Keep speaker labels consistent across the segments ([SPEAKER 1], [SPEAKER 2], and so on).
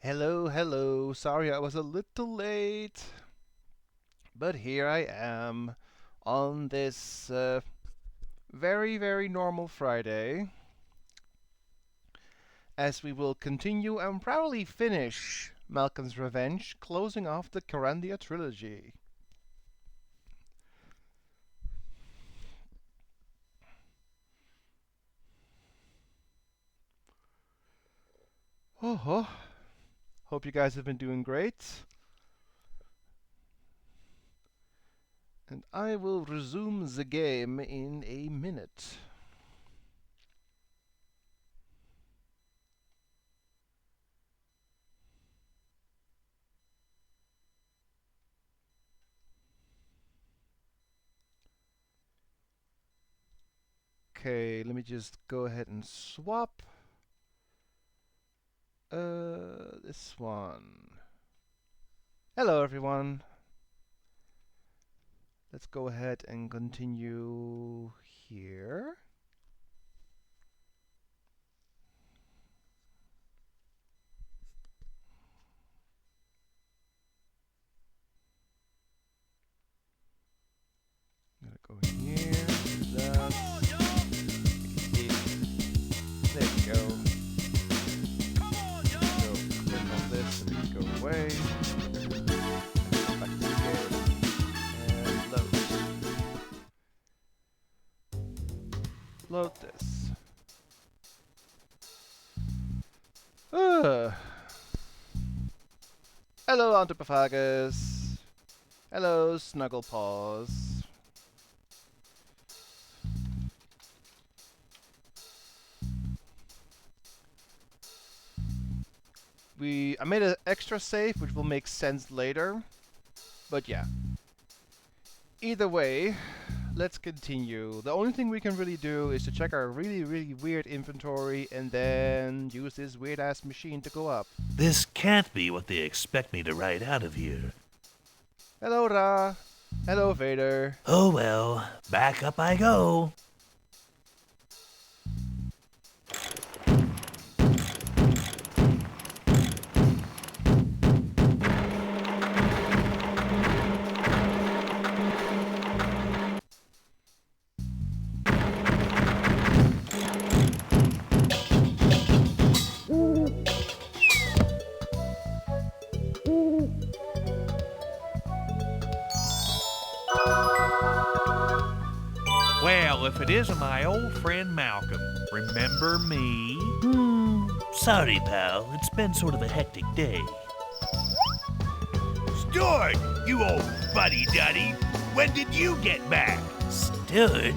[SPEAKER 1] Hello, hello. Sorry I was a little late, but here I am on this very, very normal Friday as we will continue and probably finish Malcolm's Revenge, closing off the Kyrandia trilogy. Oh, hope you guys have been doing great. And I will resume the game in a minute. Okay, let me just go ahead and swap. This one. Hello, everyone. Let's go ahead and continue here. I'm gonna go in here, do that. There we go. So click on this and it go away. And back to the game. And load. Load this. Hello, Anthropophagus. Hello, Snugglepaws. I made an extra save, which will make sense later. But yeah. Either way, let's continue. The only thing we can really do is to check our really, really weird inventory and then use this weird-ass machine to go up.
[SPEAKER 2] This can't be what they expect me to write out of here.
[SPEAKER 1] Hello, Ra. Hello, Vader.
[SPEAKER 2] Oh well, back up I go. Well, if it isn't my old friend Malcolm, remember me? Sorry, pal. It's been sort of a hectic day.
[SPEAKER 3] Stuart, you old fuddy-duddy. When did you get back?
[SPEAKER 2] Stuart?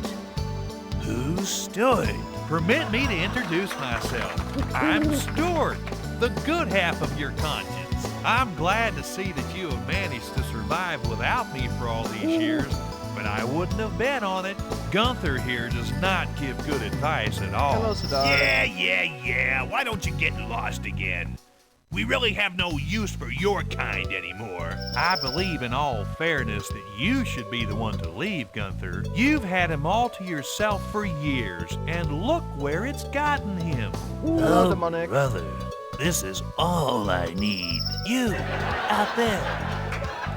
[SPEAKER 2] Who's Stuart?
[SPEAKER 4] Permit me to introduce myself. I'm Stuart, the good half of your conscience. I'm glad to see that you have managed to survive without me for all these years, but I wouldn't have bet on it. Gunther here does not give good advice at all.
[SPEAKER 1] Hello, Sadar.
[SPEAKER 3] Yeah. Why don't you get lost again? We really have no use for your kind anymore.
[SPEAKER 4] I believe in all fairness that you should be the one to leave, Gunther. You've had him all to yourself for years, and look where it's gotten him.
[SPEAKER 1] Hello,
[SPEAKER 2] Oh,
[SPEAKER 1] Demonic.
[SPEAKER 2] brother, this is all I need. You, out there.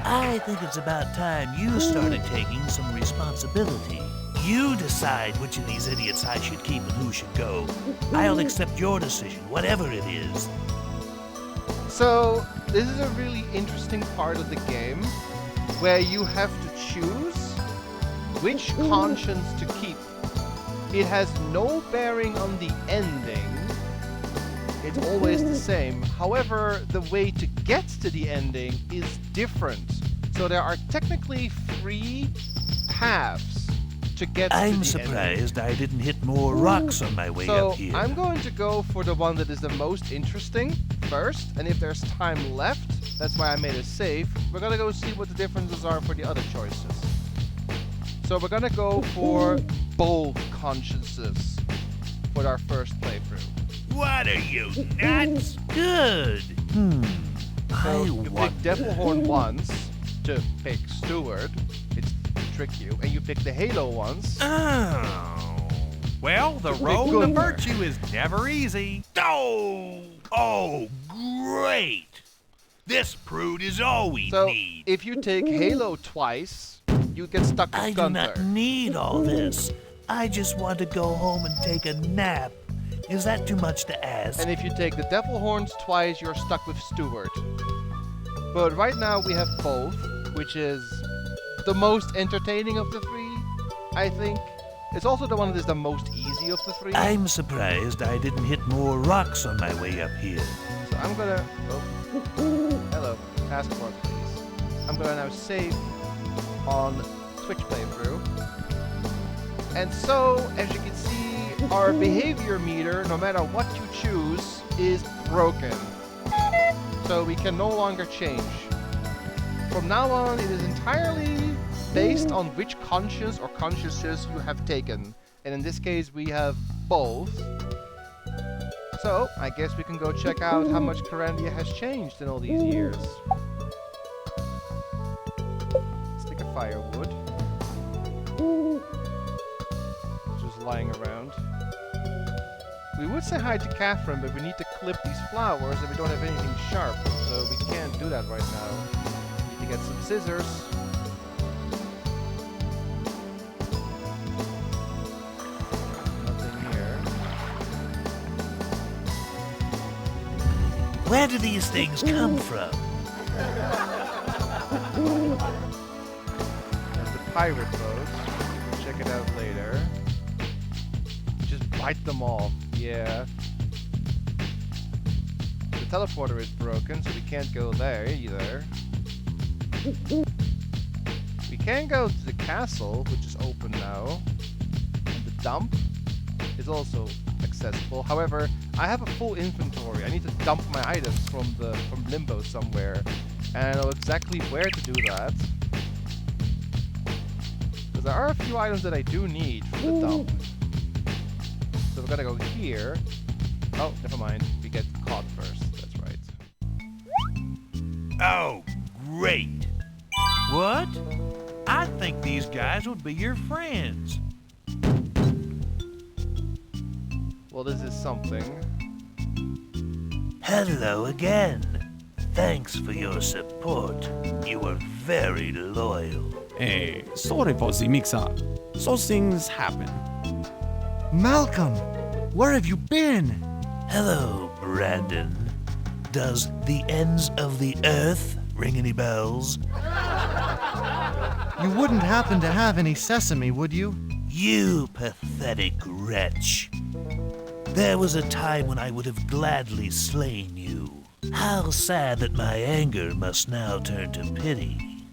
[SPEAKER 2] I think it's about time you started taking some responsibility. You decide which of these idiots I should keep and who should go. I'll accept your decision, whatever it is.
[SPEAKER 1] So, this is a really interesting part of the game where you have to choose which conscience to keep. It has no bearing on the ending. It's always the same. However, the way to get to the ending is different. So there are technically 3 paths to get to the
[SPEAKER 2] I'm
[SPEAKER 1] ending.
[SPEAKER 2] surprised I didn't hit more rocks on my way
[SPEAKER 1] So
[SPEAKER 2] up here.
[SPEAKER 1] I'm going to go for the one that is the most interesting first, and if there's time left, that's why I made a save, we're gonna go see what the differences are for the other choices. So we're gonna go for both consciences for our first playthrough.
[SPEAKER 3] What are you, nuts?
[SPEAKER 2] Good.
[SPEAKER 1] So
[SPEAKER 2] I
[SPEAKER 1] you pick
[SPEAKER 2] wonder.
[SPEAKER 1] Devilhorn once to pick Steward, it's to trick you, and you pick the Halo once.
[SPEAKER 3] Oh.
[SPEAKER 4] Well, the road to virtue is never easy.
[SPEAKER 3] Oh, great! This prude is all we
[SPEAKER 1] So,
[SPEAKER 3] need.
[SPEAKER 1] if you take Halo twice, you get stuck with
[SPEAKER 2] I do
[SPEAKER 1] Gunther.
[SPEAKER 2] not need all this. I just want to go home and take a nap. Is that too much to ask?
[SPEAKER 1] And if you take the Devil Horns twice, you're stuck with Stuart. But right now we have both, which is the most entertaining of the three, I think. It's also the one that is the most easy of the three.
[SPEAKER 2] I'm surprised I didn't hit more rocks on my way up here.
[SPEAKER 1] So I'm gonna... Oh. Hello. Passport, please. I'm gonna now save on Twitch playthrough. And so, as you can see, our behavior meter, no matter what you choose, is broken. So we can no longer change. From now on, it is entirely based on which conscience or consciences you have taken. And in this case, we have both. So, I guess we can go check out how much Kyrandia has changed in all these years. Stick of firewood. Just lying around. We would say hi to Catherine, but we need to clip these flowers and we don't have anything sharp, so we can't do that right now. Need to get some scissors. Nothing here.
[SPEAKER 2] Where do these things come from?
[SPEAKER 1] There's the pirate boat. We'll check it out later. Just bite them all. Yeah. The teleporter is broken, so we can't go there either. We can go to the castle, which is open now. And the dump is also accessible. However, I have a full inventory. I need to dump my items from Limbo somewhere. And I know exactly where to do that. Because there are a few items that I do need from the dump. So we're gonna go here. Oh, never mind. We get caught first. That's right.
[SPEAKER 3] Oh, great!
[SPEAKER 4] What? I think these guys would be your friends.
[SPEAKER 1] Well, this is something.
[SPEAKER 2] Hello again. Thanks for your support. You were very loyal.
[SPEAKER 5] Hey, sorry for the mix-up. So things happen.
[SPEAKER 6] Malcolm, where have you been?
[SPEAKER 2] Hello, Brandon. Does the ends of the earth ring any bells?
[SPEAKER 6] You wouldn't happen to have any sesame, would you?
[SPEAKER 2] You pathetic wretch. There was a time when I would have gladly slain you. How sad that my anger must now turn to pity.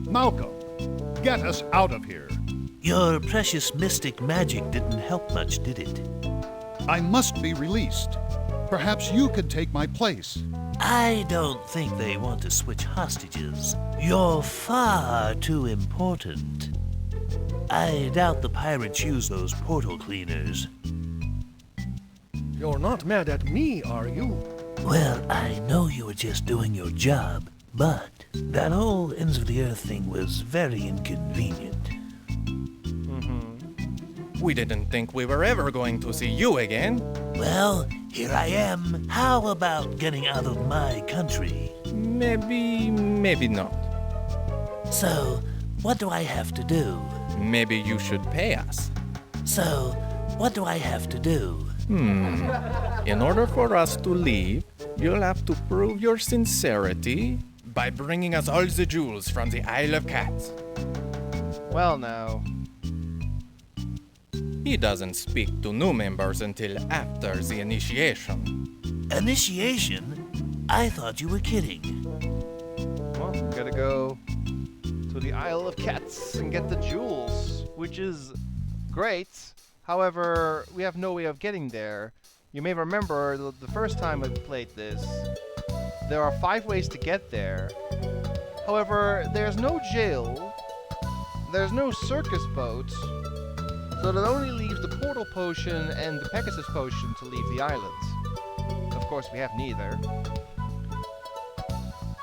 [SPEAKER 7] Malcolm, get us out of here.
[SPEAKER 2] Your precious mystic magic didn't help much, did it?
[SPEAKER 7] I must be released. Perhaps you could take my place.
[SPEAKER 2] I don't think they want to switch hostages. You're far too important. I doubt the pirates use those portal cleaners.
[SPEAKER 6] You're not mad at me, are you?
[SPEAKER 2] Well, I know you were just doing your job, but that whole ends of the earth thing was very inconvenient.
[SPEAKER 8] We didn't think we were ever going to see you again.
[SPEAKER 2] Well, here I am. How about getting out of my country?
[SPEAKER 8] Maybe not.
[SPEAKER 2] So, what do I have to do?
[SPEAKER 8] Maybe you should pay us.
[SPEAKER 2] So, what do I have to do?
[SPEAKER 8] In order for us to leave, you'll have to prove your sincerity by bringing us all the jewels from the Isle of Cats.
[SPEAKER 1] Well, now.
[SPEAKER 8] He doesn't speak to new members until after the initiation.
[SPEAKER 2] Initiation? I thought you were kidding.
[SPEAKER 1] Well, we gotta go to the Isle of Cats and get the jewels, which is great. However, we have no way of getting there. You may remember the first time I played this, there are 5 ways to get there. However, there's no jail, there's no circus boat, so that only leaves the portal potion and the Pegasus potion to leave the island. Of course, we have neither.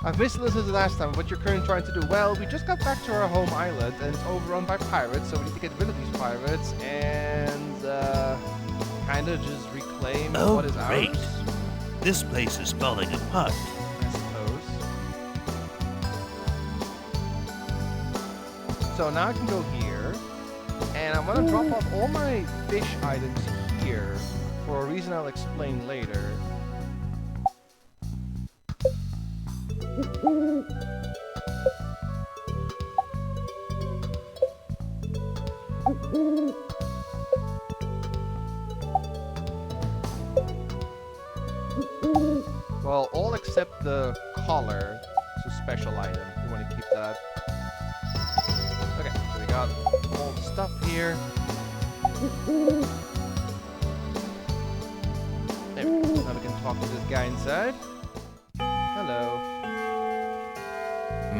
[SPEAKER 1] I've missed listened to last time. What you're currently trying to do? Well, we just got back to our home island, and it's overrun by pirates, so we need to get rid of these pirates and kind of just reclaim
[SPEAKER 2] Oh,
[SPEAKER 1] what is
[SPEAKER 2] great.
[SPEAKER 1] ours.
[SPEAKER 2] This place is falling apart.
[SPEAKER 1] I suppose. So now I can go here, and I'm gonna drop off all my fish items here for a reason I'll explain later. Well, all except the collar. It's a special item. We want to keep that. Okay, so we got all the stuff here. There we go. Now we can talk to this guy inside. Hello.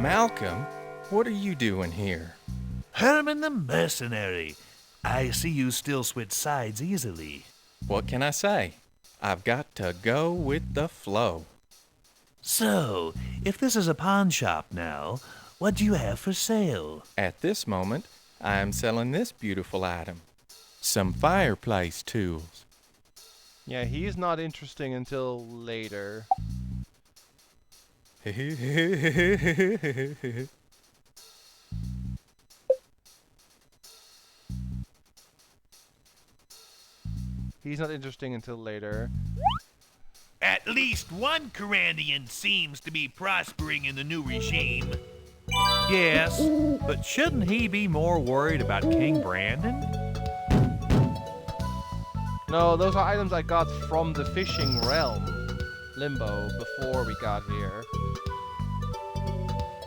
[SPEAKER 8] Malcolm, what are you doing here?
[SPEAKER 2] Herman the Mercenary. I see you still switch sides easily.
[SPEAKER 8] What can I say? I've got to go with the flow.
[SPEAKER 2] So, if this is a pawn shop now, what do you have for sale?
[SPEAKER 8] At this moment, I am selling this beautiful item. Some fireplace tools.
[SPEAKER 1] Yeah, he's not interesting until later. He's not interesting until later.
[SPEAKER 3] At least one Kyrandian seems to be prospering in the new regime.
[SPEAKER 4] Yes, but shouldn't he be more worried about King Brandon?
[SPEAKER 1] No, those are items I got from the fishing realm, Limbo, before we got here.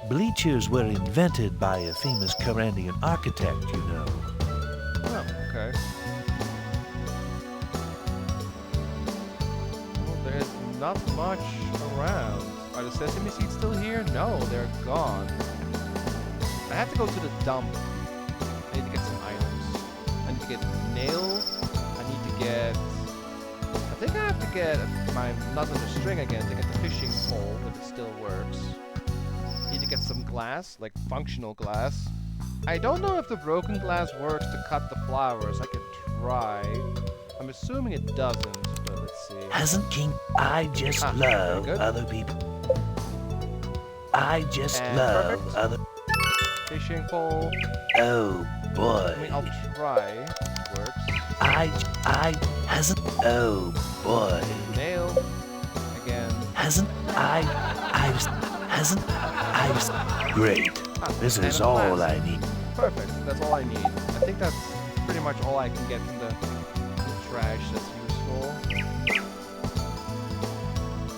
[SPEAKER 2] Bleachers were invented by a famous Kyrandian architect, you know.
[SPEAKER 1] Oh, okay. Well, there's not much around. Are the sesame seeds still here? No, they're gone. I have to go to the dump. I need to get some items. I need to get nail. I need to get... I think I have to get my nut on the string again to get the fishing pole, if it still works. Need to get some glass, like functional glass. I don't know if the broken glass works to cut the flowers. I can try. I'm assuming it doesn't, but let's see.
[SPEAKER 2] Hasn't King... I just love
[SPEAKER 1] good.
[SPEAKER 2] other people. I just
[SPEAKER 1] And
[SPEAKER 2] love
[SPEAKER 1] perfect.
[SPEAKER 2] other...
[SPEAKER 1] Fishing pole.
[SPEAKER 2] Oh, boy.
[SPEAKER 1] I mean, I'll try. It works.
[SPEAKER 2] Hasn't... Oh, boy.
[SPEAKER 1] Nail. Again.
[SPEAKER 2] Great. This
[SPEAKER 1] and
[SPEAKER 2] is
[SPEAKER 1] a
[SPEAKER 2] all
[SPEAKER 1] glass.
[SPEAKER 2] I need.
[SPEAKER 1] Perfect. That's all I need. I think that's pretty much all I can get from the trash that's useful.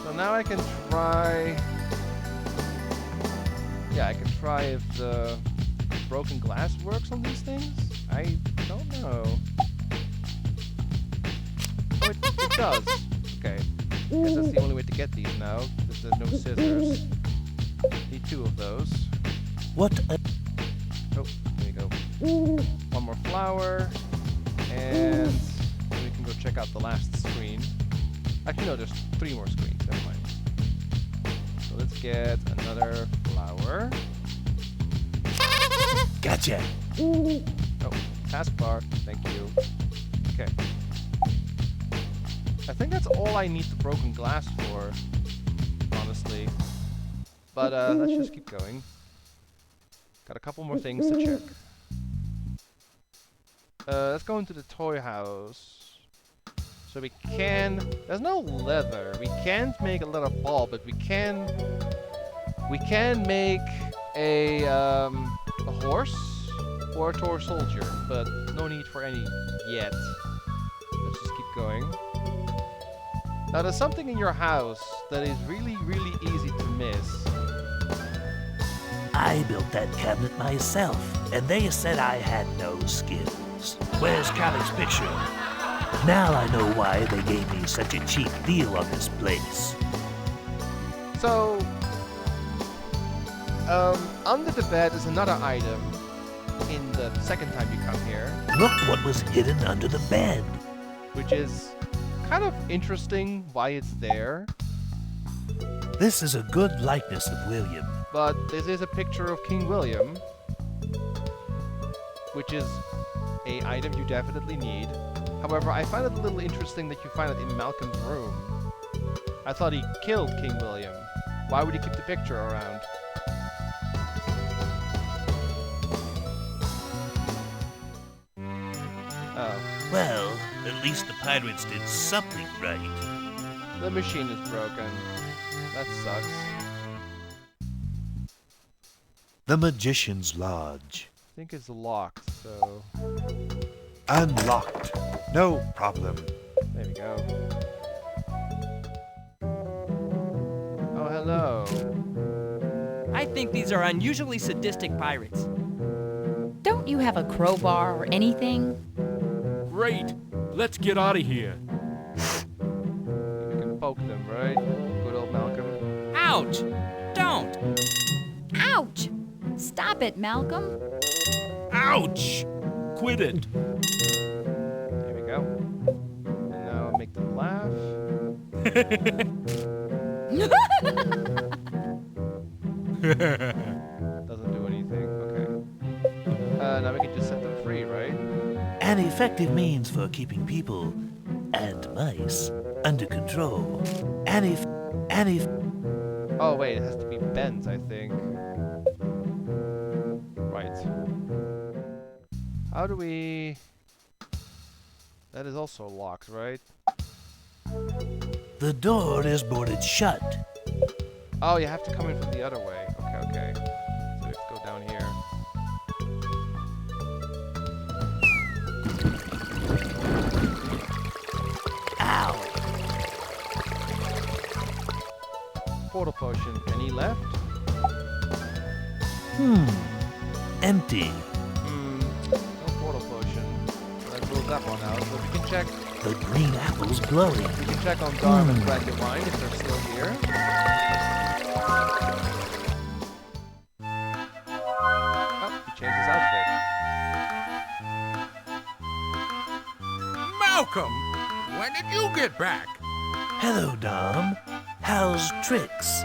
[SPEAKER 1] So now I can try... Yeah, I can try if the broken glass works on these things. I don't know. Oh, it does. Okay. I guess that's the only way to get these now, because there's no scissors. Need 2 of those.
[SPEAKER 2] What a...
[SPEAKER 1] Oh, there you go. 1 more flower. And then we can go check out the last screen. Actually, no, there's 3 more screens. Never mind. So let's get another flower.
[SPEAKER 2] Gotcha.
[SPEAKER 1] Oh, taskbar. Thank you. Okay. I think that's all I need the broken glass for, honestly. But let's just keep going. Got a couple more things to check. Let's go into the toy house. So we can... There's no leather. We can't make a leather ball, but we can make a horse or a toy soldier, but no need for any yet. Let's just keep going. Now there's something in your house that is really, really easy to miss.
[SPEAKER 2] I built that cabinet myself, and they said I had no skills. Where's Callie's picture? Now I know why they gave me such a cheap deal on this place.
[SPEAKER 1] So, under the bed is another item in the second time you come here,
[SPEAKER 2] Look what was hidden under the bed.
[SPEAKER 1] which is kind of interesting why it's there.
[SPEAKER 2] This is a good likeness of William.
[SPEAKER 1] But this is a picture of King William, which is a item you definitely need. However, I find it a little interesting that you find it in Malcolm's room. I thought he killed King William. Why would he keep the picture around? Oh.
[SPEAKER 2] Well, at least the pirates did something right.
[SPEAKER 1] The machine is broken. That sucks.
[SPEAKER 9] The Magician's Lodge.
[SPEAKER 1] I think it's locked, so...
[SPEAKER 9] Unlocked. No problem.
[SPEAKER 1] There we go. Oh, hello.
[SPEAKER 10] I think these are unusually sadistic pirates.
[SPEAKER 11] Don't you have a crowbar or anything?
[SPEAKER 5] Great. Let's get out of here.
[SPEAKER 1] We can poke them, right? Good old Malcolm.
[SPEAKER 10] Ouch! Don't!
[SPEAKER 11] Ouch! Stop it, Malcolm.
[SPEAKER 5] Ouch! Quit it.
[SPEAKER 1] There we go. And now make them laugh. Doesn't do anything. Okay. Now we can just set them free, right?
[SPEAKER 2] An effective means for keeping people and mice under control.
[SPEAKER 1] Oh wait, it has to be bends, I think. Right. How do we... That is also locked, right?
[SPEAKER 2] The door is boarded shut.
[SPEAKER 1] Oh, you have to come in from the other way. Okay, okay. So we have to go down here.
[SPEAKER 2] Ow!
[SPEAKER 1] Portal potion. Any left?
[SPEAKER 2] Empty.
[SPEAKER 1] No portal potion. That rules that one out. So we can check.
[SPEAKER 2] The green apple's glowing.
[SPEAKER 1] We can check on Darm and Brandywine if they're still here. Oh, he changed his outfit.
[SPEAKER 3] Malcolm, when did you get back?
[SPEAKER 2] Hello, Dom. How's tricks?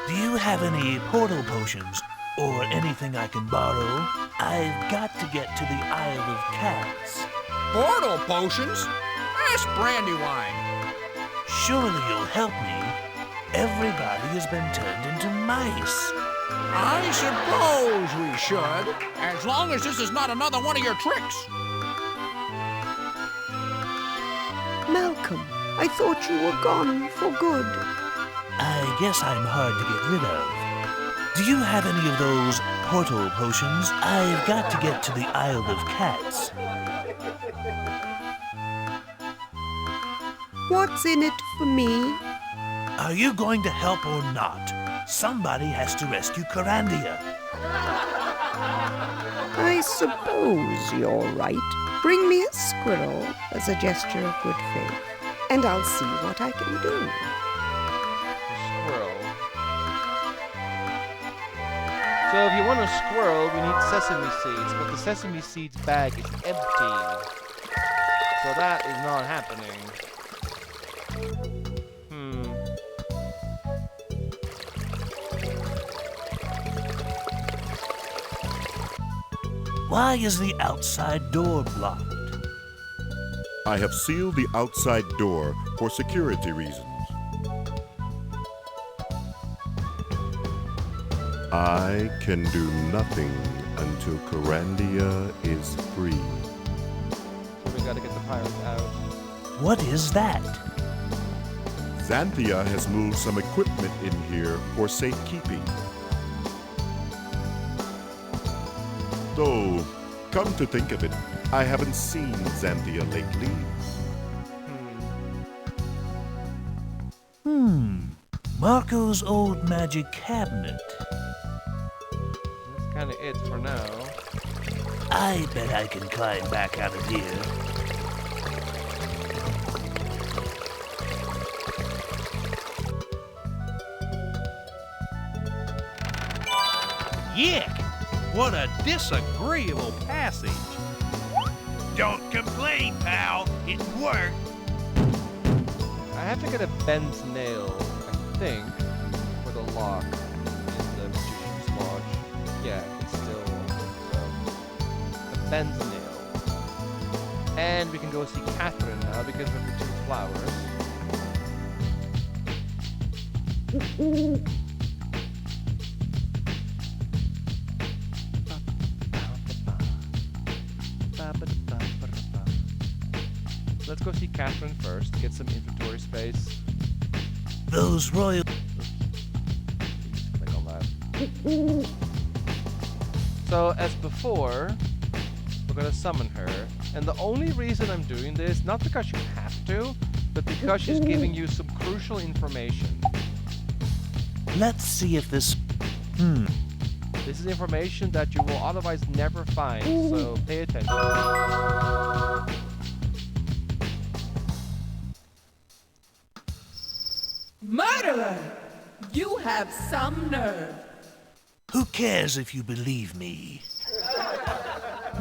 [SPEAKER 2] Do you have any portal potions or anything I can borrow? I've got to get to the Isle of Cats.
[SPEAKER 3] Portal potions? That's Brandywine.
[SPEAKER 2] Surely you'll help me. Everybody has been turned into mice.
[SPEAKER 3] I suppose we should, as long as this is not another one of your tricks.
[SPEAKER 12] Malcolm, I thought you were gone for good.
[SPEAKER 2] I guess I'm hard to get rid of. Do you have any of those portal potions? I've got to get to the Isle of Cats.
[SPEAKER 12] What's in it for me?
[SPEAKER 2] Are you going to help or not? Somebody has to rescue Kyrandia.
[SPEAKER 12] I suppose you're right. Bring me a squirrel as a gesture of good faith, and I'll see what I can do.
[SPEAKER 1] Squirrel. So if you want a squirrel, we need sesame seeds, but the sesame seeds bag is empty. So that is not happening.
[SPEAKER 2] Why is the outside door blocked?
[SPEAKER 13] I have sealed the outside door for security reasons. I can do nothing until Kyrandia is free.
[SPEAKER 1] So we gotta get the pirates out.
[SPEAKER 2] What is that?
[SPEAKER 13] Xanthia has moved some equipment in here for safekeeping. Though, come to think of it, I haven't seen Xanthia lately.
[SPEAKER 2] Marco's old magic cabinet.
[SPEAKER 1] That's kinda it for now.
[SPEAKER 2] I bet I can climb back out of here.
[SPEAKER 4] Yick! What a disagreeable passage.
[SPEAKER 3] Don't complain, pal. It worked.
[SPEAKER 1] I have to get a bent nail, I think, for the lock in the Magician's Lodge. Yeah, it's still open, so. The Ben's nail. And we can go see Catherine now because of the 2 flowers. Let's go see Catherine first, get some inventory space.
[SPEAKER 2] Those royal...
[SPEAKER 1] Click on that. So, as before, we're gonna summon her. And the only reason I'm doing this, not because you have to, but because she's giving you some crucial information.
[SPEAKER 2] Let's see if this...
[SPEAKER 1] This is information that you will otherwise never find, so pay attention.
[SPEAKER 14] Murderer! You have some nerve.
[SPEAKER 2] Who cares if you believe me?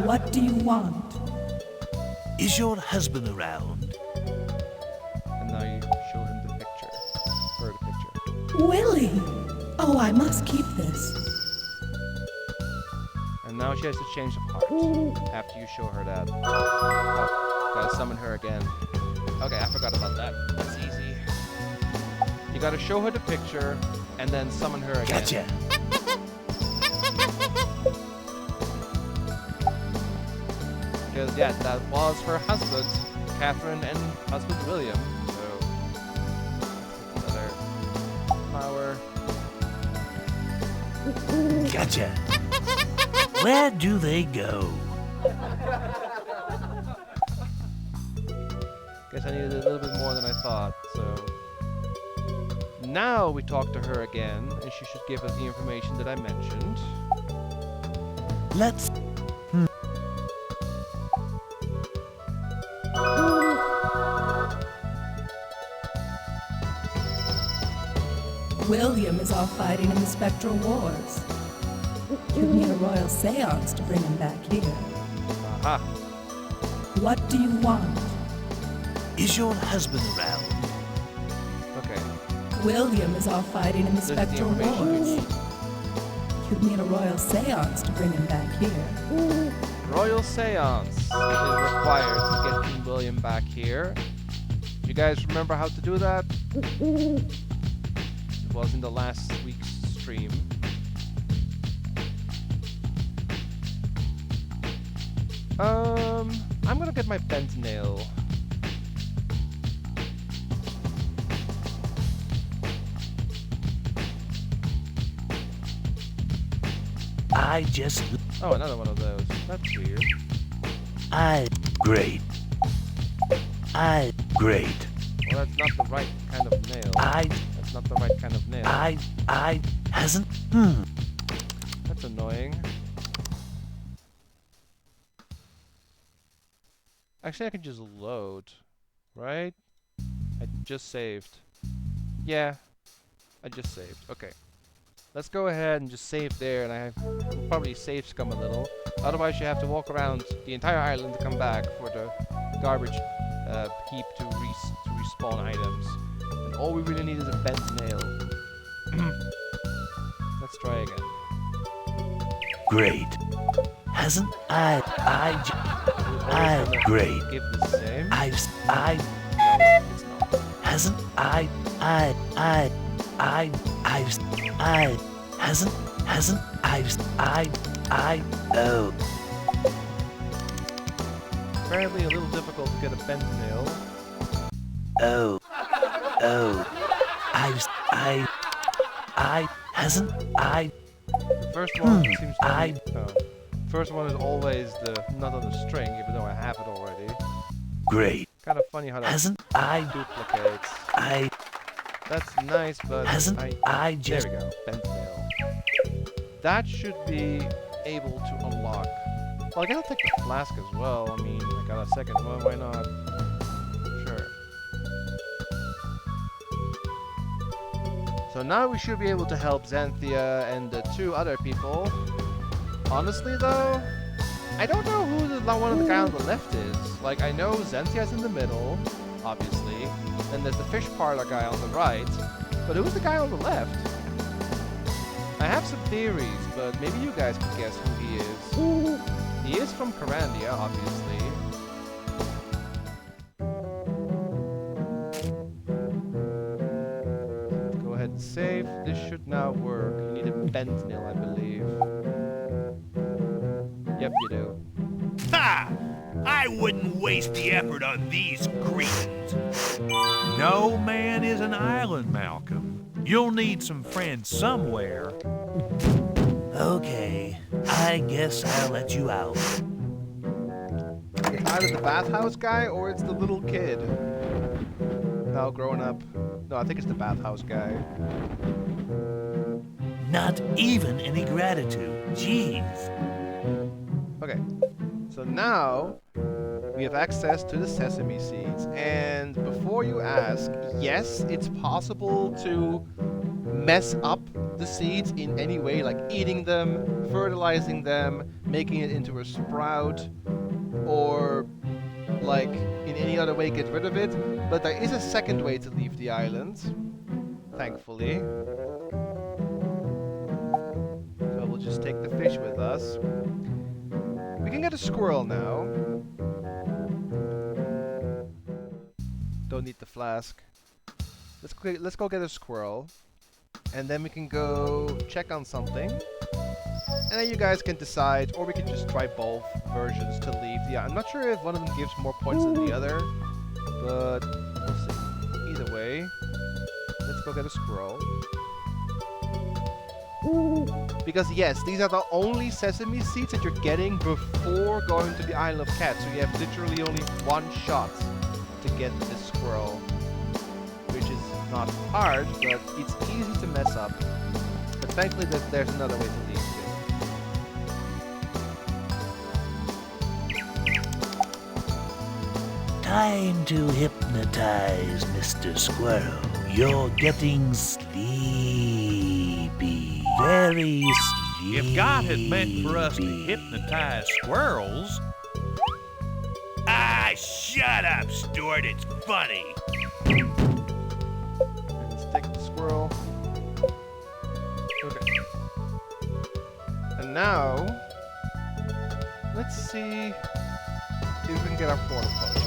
[SPEAKER 14] What do you want?
[SPEAKER 2] Is your husband around?
[SPEAKER 1] And now you show him the picture. Her the picture.
[SPEAKER 14] Willie! Oh, I must keep this.
[SPEAKER 1] And now she has to change of heart after you show her that. Oh, gotta summon her again. Okay, I forgot about that. That's easy. You gotta show her the picture and then summon her again.
[SPEAKER 2] Gotcha.
[SPEAKER 1] Because, yeah, that was her husband, Catherine, and husband William. So, let's get the other flower.
[SPEAKER 2] Gotcha. Where do they go?
[SPEAKER 1] Guess I needed a little bit more than I thought, so... Now we talk to her again, and she should give us the information that I mentioned.
[SPEAKER 2] Let's...
[SPEAKER 14] William is off fighting in the spectral wars. You need a royal seance to bring him back here.
[SPEAKER 1] Aha.
[SPEAKER 14] What do you want?
[SPEAKER 2] Is your husband around?
[SPEAKER 1] Okay.
[SPEAKER 14] William is off fighting in the
[SPEAKER 1] This is the
[SPEAKER 14] spectral
[SPEAKER 1] information you
[SPEAKER 14] wars.
[SPEAKER 1] need.
[SPEAKER 14] You'd need a royal seance to bring him back here.
[SPEAKER 1] Royal Seance is required to get King William back here. You guys remember how to do that? It was in the last week's stream. I'm gonna get my bent nail.
[SPEAKER 2] I just...
[SPEAKER 1] Oh, another one of those. That's weird.
[SPEAKER 2] Great. Great.
[SPEAKER 1] Well, that's not the right kind of nail. That's not the right kind of nail.
[SPEAKER 2] Hasn't...
[SPEAKER 1] That's annoying. Actually, I can just load, right? I just saved. Yeah, I just saved. Okay. Let's go ahead and just save there, and I will probably save scum a little. Otherwise, you have to walk around the entire island to come back for the garbage heap to respawn items. And all we really need is a bent nail. Let's try again.
[SPEAKER 2] Great. Hasn't great.
[SPEAKER 1] Give the same.
[SPEAKER 2] No, it's not. Hasn't oh.
[SPEAKER 1] Apparently a little difficult to get a bent nail.
[SPEAKER 2] Oh. Hasn't
[SPEAKER 1] The first one seems to be... First one is always the nut on the string, even though I have it already.
[SPEAKER 2] Great.
[SPEAKER 1] Kind of funny how that duplicates. That's nice, but there we go. Bent nail. That should be able to unlock. Well, I guess I'll take the flask as well. I mean, I got a second one. Why not? Sure. So now we should be able to help Xanthia and the 2 other people. Honestly, though, I don't know who the one of the guy on the left is. Like, I know Xanthia's in the middle, obviously. Then there's the fish parlor guy on the right. But who's the guy on the left? I have some theories, but maybe you guys can guess who he is. He is from Kyrandia, obviously. Go ahead and save. This should now work. You need a Bentnil, I believe. Yep, you do.
[SPEAKER 3] Ha! I wouldn't waste the effort on these cretins.
[SPEAKER 4] No man is an island, Malcolm. You'll need some friends somewhere.
[SPEAKER 2] Okay, I guess I'll let you out.
[SPEAKER 1] It's either the bathhouse guy or it's the little kid. Now grown up. No, I think it's the bathhouse guy.
[SPEAKER 2] Not even any gratitude. Jeez.
[SPEAKER 1] Okay, so now we have access to the sesame seeds, and before you ask, yes, it's possible to mess up the seeds in any way, like eating them, fertilizing them, making it into a sprout, or like in any other way get rid of it, but there is a second way to leave the island, thankfully. So we'll just take the fish with us. We can get a squirrel now. Don't need the flask. Let's go get a squirrel. And then we can go check on something. And then you guys can decide, or we can just try both versions to leave. Yeah, I'm not sure if one of them gives more points than the other, but we'll see. Either way, let's go get a squirrel. Because yes, these are the only sesame seeds that you're getting before going to the Isle of Cats. So you have literally only one shot to get this squirrel. Which is not hard, but it's easy to mess up. But thankfully there's another way to leave too.
[SPEAKER 2] Time to hypnotize Mr. Squirrel. You're getting sleepy. Very sleepy.
[SPEAKER 4] If God had meant for us to hypnotize squirrels...
[SPEAKER 3] Ah, shut up, Stuart. It's funny.
[SPEAKER 1] Let's take the squirrel. Okay. And now, let's see if we can get our portal potion.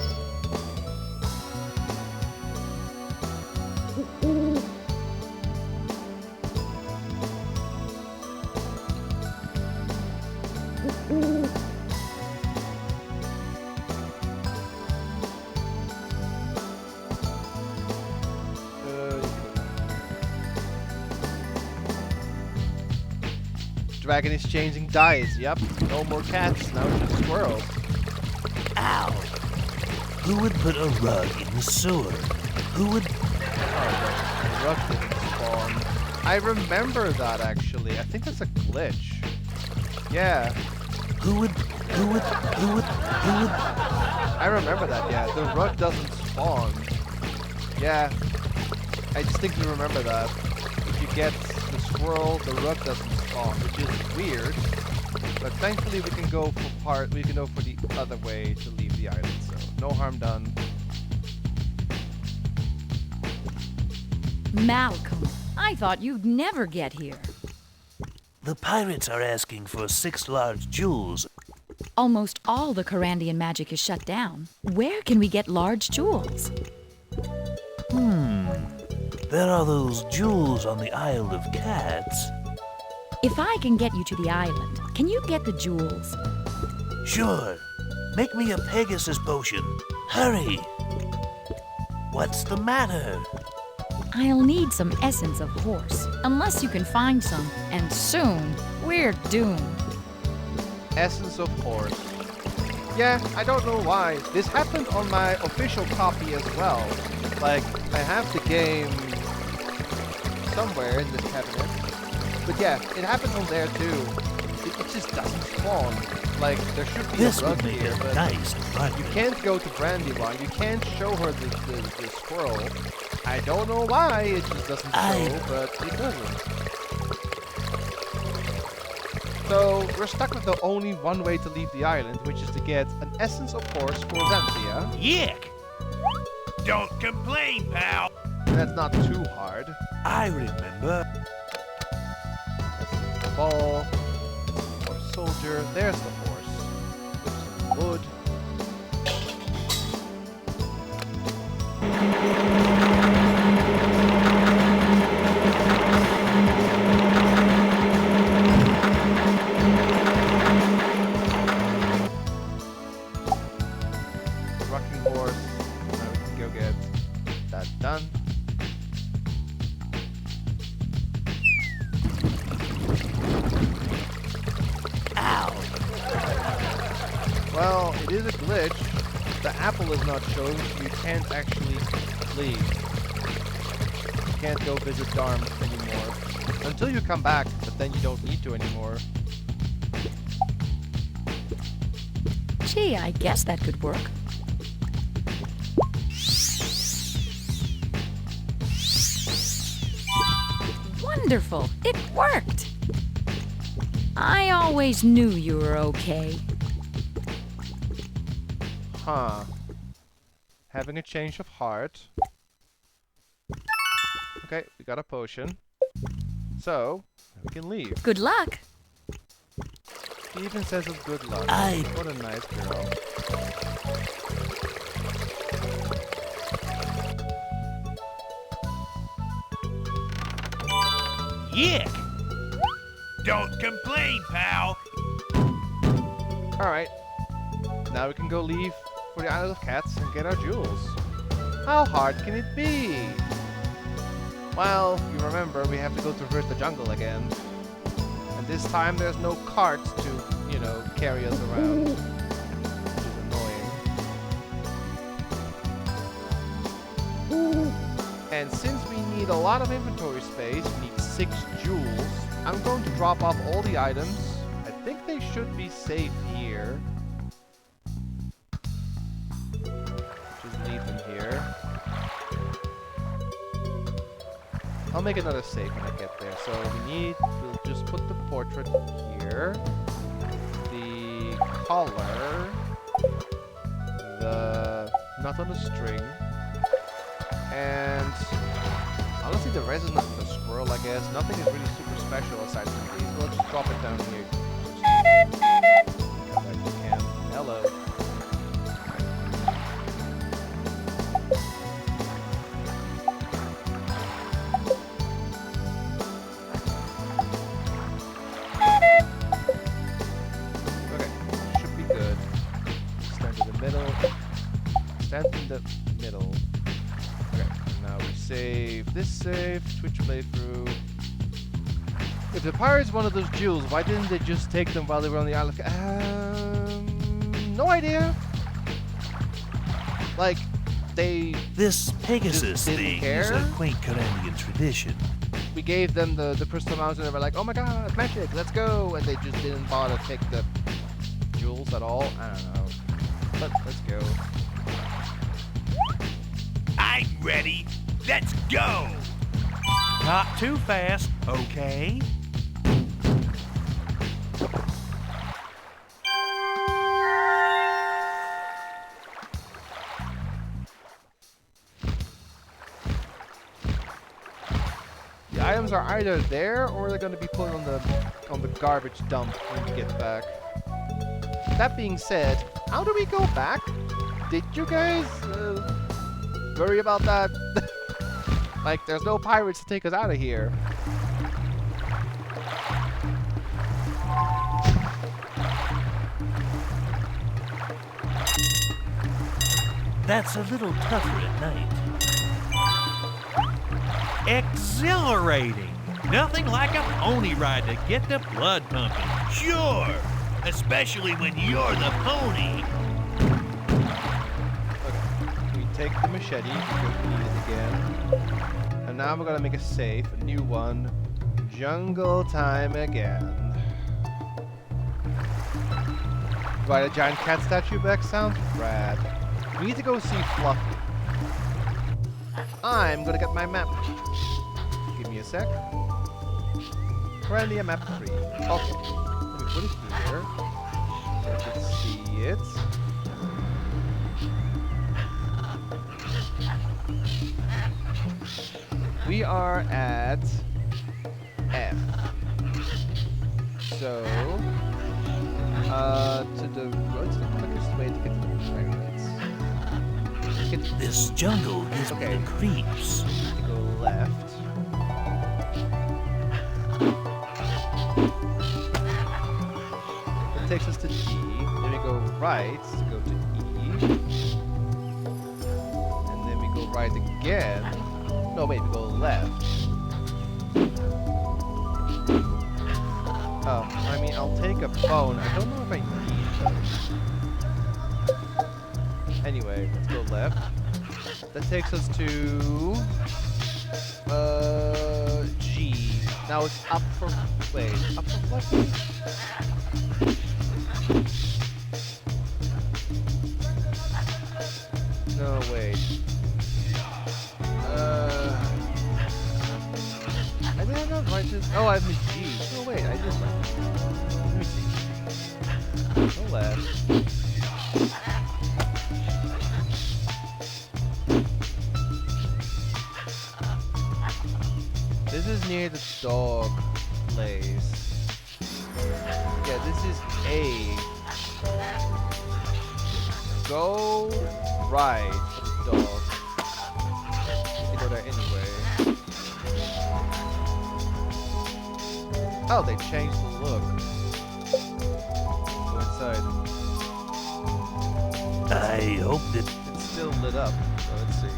[SPEAKER 1] Dragon is changing diets. Yep. No more cats. Now it's just squirrels.
[SPEAKER 2] Ow! Who would put a rug in the sewer? Who would...
[SPEAKER 1] Oh, the rug didn't spawn. I remember that actually. I think that's a glitch. Yeah.
[SPEAKER 2] Who would...
[SPEAKER 1] I remember that, yeah. The rug doesn't spawn. Yeah. I distinctly remember that. If you get the squirrel, the rug doesn't spawn, which is weird. But thankfully we can go for the other way to leave the island, so no harm done.
[SPEAKER 11] Malcolm, I thought you'd never get here.
[SPEAKER 2] The pirates are asking for 6 large jewels.
[SPEAKER 11] Almost all the Kyrandian magic is shut down. Where can we get large jewels?
[SPEAKER 2] There are those jewels on the Isle of Cats.
[SPEAKER 11] If I can get you to the island, can you get the jewels?
[SPEAKER 2] Sure. Make me a Pegasus potion. Hurry! What's the matter?
[SPEAKER 11] I'll need some essence of horse, unless you can find some, and soon. We're doomed.
[SPEAKER 1] Essence of horse. Yeah, I don't know why. This happened on my official copy as well. Like, I have the game somewhere in this cabinet. But yeah, it happens on there too. It just doesn't spawn. Like, there should be
[SPEAKER 2] This
[SPEAKER 1] a rug
[SPEAKER 2] would make
[SPEAKER 1] here,
[SPEAKER 2] a
[SPEAKER 1] but
[SPEAKER 2] nice
[SPEAKER 1] you can't go to Brandywine. You can't show her the squirrel. I don't know why it just doesn't show, but it doesn't. So, we're stuck with the only one way to leave the island, which is to get an essence of horse for Xanthia.
[SPEAKER 3] Yick! Don't complain, pal.
[SPEAKER 1] that's not too hard.
[SPEAKER 2] I remember.
[SPEAKER 1] That's the ball. Horse soldier. There's the horse. With some wood. Rocking horse. Now we can go get that done. Well, it is a glitch. The apple is not showing, so you can't actually leave. You can't go visit Darm anymore. Until you come back, but then you don't need to anymore.
[SPEAKER 11] Gee, I guess that could work. Wonderful! It worked! I always knew you were okay.
[SPEAKER 1] Huh. Having a change of heart. Okay, we got a potion. So, we can leave.
[SPEAKER 11] Good luck!
[SPEAKER 1] He even says it's good luck. What a nice girl.
[SPEAKER 3] Yick! Don't complain, pal.
[SPEAKER 1] Alright. Now we can go leave for the Isle of Cats and get our jewels. How hard can it be? Well, you remember, we have to go traverse the jungle again. And this time there's no carts to, you know, carry us around. Which is annoying. And since we need a lot of inventory space, we need 6 jewels, I'm going to drop off all the items. I think they should be safe here. Just leave them here. I'll make another save when I get there. So we'll just put the portrait here. The collar. The nut on the string. And honestly, the rest is not the squirrel, I guess. Nothing is really super special aside from these. We'll just drop it down here. Come back to camp. Hello. Okay, should be good. Stand in the middle. Stand in the middle. Okay, now we save this save, Twitch playthrough. If the pirates wanted those jewels, why didn't they just take them while they were on the Isle of no idea. Like, they
[SPEAKER 2] This Pegasus
[SPEAKER 1] didn't
[SPEAKER 2] thing
[SPEAKER 1] care.
[SPEAKER 2] is a quaint Kyrandian tradition.
[SPEAKER 1] We gave them the crystal amounts and they were like, oh my god, magic, let's go! And they just didn't bother to take the jewels at all. I don't know. But let's go.
[SPEAKER 3] I'm ready. Let's go.
[SPEAKER 4] Not too fast, okay?
[SPEAKER 1] The items are either there or they're gonna be put on the garbage dump when we get back. That being said, how do we go back? Did you guys worry about that? Like, there's no pirates to take us out of here.
[SPEAKER 2] That's a little tougher at night.
[SPEAKER 4] Exhilarating. Nothing like a pony ride to get the blood pumping.
[SPEAKER 3] Sure. Especially when you're the pony.
[SPEAKER 1] Okay, we take the machete because we need it again. And now we're gonna make a save, a new one. Jungle time again. Right, a giant cat statue back sounds rad. We need to go see Fluffy. I'm gonna get my map. Give me a sec. Kyrandia map 3. Okay. Let me put it here. So I can see it. we are at F. So, to the what's the quickest way to get to the pyramids?
[SPEAKER 2] This jungle gives me the creeps.
[SPEAKER 1] Go left. That takes us to D. Then we go right to go to E. And then we go right again. No, wait, we go left. Oh, I mean, I'll take a bone. I don't know if I need those. Anyway, let's go left. That takes us to G. Now it's up for up for fluffy? No, wait. I did not write this. Oh, I have G. No, wait, I did write this. Let me see. Go left. This is near the dog place. Yeah, this is A. Go right for the dog. You can go there anyway. Oh, they changed the look. Go inside.
[SPEAKER 2] I hope that
[SPEAKER 1] it's still lit up. So let's see.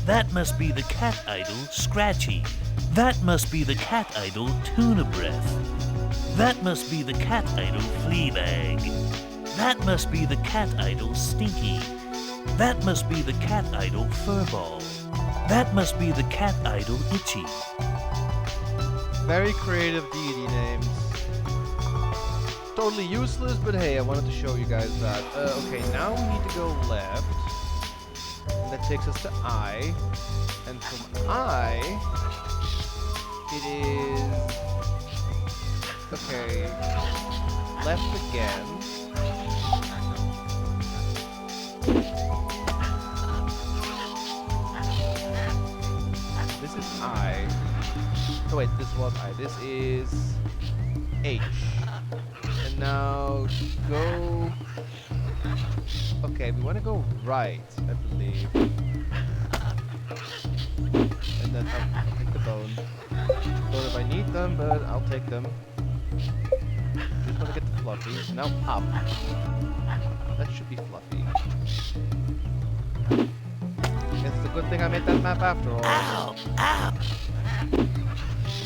[SPEAKER 2] That must be the cat idol, Scratchy. That must be the cat idol, Tuna Breath. That must be the cat idol, Fleabag. That must be the cat idol, Stinky. That must be the cat idol, Furball. That must be the cat idol, Itchy.
[SPEAKER 1] Very creative deity names. Totally useless, but hey, I wanted to show you guys that. Okay, now we need to go left. That takes us to I, and from I, it is, okay, left again, this is I, oh wait, this was I, this is H, and now go. Okay, we want to go right, I believe. And then I'll take the bone. Don't know if I need them, but I'll take them. Just want to get the fluffy. Now up. That should be fluffy. Guess it's a good thing I made that map after all.
[SPEAKER 2] Ow! Ow!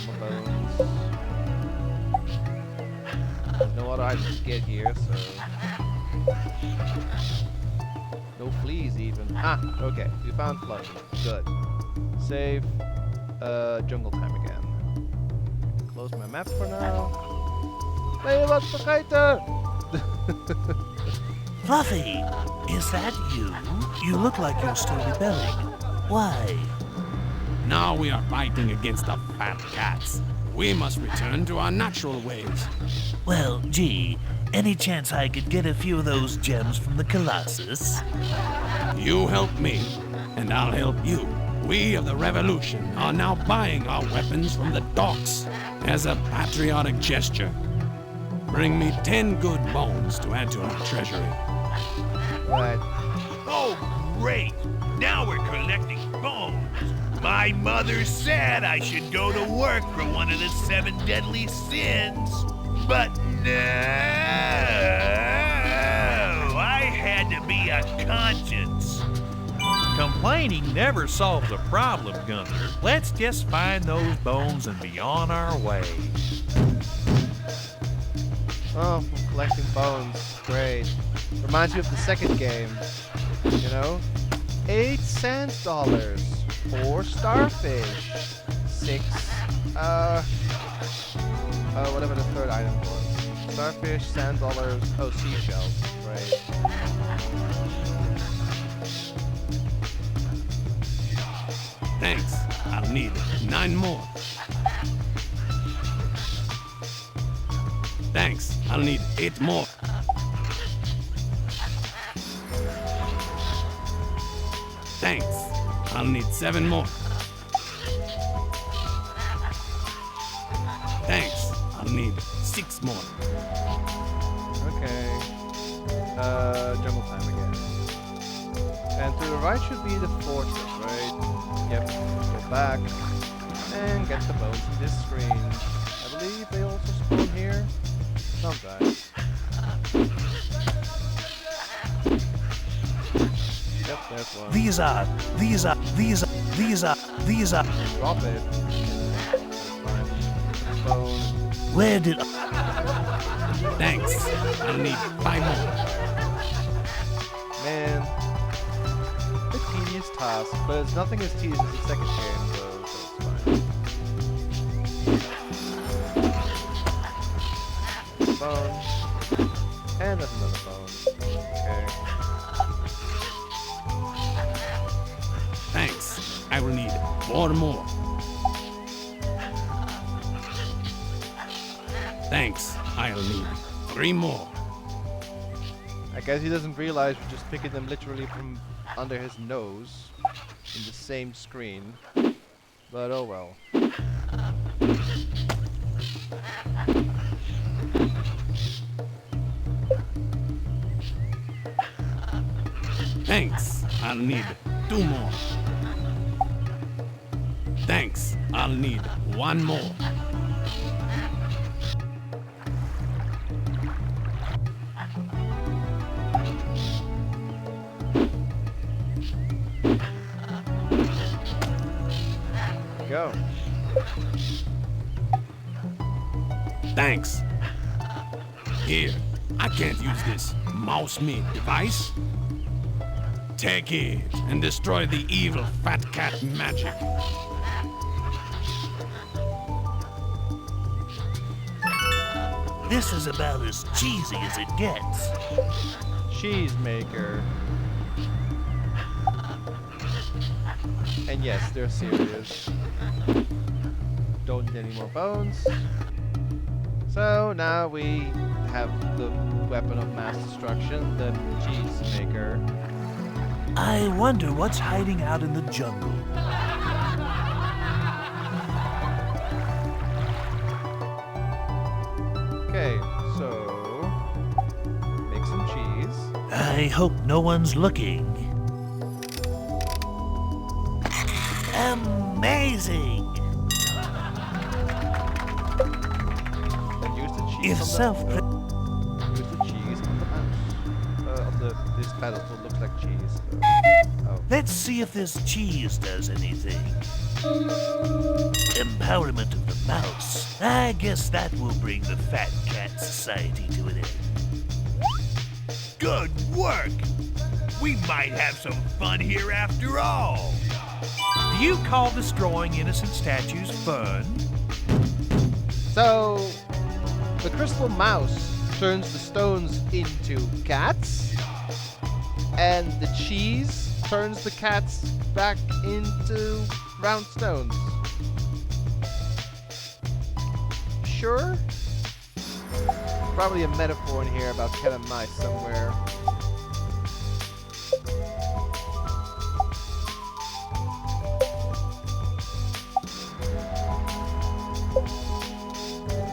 [SPEAKER 1] More bones. There's no other items to get here, so... No fleas even. Ah, okay. We found fluffy. Good. Save. Jungle time again. Close my map for now. Hey, what's the kiter?
[SPEAKER 2] Fluffy, is that you? You look like you're still rebelling. Why?
[SPEAKER 5] Now we are fighting against the fat cats. We must return to our natural ways.
[SPEAKER 2] Well, gee, any chance I could get a few of those gems from the Colossus?
[SPEAKER 5] You help me, and I'll help you. We of the Revolution are now buying our weapons from the docks as a patriotic gesture. Bring me 10 good bones to add to our treasury.
[SPEAKER 1] Right.
[SPEAKER 3] Oh, great! Now we're collecting bones. My mother said I should go to work for one of the 7 deadly sins, but no! I had to be a conscience.
[SPEAKER 4] Complaining never solves a problem, Gunther. Let's just find those bones and be on our way.
[SPEAKER 1] Oh, I'm collecting bones. Great. Reminds me of the second game. You know? 8 sand dollars. 4 starfish. 6, whatever the third item was. Starfish, sand dollars, oh, seashells. Right.
[SPEAKER 5] Thanks. I'll need 9 more. Thanks. I'll need 8 more. Thanks. I'll need 7 more. Thanks. I'll need 6 more.
[SPEAKER 1] Okay. Jungle time again. And to the right should be the fortress, right? Yep. Go back. And get the bones in this screen. I believe they also spawn here. Sometimes. Yep, there's one.
[SPEAKER 2] These are.
[SPEAKER 1] Drop it. Bone.
[SPEAKER 2] Where did.
[SPEAKER 5] Thanks. I'll need 5 more.
[SPEAKER 1] Man. A tedious task, but it's nothing as tedious as the second game, so it's fine. Bone. And there's another bone. Okay.
[SPEAKER 5] Thanks. I will need 4 more. Thanks. I'll need 3 more.
[SPEAKER 1] I guess he doesn't realize we're just picking them literally from under his nose in the same screen. But oh well.
[SPEAKER 5] Thanks. I'll need 2 more. Thanks. I'll need 1 more.
[SPEAKER 1] Go.
[SPEAKER 5] Thanks. Here, I can't use this mouse-me device. Take it and destroy the evil fat cat magic.
[SPEAKER 2] This is about as cheesy as it gets.
[SPEAKER 1] Cheese maker. And yes, they're serious. Don't need any more bones. So now we have the weapon of mass destruction, the cheese maker.
[SPEAKER 2] I wonder what's hiding out in the jungle.
[SPEAKER 1] Okay, so make some cheese.
[SPEAKER 2] I hope no one's looking. Amazing!
[SPEAKER 1] And use the cheese
[SPEAKER 2] If
[SPEAKER 1] on
[SPEAKER 2] self
[SPEAKER 1] use the cheese on the mouse. On this pedal, so it looks like cheese. So. Oh.
[SPEAKER 2] Let's see if this cheese does anything. Empowerment of the mouse. I guess that will bring the Fat Cat Society to an end.
[SPEAKER 3] Good work! We might have some fun here after all.
[SPEAKER 4] Do you call destroying innocent statues fun?
[SPEAKER 1] So, the crystal mouse turns the stones into cats, and the cheese turns the cats back into round stones. Sure? Probably a metaphor in here about cat and mice somewhere.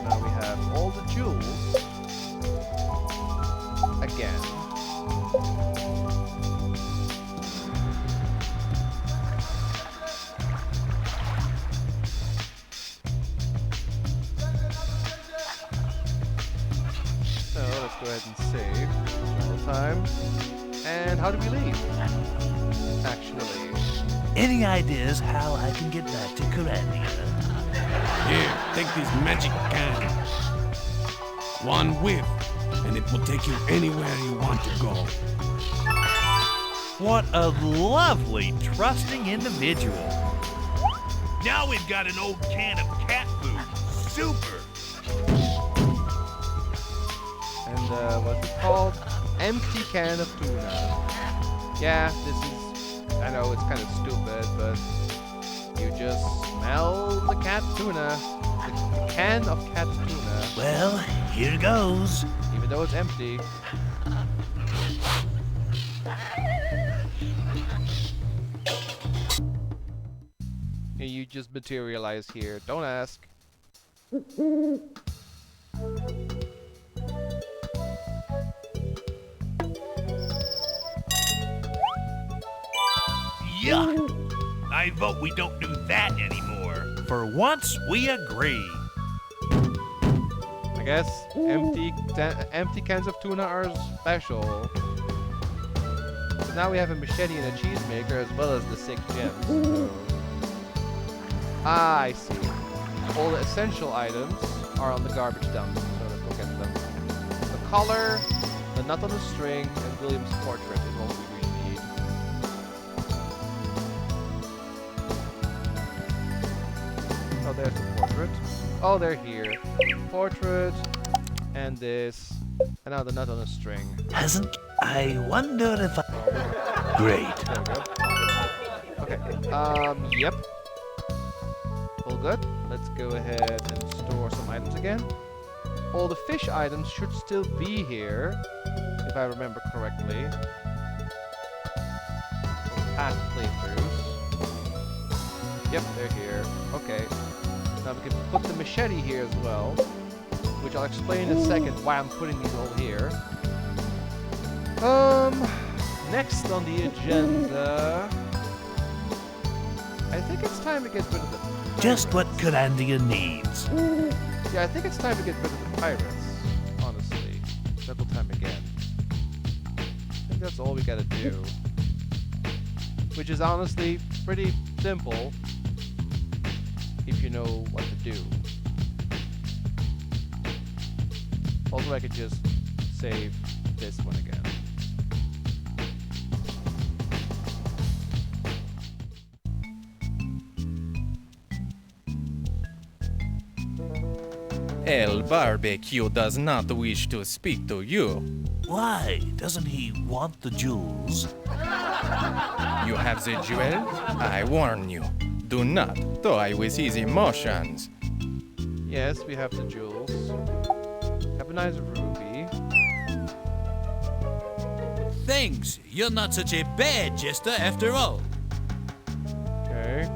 [SPEAKER 1] Now we have all the jewels again. So let's go ahead and save. Travel time. And how do we leave? Actually.
[SPEAKER 2] Any ideas how I can get back to Kyrandia?
[SPEAKER 5] Here, take this magic can. One whiff, and it will take you anywhere you want to go.
[SPEAKER 4] What a lovely, trusting individual.
[SPEAKER 3] Now we've got an old can of cat food. Super!
[SPEAKER 1] And what's it called? Empty can of tuna. Yeah, this is, I know it's kind of stupid, but you just smell the cat tuna. The can of cat tuna.
[SPEAKER 2] Well, here goes.
[SPEAKER 1] Even though it's empty. you just materialize here? Don't ask.
[SPEAKER 3] Yuck! I vote we don't do that anymore.
[SPEAKER 4] For once, we agree.
[SPEAKER 1] I guess empty cans of tuna are special. So now we have a machete and a cheesemaker as well as the 6 gems. So. Ah, I see. All the essential items are on the garbage dump, so let's go get them. The collar, the nut on the string, and William's portrait is all we really need. Oh, there's the portrait. Oh, they're here. Portrait, and this, and now the nut on the string.
[SPEAKER 2] Hasn't... I wonder if I... Great.
[SPEAKER 1] There we go. Okay, yep. All good. Let's go ahead and store some items again. All the fish items should still be here, if I remember correctly. From past playthroughs. Yep, they're here. Okay. Now we can put the machete here as well, which I'll explain in a second why I'm putting these all here. Next on the agenda, I think it's time to get rid of the pirates.
[SPEAKER 2] Just what Kyrandia needs.
[SPEAKER 1] Yeah, I think it's time to get rid of the pirates, honestly. Several time again. I think that's all we gotta do. Which is honestly pretty simple if you know what to do. Also, I could just save this one again.
[SPEAKER 8] El Barbecue does not wish to speak to you.
[SPEAKER 2] Why? Doesn't he want the jewels?
[SPEAKER 8] You have the jewel? I warn you. Do not toy with his emotions.
[SPEAKER 1] Yes, we have the jewels. Have a nice ruby.
[SPEAKER 15] Thanks. You're not such a bad jester after all.
[SPEAKER 1] Okay.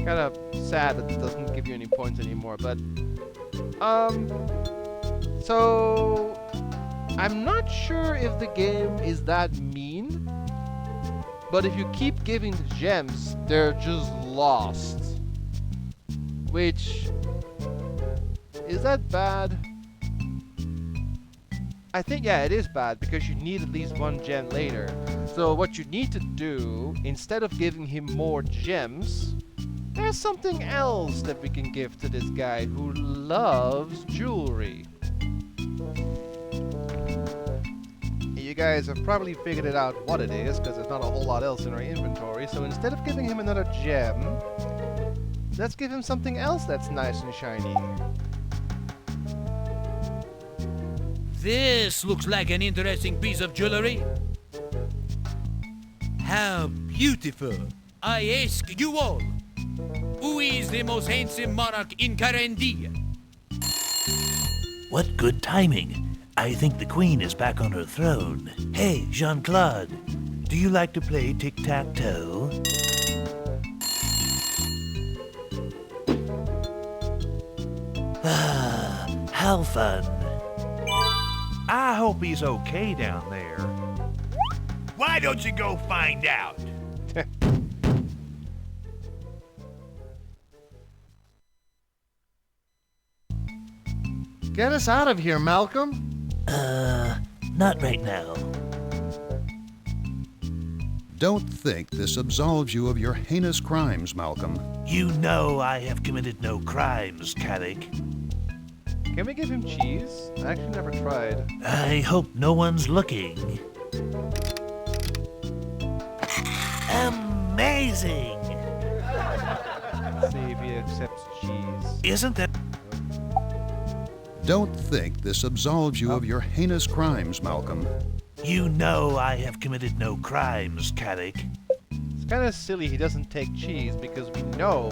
[SPEAKER 1] Kind of sad that it doesn't give you any points anymore, but so I'm not sure if the game is that mean, but if you keep giving the gems, they're just lost. Which is that bad? I think, yeah, it is bad because you need at least 1 gem later. So what you need to do, instead of giving him more gems, there's something else that we can give to this guy who loves jewelry. You guys have probably figured it out what it is, because there's not a whole lot else in our inventory. So instead of giving him another gem, let's give him something else that's nice and shiny.
[SPEAKER 15] This looks like an interesting piece of jewelry. How beautiful. I ask you all, who is the most handsome monarch in Kyrandia?
[SPEAKER 2] What good timing. I think the queen is back on her throne. Hey, Jean-Claude, do you like to play tic-tac-toe? Ah, how fun.
[SPEAKER 4] I hope he's okay down there.
[SPEAKER 3] Why don't you go find out?
[SPEAKER 6] Get us out of here, Malcolm.
[SPEAKER 2] Not right now.
[SPEAKER 7] Don't think this absolves you of your heinous crimes, Malcolm.
[SPEAKER 2] You know I have committed no crimes, Carrick.
[SPEAKER 1] Can we give him cheese? I actually never tried.
[SPEAKER 2] I hope no one's looking. Amazing!
[SPEAKER 1] Let's see if he accepts cheese.
[SPEAKER 2] Isn't that...
[SPEAKER 7] Don't think this absolves you of your heinous crimes, Malcolm.
[SPEAKER 2] You know I have committed no crimes, Carrick.
[SPEAKER 1] It's kind of silly he doesn't take cheese because we know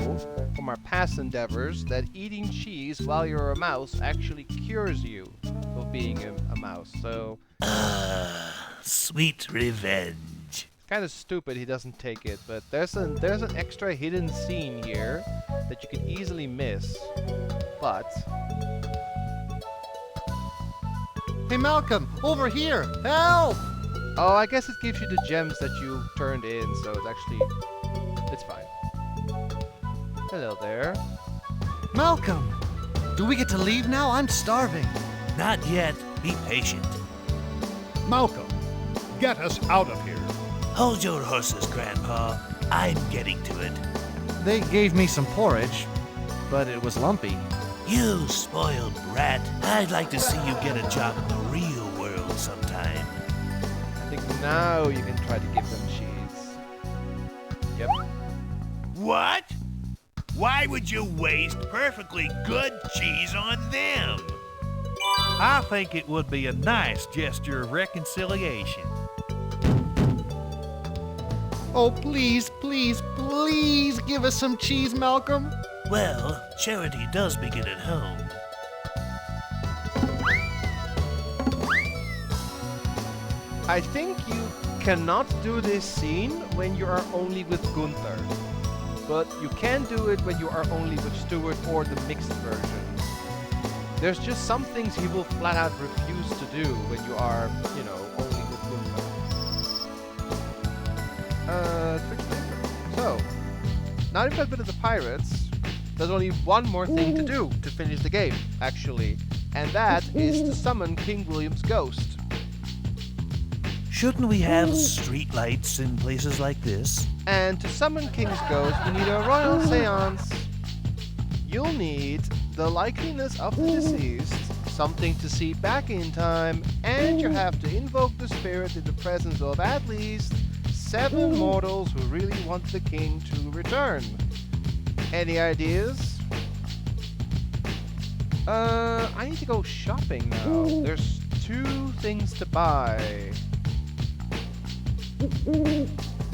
[SPEAKER 1] from our past endeavors that eating cheese while you're a mouse actually cures you of being a mouse. So
[SPEAKER 2] Sweet revenge.
[SPEAKER 1] it's kind of stupid he doesn't take it, but there's an extra hidden scene here that you could easily miss. But
[SPEAKER 6] Hey, Malcolm, over here! Help!
[SPEAKER 1] oh, I guess it gives you the gems that you turned in, so it's fine. Hello there.
[SPEAKER 6] Malcolm! Do we get to leave now? I'm starving.
[SPEAKER 2] Not yet. Be patient.
[SPEAKER 7] Malcolm, get us out of here.
[SPEAKER 2] Hold your horses, Grandpa. I'm getting to it.
[SPEAKER 6] They gave me some porridge, but it was lumpy.
[SPEAKER 2] You spoiled brat. I'd like to see you get a job in the real world sometime.
[SPEAKER 1] I think now you can try to give them cheese. Yep.
[SPEAKER 3] What? Why would you waste perfectly good cheese on them?
[SPEAKER 4] I think it would be a nice gesture of reconciliation.
[SPEAKER 6] Oh, please, please, please give us some cheese, Malcolm.
[SPEAKER 2] Well, charity does begin at home.
[SPEAKER 1] I think you cannot do this scene when you are only with Gunther. But you can do it when you are only with Stuart or the mixed version. There's just some things he will flat out refuse to do when you are, only with Gunther. So, now you've got rid of the pirates, there's only one more thing to do to finish the game, actually. And that is to summon King William's ghost.
[SPEAKER 2] Shouldn't we have streetlights in places like this?
[SPEAKER 1] And to summon King's Ghost, we need a royal seance. You'll need the likeliness of the deceased, something to see back in time, and you have to invoke the spirit in the presence of at least 7 mortals who really want the king to return. Any ideas? I need to go shopping now. There's 2 things to buy.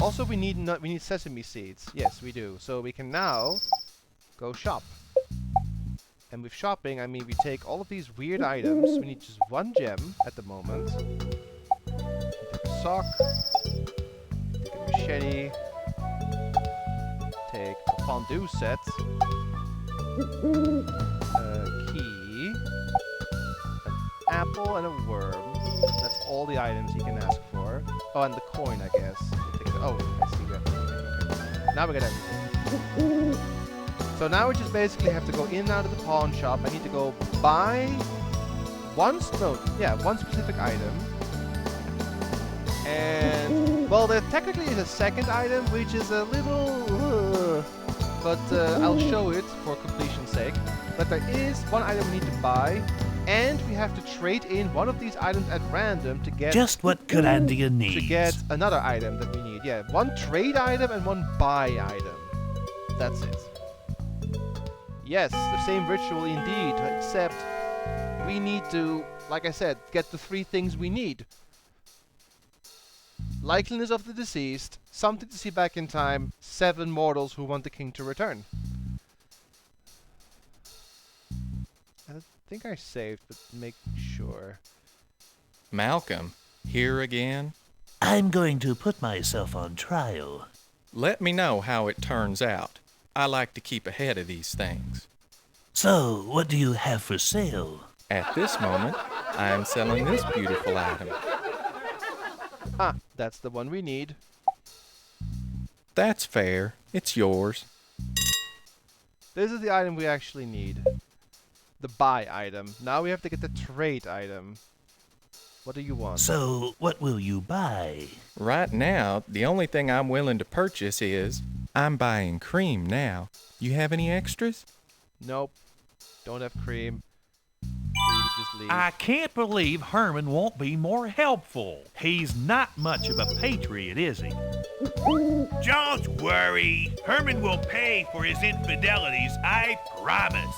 [SPEAKER 1] Also, we need sesame seeds. Yes, we do. So we can now go shop. And with shopping, I mean we take all of these weird items. We need just 1 gem at the moment. We take a sock. Take a machete. Take a fondue set. A key. An apple and a worm. That's all the items you can ask for. Oh, and the coin, I guess. Oh, I see. We have everything. Okay. Now we got everything. So now we just basically have to go in and out of the pawn shop. I need to go buy one specific item. And, well, there technically is a second item, which is a little... but I'll show it for completion's sake. But there is one item we need to buy. And we have to trade in one of these items at random to get...
[SPEAKER 2] Just what Kyrandia needs.
[SPEAKER 1] To get another item that we need. Yeah, 1 trade item and 1 buy item. That's it. Yes, the same ritual indeed, except we need to, like I said, get the 3 things we need. Likeliness of the deceased, something to see back in time, 7 mortals who want the king to return. I think I saved, but make sure.
[SPEAKER 8] Malcolm, here again?
[SPEAKER 2] I'm going to put myself on trial.
[SPEAKER 8] Let me know how it turns out. I like to keep ahead of these things.
[SPEAKER 2] So, what do you have for sale?
[SPEAKER 8] At this moment, I am selling this beautiful item.
[SPEAKER 1] Ah, that's the one we need.
[SPEAKER 8] That's fair. It's yours.
[SPEAKER 1] This is the item we actually need. The buy item. Now we have to get the trade item. What do you want?
[SPEAKER 2] So, what will you buy?
[SPEAKER 8] Right now, the only thing I'm willing to purchase is... I'm buying cream now. You have any extras?
[SPEAKER 1] Nope. Don't have cream. So you can just leave.
[SPEAKER 4] I can't believe Herman won't be more helpful. He's not much of a patriot, is he?
[SPEAKER 3] Don't worry. Herman will pay for his infidelities, I promise.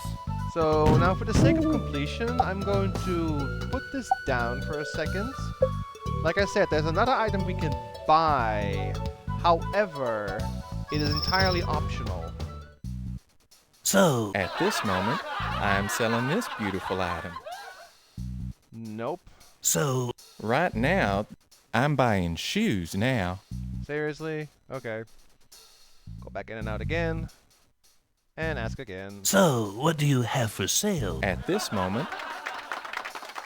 [SPEAKER 1] So now for the sake of completion, I'm going to put this down for a second. Like I said, there's another item we can buy. However, it is entirely optional.
[SPEAKER 8] So, at this moment, I'm selling this beautiful item.
[SPEAKER 1] Nope.
[SPEAKER 8] So, right now, I'm buying shoes now.
[SPEAKER 1] Seriously? Okay. Go back in and out again. And ask again.
[SPEAKER 2] So, what do you have for sale?
[SPEAKER 8] At this moment.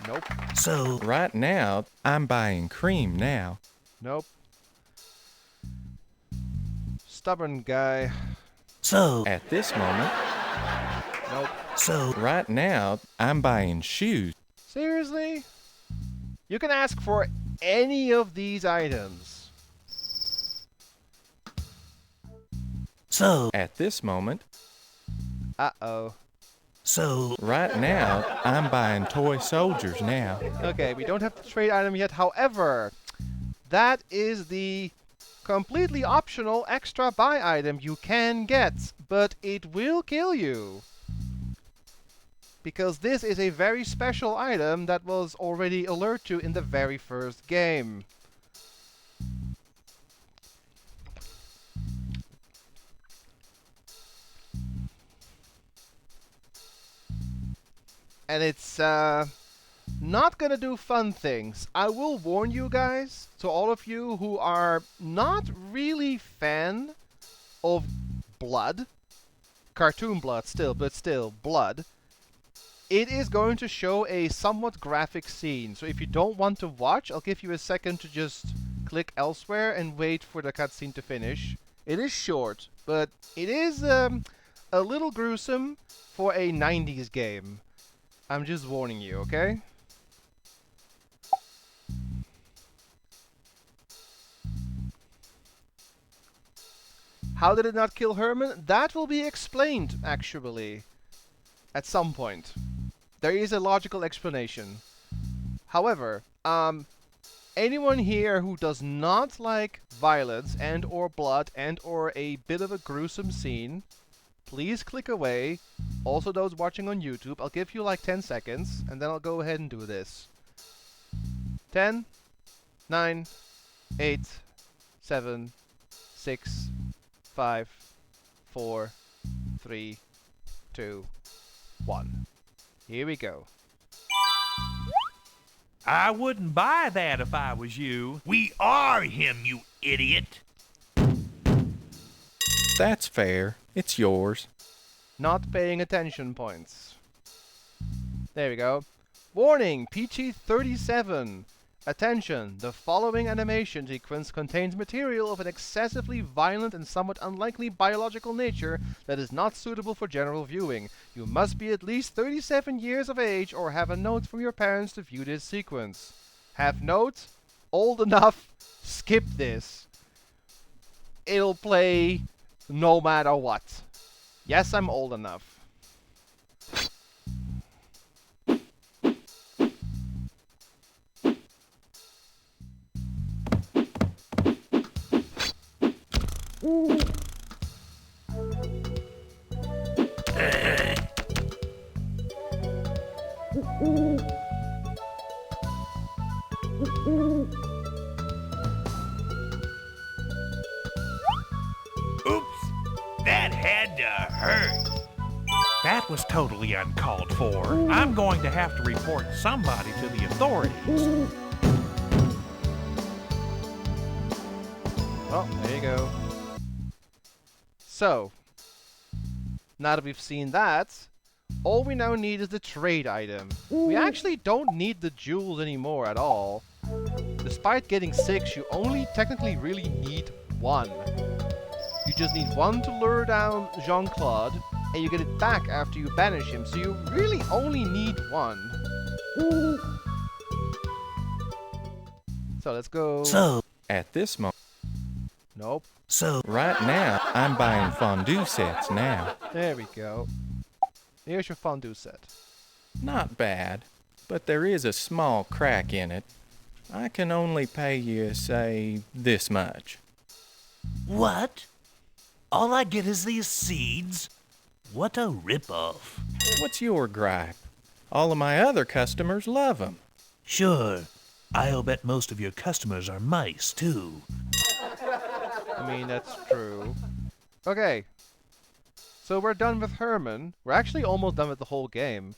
[SPEAKER 1] Nope.
[SPEAKER 2] So,
[SPEAKER 8] right now, I'm buying cream now.
[SPEAKER 1] Nope. Stubborn guy.
[SPEAKER 2] So,
[SPEAKER 8] at this moment.
[SPEAKER 1] Nope.
[SPEAKER 2] So,
[SPEAKER 8] right now, I'm buying shoes.
[SPEAKER 1] Seriously? You can ask for any of these items.
[SPEAKER 2] So,
[SPEAKER 8] at this moment.
[SPEAKER 1] Uh-oh.
[SPEAKER 2] So,
[SPEAKER 8] right now, I'm buying toy soldiers now.
[SPEAKER 1] Okay, we don't have the trade item yet. However, that is the completely optional extra buy item you can get, but it will kill you. Because this is a very special item that was already alerted to in the very first game. And it's not gonna do fun things. I will warn you guys, to all of you who are not really fan of blood, cartoon blood still, but still blood, it is going to show a somewhat graphic scene. So if you don't want to watch, I'll give you a second to just click elsewhere and wait for the cutscene to finish. It is short, but it is a little gruesome for a 90s game. I'm just warning you, okay? How did it not kill Herman? That will be explained, actually, at some point. There is a logical explanation. However, anyone here who does not like violence and or blood and or a bit of a gruesome scene, please click away. Also those watching on YouTube, I'll give you like 10 seconds, and then I'll go ahead and do this. 10, 9, 8, 7, 6, 5, 4, 3, 2, 1. Here we go.
[SPEAKER 4] I wouldn't buy that if I was you.
[SPEAKER 3] We are him, you idiot.
[SPEAKER 8] That's fair. It's yours.
[SPEAKER 1] Not paying attention points. There we go. Warning, PG-37. Attention, the following animation sequence contains material of an excessively violent and somewhat unlikely biological nature that is not suitable for general viewing. You must be at least 37 years of age or have a note from your parents to view this sequence. Have note, old enough, skip this. It'll play no matter what. Yes, I'm old enough.
[SPEAKER 3] Oops, that had to hurt.
[SPEAKER 4] That was totally uncalled for. I'm going to have to report somebody to the authorities.
[SPEAKER 1] Well, there you go. So, now that we've seen that, all we now need is the trade item. We actually don't need the jewels anymore at all. Despite getting 6, you only technically really need 1. You just need 1 to lure down Jean-Claude, and you get it back after you banish him, so you really only need 1. So let's go.
[SPEAKER 8] So, at this moment.
[SPEAKER 1] Nope.
[SPEAKER 8] So, right now, I'm buying fondue sets now.
[SPEAKER 1] There we go. Here's your fondue set.
[SPEAKER 8] Not bad, but there is a small crack in it. I can only pay you, say, this much.
[SPEAKER 2] What? All I get is these seeds? What a
[SPEAKER 8] ripoff. What's your gripe? All of my other customers love them.
[SPEAKER 2] Sure, I'll bet most of your customers are mice, too.
[SPEAKER 1] I mean, that's true. Okay. So we're done with Herman. We're actually almost done with the whole game.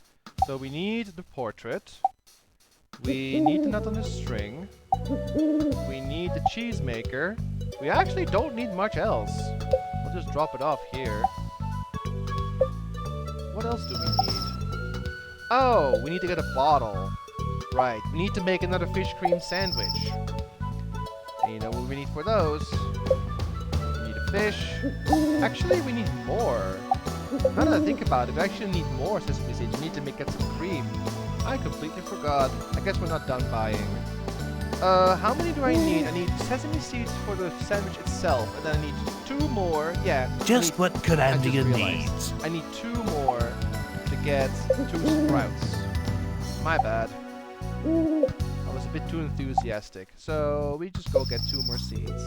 [SPEAKER 1] So we need the portrait. We need the nut on the string. We need the cheesemaker. We actually don't need much else. I'll just drop it off here. What else do we need? Oh, we need to get a bottle. Right, we need to make another fish cream sandwich. And you know what we need for those? We need a fish. Actually, we need more. Now that I think about it, we actually need more sesame seeds. We need to get some cream. I completely forgot. I guess we're not done buying. How many do I need? I need sesame seeds for the sandwich itself, and then I need 2 more. Yeah.
[SPEAKER 2] Just what Kyrandia needs.
[SPEAKER 1] I need 2 more to get 2 sprouts. My bad. I was a bit too enthusiastic. So we just go get 2 more seeds.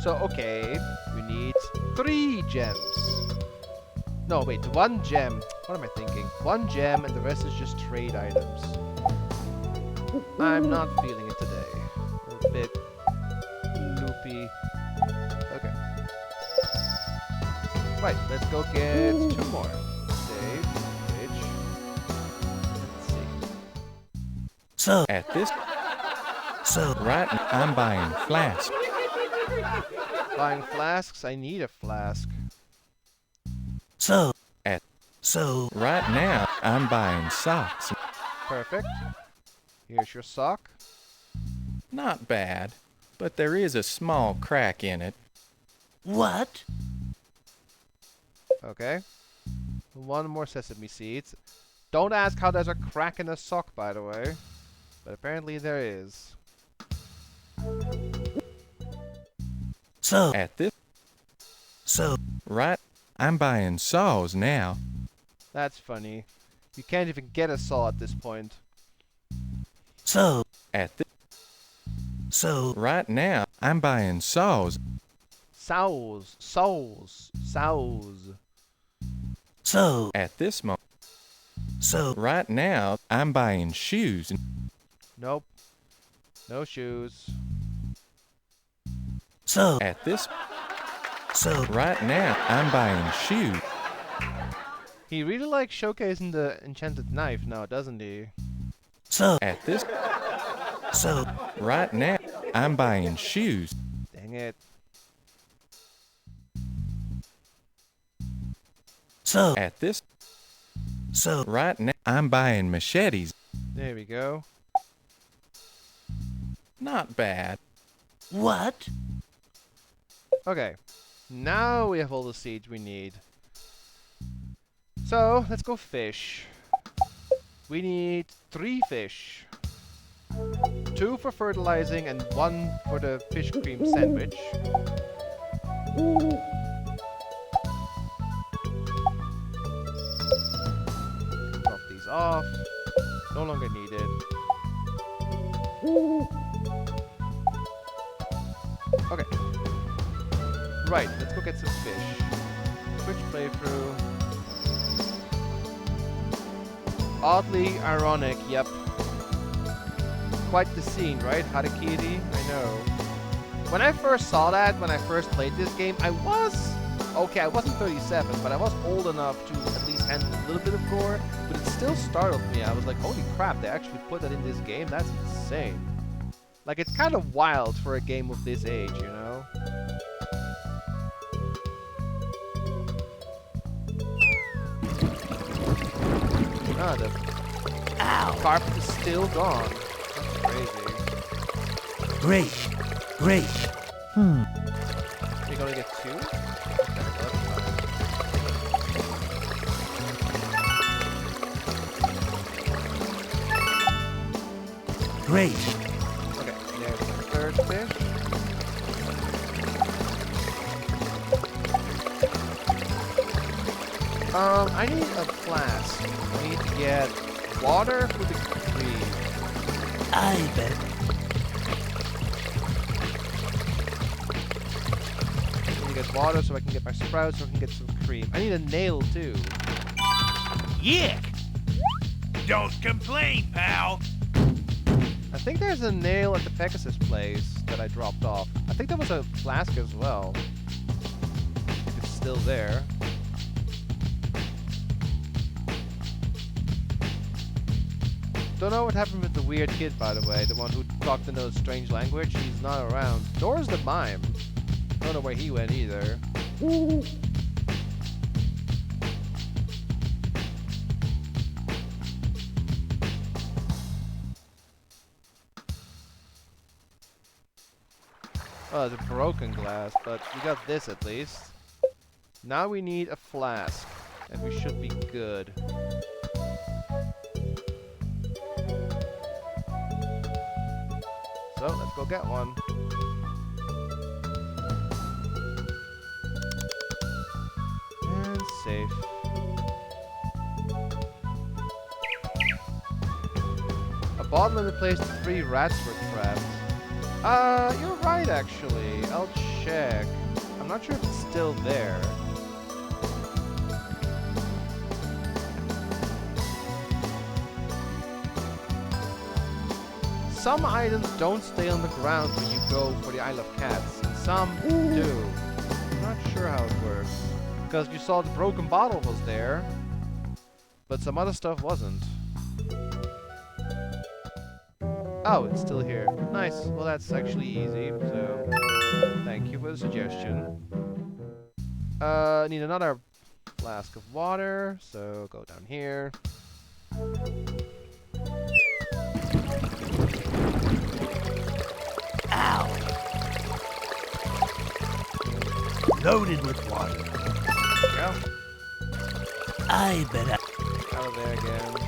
[SPEAKER 1] So, okay. We need 3 gems. No, wait. 1 gem. What am I thinking? 1 gem and the rest is just trade items. I'm not feeling it today. A bit loopy. Okay. Right, let's go get 2 more. Save. Which? Let's see.
[SPEAKER 8] So right now I'm buying flasks.
[SPEAKER 1] Buying flasks? I need a flask.
[SPEAKER 8] Right now I'm buying socks.
[SPEAKER 1] Perfect. Here's your sock.
[SPEAKER 8] Not bad, but there is a small crack in it.
[SPEAKER 2] What?
[SPEAKER 1] Okay. 1 more sesame seeds. Don't ask how there's a crack in a sock, by the way. But apparently there is.
[SPEAKER 8] Right, I'm buying saws now.
[SPEAKER 1] That's funny. You can't even get a saw at this point.
[SPEAKER 8] Right now I'm buying saws.
[SPEAKER 1] Sows.
[SPEAKER 8] At this moment. Right now I'm buying shoes.
[SPEAKER 1] Nope. No shoes.
[SPEAKER 8] Right now I'm buying shoes.
[SPEAKER 1] He really likes showcasing the enchanted knife now, doesn't he?
[SPEAKER 8] Right now I'm buying shoes.
[SPEAKER 1] Dang it.
[SPEAKER 8] Right now I'm buying machetes.
[SPEAKER 1] There we go.
[SPEAKER 8] Not bad.
[SPEAKER 2] What?
[SPEAKER 1] Okay. Now we have all the seeds we need. So, let's go fish. We need 3 fish. 2 for fertilizing and 1 for the fish cream sandwich. Drop these off. No longer needed. Okay. Right, let's go get some fish. Switch playthrough. Oddly ironic, yep. Quite the scene, right? Harakiri? I know. When I first saw that, when I first played this game, I wasn't 37, but I was old enough to at least handle a little bit of gore, but it still startled me. I was like, holy crap, they actually put that in this game? That's insane. Like, it's kind of wild for a game of this age, you know? Ah, the carpet is still gone. That's crazy.
[SPEAKER 2] Great.
[SPEAKER 1] You're gonna get 2? Okay, that's fine.
[SPEAKER 2] Great.
[SPEAKER 1] Okay, there's the 3rd fish. I need a flask. I need to get water for the cream.
[SPEAKER 2] I bet.
[SPEAKER 1] I need to get water so I can get my sprouts, so I can get some cream. I need a nail too.
[SPEAKER 3] Yick! Don't complain, pal.
[SPEAKER 1] I think there's a nail at the Pegasus place that I dropped off. I think there was a flask as well. If it's still there. Don't know what happened with the weird kid, by the way. The one who talked in those strange language. He's not around. Door's the mime. Don't know where he went either. Oh, it's a broken glass, but we got this at least. Now we need a flask, and we should be good. So, let's go get one. And safe. A bottle in the place 3 rats were trapped. You're right actually. I'll check. I'm not sure if it's still there. Some items don't stay on the ground when you go for the Isle of Cats, and some do. I'm not sure how it works. Because you saw the broken bottle was there, but some other stuff wasn't. Oh, it's still here. Nice. Well, that's actually easy, so thank you for the suggestion. Need another flask of water, so go down here.
[SPEAKER 2] Ow! Loaded with water.
[SPEAKER 1] Go.
[SPEAKER 2] I bet I...
[SPEAKER 1] Out of there again.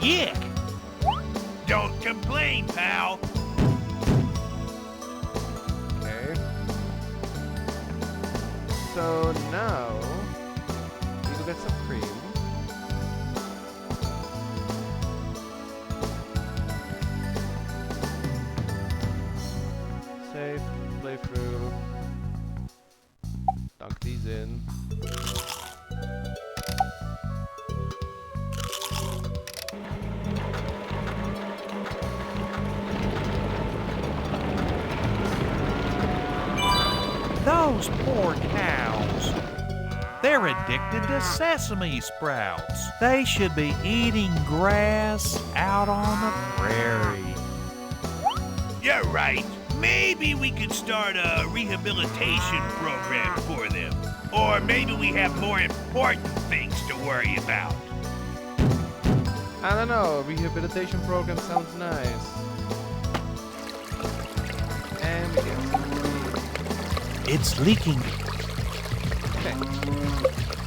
[SPEAKER 3] Yick! Don't complain, pal.
[SPEAKER 1] Okay. So now we go get some cream. Save, play through. Dunk these in.
[SPEAKER 4] Those poor cows. They're addicted to sesame sprouts. They should be eating grass out on the prairie.
[SPEAKER 3] You're right. Maybe we could start a rehabilitation program for them. Or maybe we have more important things to worry about.
[SPEAKER 1] I don't know, a rehabilitation program sounds nice. And we get some cream.
[SPEAKER 2] It's leaking.
[SPEAKER 1] Okay.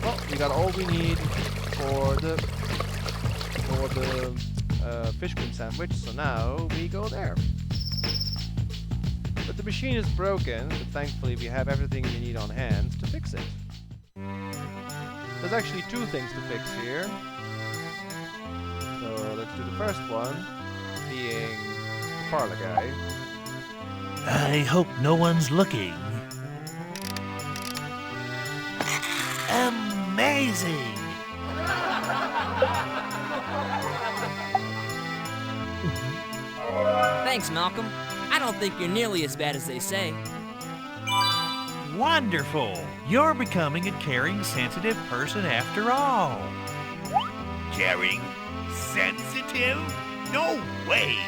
[SPEAKER 1] Well, we got all we need for the fish cream sandwich, so now we go there. But the machine is broken, but thankfully we have everything we need on hand to fix it. There's actually 2 things to fix here. So let's do the first one, being the parlor guy.
[SPEAKER 2] I hope no one's looking. Amazing!
[SPEAKER 10] Thanks, Malcolm. I don't think you're nearly as bad as they say.
[SPEAKER 4] Wonderful! You're becoming a caring, sensitive person after all.
[SPEAKER 3] Caring? Sensitive? No way!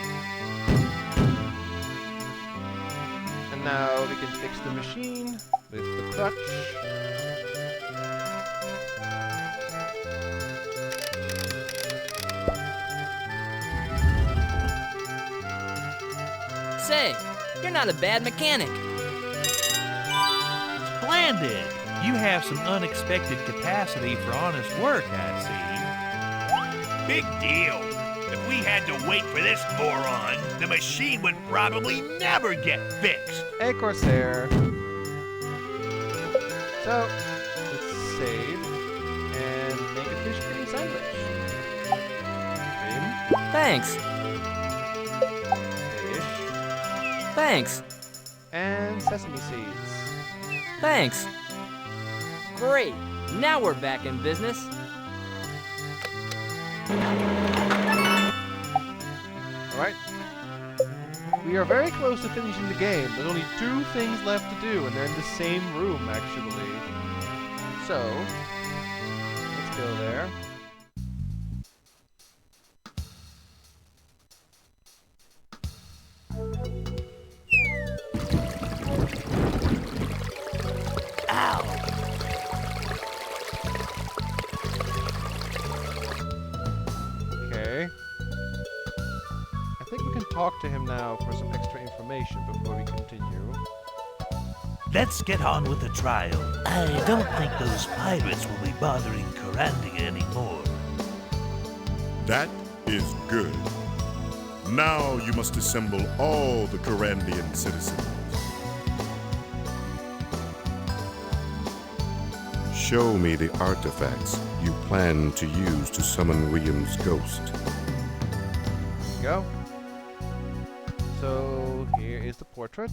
[SPEAKER 1] And now we can fix the machine with the clutch.
[SPEAKER 10] Say, you're not a bad mechanic.
[SPEAKER 4] Splendid! You have some unexpected capacity for honest work, I
[SPEAKER 3] Big deal. If we had to wait for this moron, the machine would probably never get fixed.
[SPEAKER 1] Hey, Corsair. So, let's save and make a fish cream sandwich. Cream.
[SPEAKER 10] Thanks.
[SPEAKER 1] Fish.
[SPEAKER 10] Thanks.
[SPEAKER 1] And sesame seeds.
[SPEAKER 10] Thanks. Great! Now we're back in business.
[SPEAKER 1] Alright. We are very close to finishing the game. There's only 2 things left to do, and they're in the same room, actually. So, let's go there. Okay. I think we can talk to him now for some extra information before we continue.
[SPEAKER 2] Let's get on with the trial. I don't think those pirates will be bothering Kyrandia anymore.
[SPEAKER 13] That is good. Now you must assemble all the Kyrandian citizens. Show me the artifacts you plan to use to summon William's ghost.
[SPEAKER 1] There we go. So, here is the portrait.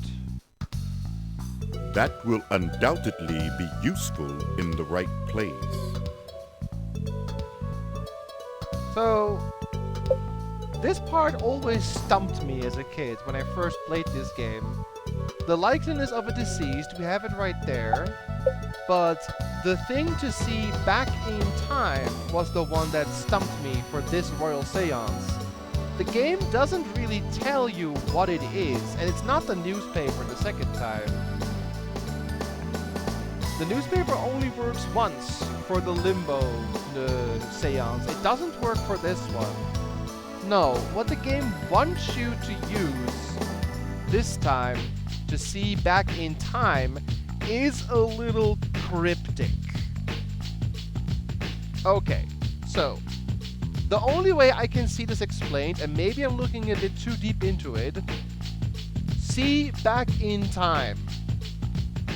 [SPEAKER 13] That will undoubtedly be useful in the right place.
[SPEAKER 1] So, this part always stumped me as a kid when I first played this game. The likeness of a deceased, we have it right there, but the thing to see back in time was the one that stumped me for this Royal Seance. The game doesn't really tell you what it is, and it's not the newspaper the second time. The newspaper only works once for the Limbo Seance. It doesn't work for this one. No, what the game wants you to use this time to see back in time is a little cryptic. Okay, so the only way I can see this explained, and maybe I'm looking a bit too deep into it, see back in time.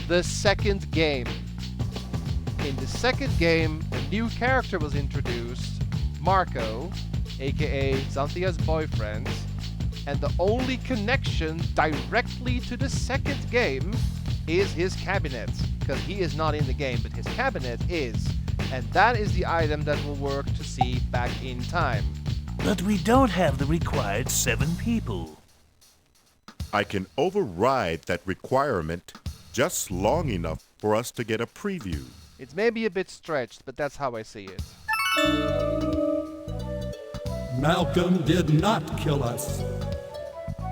[SPEAKER 1] The second game. In the second game, a new character was introduced, Marco, aka Xanthia's boyfriend, and the only connection directly to the second game is his cabinet, because he is not in the game, but his cabinet is, and that is the item that will work to see back in time.
[SPEAKER 2] But we don't have the required 7 people.
[SPEAKER 13] I can override that requirement just long enough for us to get a preview.
[SPEAKER 1] It's maybe a bit stretched, but that's how I see it.
[SPEAKER 16] Malcolm did not kill us.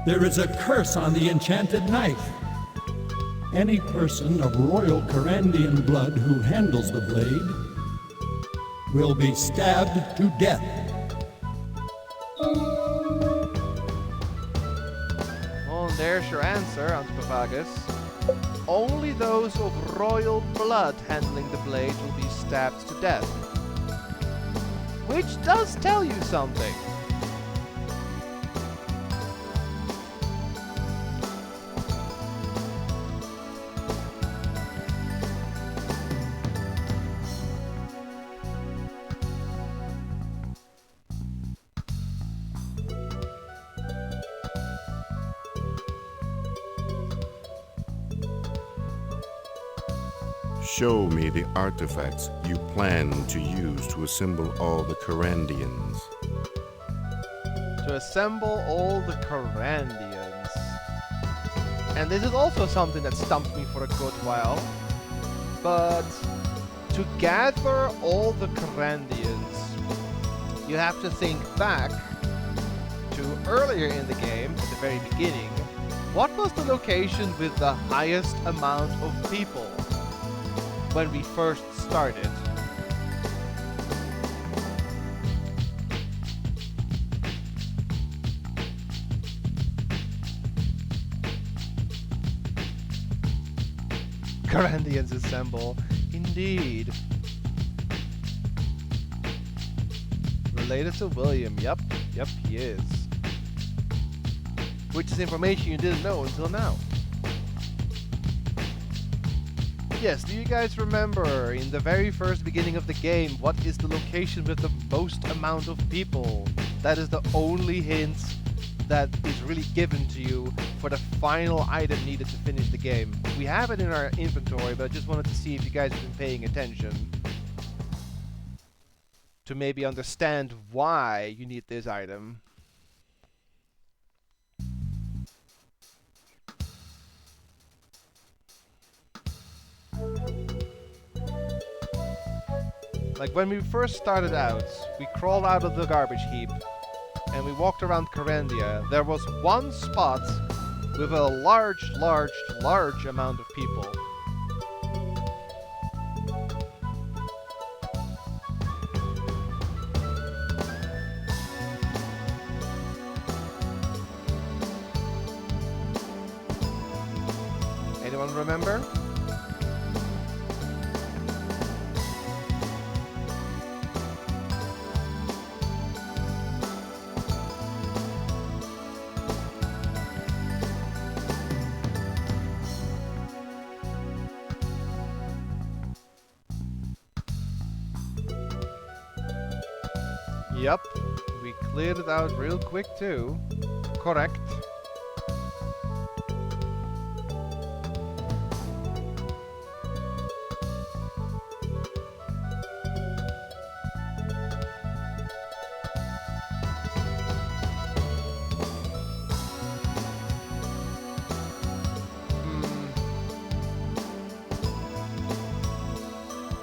[SPEAKER 16] There is a curse on the enchanted knife. Any person of royal Kyrandian blood who handles the blade will be stabbed to death.
[SPEAKER 1] Well, there's your answer, Antipagus. Only those of royal blood handling the blade will be stabbed to death. Which does tell you something.
[SPEAKER 13] Show me the artifacts you plan to use to assemble all the Kyrandians.
[SPEAKER 1] To assemble all the Kyrandians. And this is also something that stumped me for a good while. But to gather all the Kyrandians, you have to think back to earlier in the game, at the very beginning. What was the location with the highest amount of people when we first started? Kyrandians assemble. Indeed. Related to William. Yep, he is. Which is information you didn't know until now. Yes, do you guys remember in the very first beginning of the game, what is the location with the most amount of people? That is the only hint that is really given to you for the final item needed to finish the game. We have it in our inventory, but I just wanted to see if you guys have been paying attention to maybe understand why you need this item. Like when we first started out, we crawled out of the garbage heap and we walked around Kyrandia. There was one spot with a large amount of people. Anyone remember? Yep, we cleared it out real quick too. Correct.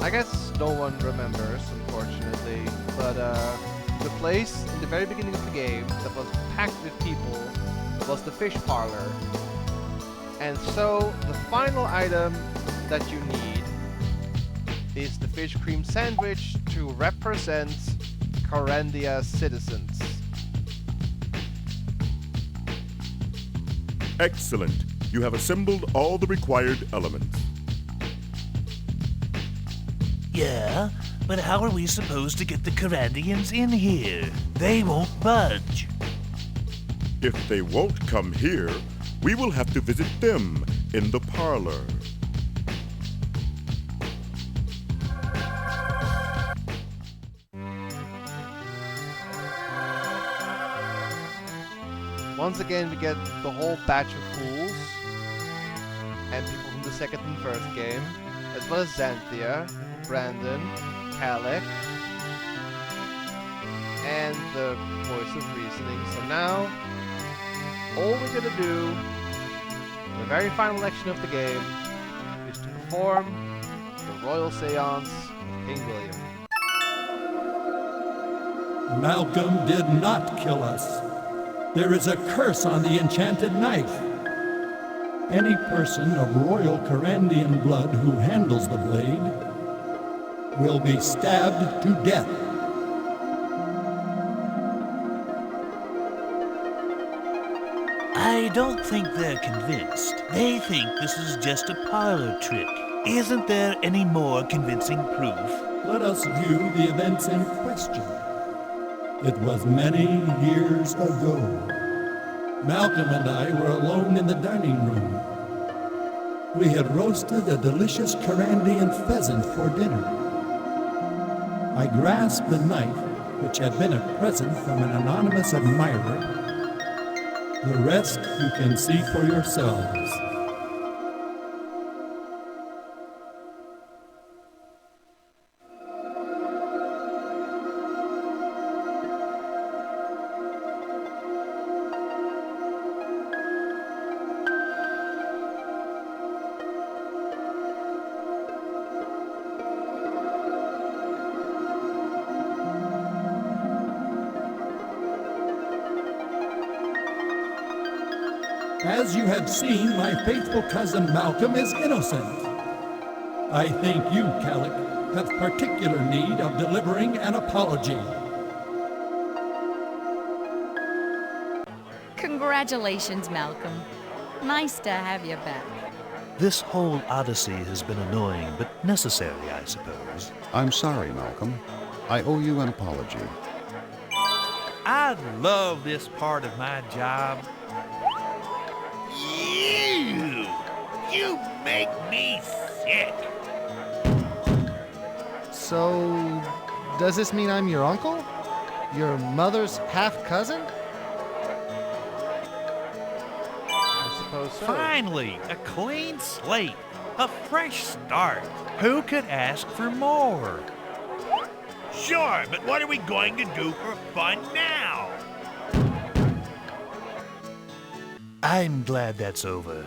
[SPEAKER 1] I guess no one remembers, unfortunately, but the place in the very beginning of the game that was packed with people was the fish parlor. And so the final item that you need is the fish cream sandwich to represent Kyrandia's citizens.
[SPEAKER 13] Excellent. You have assembled all the required elements.
[SPEAKER 2] Yeah, but how are we supposed to get the Kyrandians in here? They won't budge.
[SPEAKER 13] If they won't come here, we will have to visit them in the parlor.
[SPEAKER 1] Once again, we get the whole batch of fools and people from the second and first game, as well as Xanthia, Brandon, Kalek, and the voice of reasoning. So now, all we're gonna do, the very final action of the game, is to perform the Royal Seance of King William.
[SPEAKER 16] Malcolm did not kill us. There is a curse on the enchanted knife. Any person of royal Kyrandian blood who handles the blade will be stabbed to death.
[SPEAKER 2] I don't think they're convinced. They think this is just a parlor trick. Isn't there any more convincing proof?
[SPEAKER 16] Let us view the events in question. It was many years ago. Malcolm and I were alone in the dining room. We had roasted a delicious Kyrandian pheasant for dinner. I grasped the knife, which had been a present from an anonymous admirer. The rest you can see for yourselves. As you have seen, my faithful cousin Malcolm is innocent. I think you, Kalek, have particular need of delivering an apology.
[SPEAKER 11] Congratulations, Malcolm. Nice to have you back.
[SPEAKER 2] This whole odyssey has been annoying, but necessary, I suppose.
[SPEAKER 7] I'm sorry, Malcolm. I owe you an apology.
[SPEAKER 4] I love this part of my job.
[SPEAKER 3] You make me sick.
[SPEAKER 6] So, does this mean I'm your uncle? Your mother's half-cousin?
[SPEAKER 1] suppose so.
[SPEAKER 4] Finally, a clean slate, a fresh start. Who could ask for more?
[SPEAKER 3] Sure, but what are we going to do for fun now?
[SPEAKER 2] I'm glad that's over.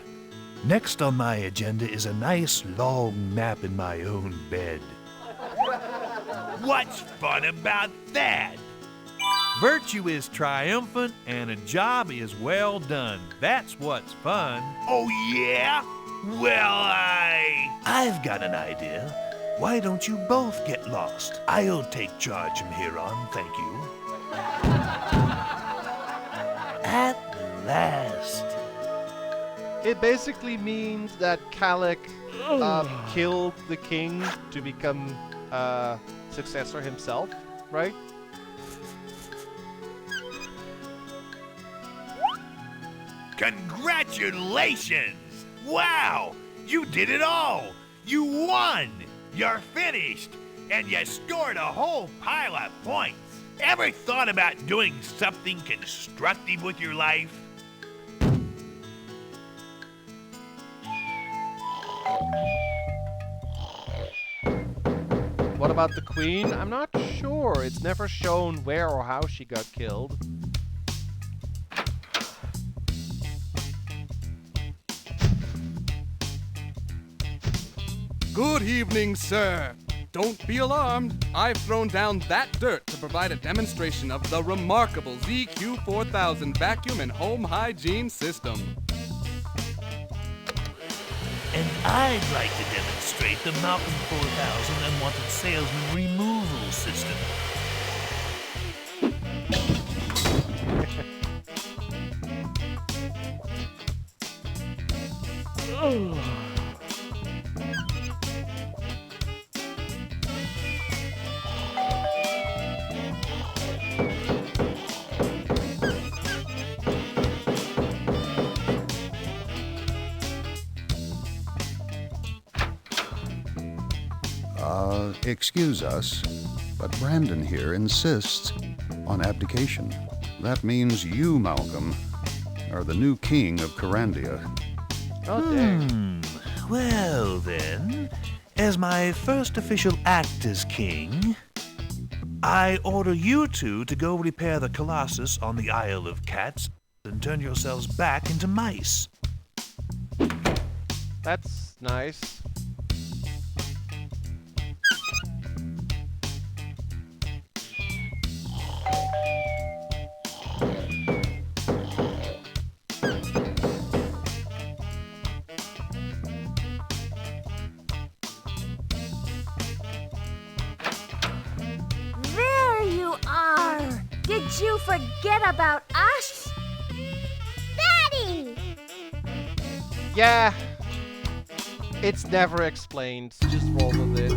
[SPEAKER 2] Next on my agenda is a nice long nap in my own bed.
[SPEAKER 3] What's fun about that?
[SPEAKER 4] Virtue is triumphant and a job is well done. That's what's fun.
[SPEAKER 3] Oh, yeah? Well,
[SPEAKER 2] I've got an idea. Why don't you both get lost? I'll take charge from here on, thank you. At last.
[SPEAKER 1] It basically means that Kalek killed the king to become successor himself, right?
[SPEAKER 3] Congratulations! Wow! You did it all! You won! You're finished! And you scored a whole pile of points! Ever thought about doing something constructive with your life?
[SPEAKER 1] What about the queen? I'm not sure. It's never shown where or how she got killed.
[SPEAKER 17] Good evening, sir. Don't be alarmed. I've thrown down that dirt to provide a demonstration of the remarkable ZQ4000 vacuum and home hygiene system.
[SPEAKER 2] And I'd like to demonstrate the Malcolm 4000 Unwanted Salesman Removal System.
[SPEAKER 7] Excuse us, but Brandon here insists on abdication. That means you, Malcolm, are the new king of Kyrandia.
[SPEAKER 1] Oh, dang.
[SPEAKER 2] Well then, as my first official act as king, I order you two to go repair the Colossus on the Isle of Cats and turn yourselves back into mice.
[SPEAKER 1] That's nice.
[SPEAKER 18] There you are! Did you forget about us? Daddy!
[SPEAKER 1] Yeah. It's never explained. Just roll with it.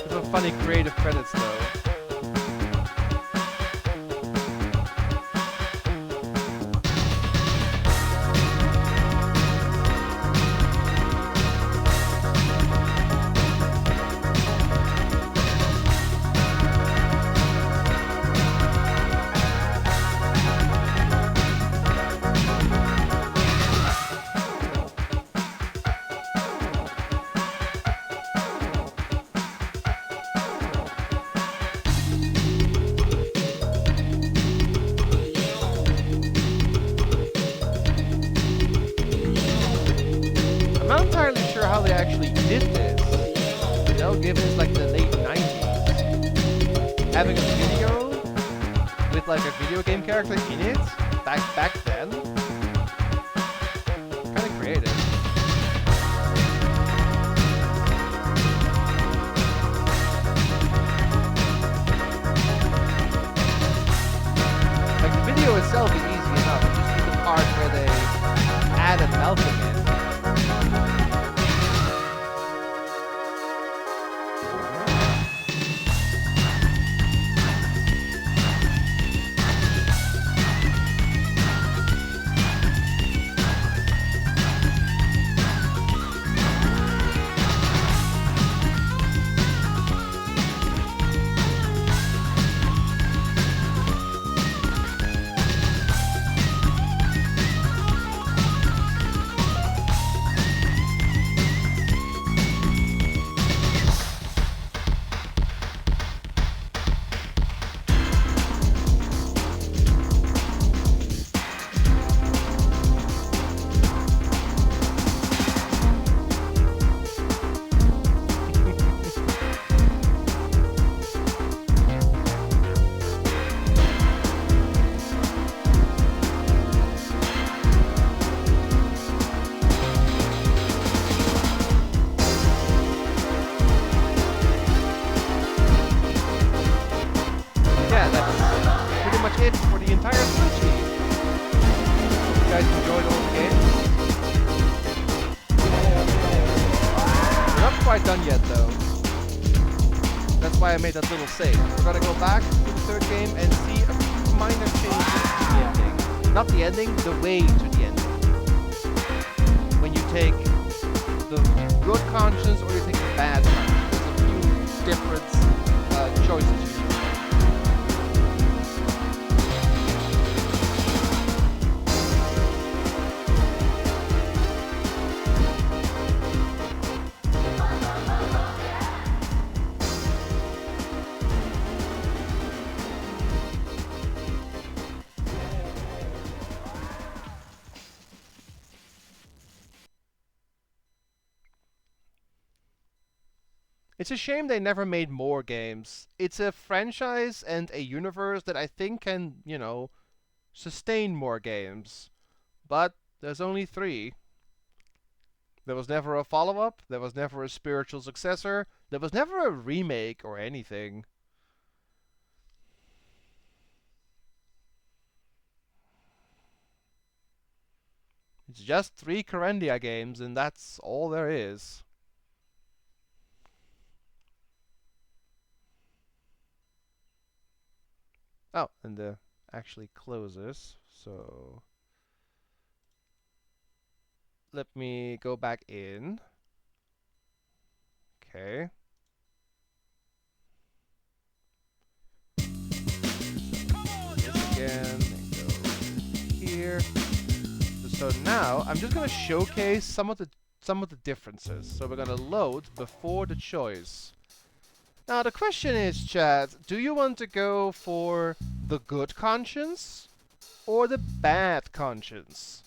[SPEAKER 1] Some funny creative credits though. I'm not entirely sure how they actually did this. You know, given it's like the late 90s. Having a video with like a video game character in it back then. Kind of creative. Like the video itself is easy enough. It's just the part where they added Malcolm in. it for the entire Switch team. Hope you guys enjoyed all the games. We're not quite done yet though. That's why I made that little save. We're gonna go back to the third game and see a few minor changes to the ending. Not the ending, the way to the ending. When you take the good conscience or you take the bad conscience, there's a few different choices you can make. It's a shame they never made more games. It's a franchise and a universe that I think can, you know, sustain more games. But there's only 3. There was never a follow-up, there was never a spiritual successor, there was never a remake or anything. It's just 3 Kyrandia games and that's all there is. Oh, and actually closes, so let me go back in. Okay. This again, and go here. So now I'm just gonna showcase some of the differences. So we're gonna load before the choice. Now the question is, chat, do you want to go for the good conscience or the bad conscience?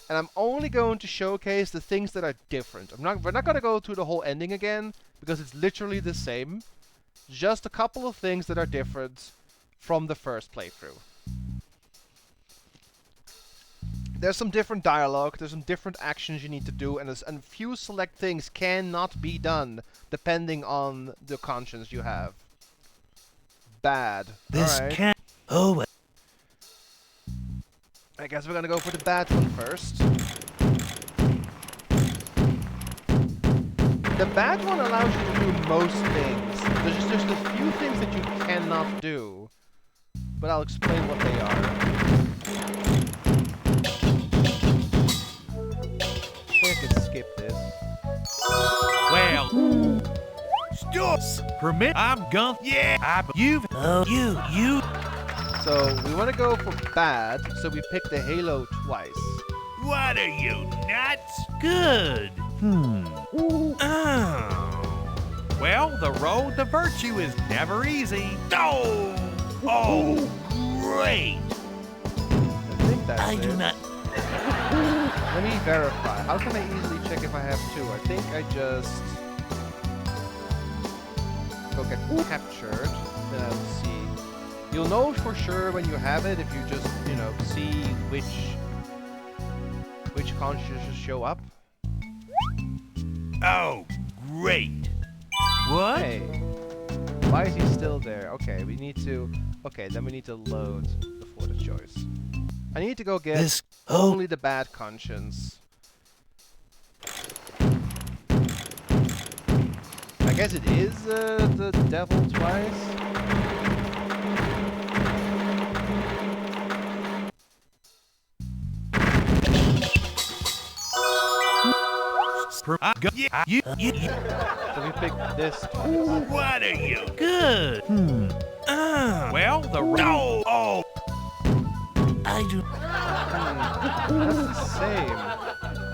[SPEAKER 1] And I'm only going to showcase the things that are different. We're not gonna go through the whole ending again because it's literally the same. Just a couple of things that are different from the first playthrough. There's some different dialogue, there's some different actions you need to do, and a few select things cannot be done depending on the conscience you have. Bad.
[SPEAKER 2] This
[SPEAKER 1] Alright.
[SPEAKER 2] can't. Oh.
[SPEAKER 1] I guess we're gonna go for the bad one first. The bad one allows you to do most things. There's just a few things that you cannot do. But I'll explain what they are. I could skip this.
[SPEAKER 3] Well, stop.
[SPEAKER 2] Permit. I'm gone.
[SPEAKER 3] Yeah.
[SPEAKER 2] You've. Oh, you.
[SPEAKER 1] So we want to go for bad. So we pick the Halo twice.
[SPEAKER 3] What are you, nuts?
[SPEAKER 2] Good.
[SPEAKER 3] Oh.
[SPEAKER 4] Well, the road to virtue is never easy.
[SPEAKER 3] Oh, great.
[SPEAKER 1] I think that's
[SPEAKER 2] I
[SPEAKER 1] it.
[SPEAKER 2] do not.
[SPEAKER 1] Let me verify. How can I easily check if I have 2? I think I just go get captured. Then I'll see. You'll know for sure when you have it if you just, you know, see which consciences show up.
[SPEAKER 3] Oh, great.
[SPEAKER 2] What?
[SPEAKER 1] Hey, why is he still there? Okay, we need to. Okay, then we need to load before the choice. I need to go get
[SPEAKER 2] This.
[SPEAKER 1] only the bad conscience. I guess it is the devil twice.
[SPEAKER 2] You.
[SPEAKER 1] So we pick this twice.
[SPEAKER 3] What are you?
[SPEAKER 2] Good.
[SPEAKER 4] Well, the road.
[SPEAKER 3] Oh.
[SPEAKER 2] I do.
[SPEAKER 1] That's the same.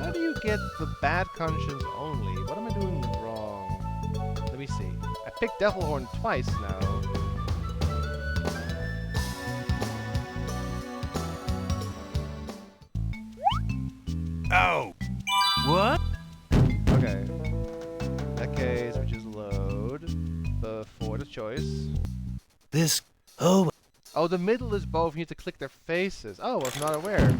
[SPEAKER 1] How do you get the bad conscience only? What am I doing wrong? Let me see. I picked Devil Horn twice now.
[SPEAKER 3] Oh.
[SPEAKER 2] What?
[SPEAKER 1] Okay. In that case, we just load before the choice.
[SPEAKER 2] This. Oh.
[SPEAKER 1] Oh, the middle is both. You need to click their faces. Oh, I was not aware.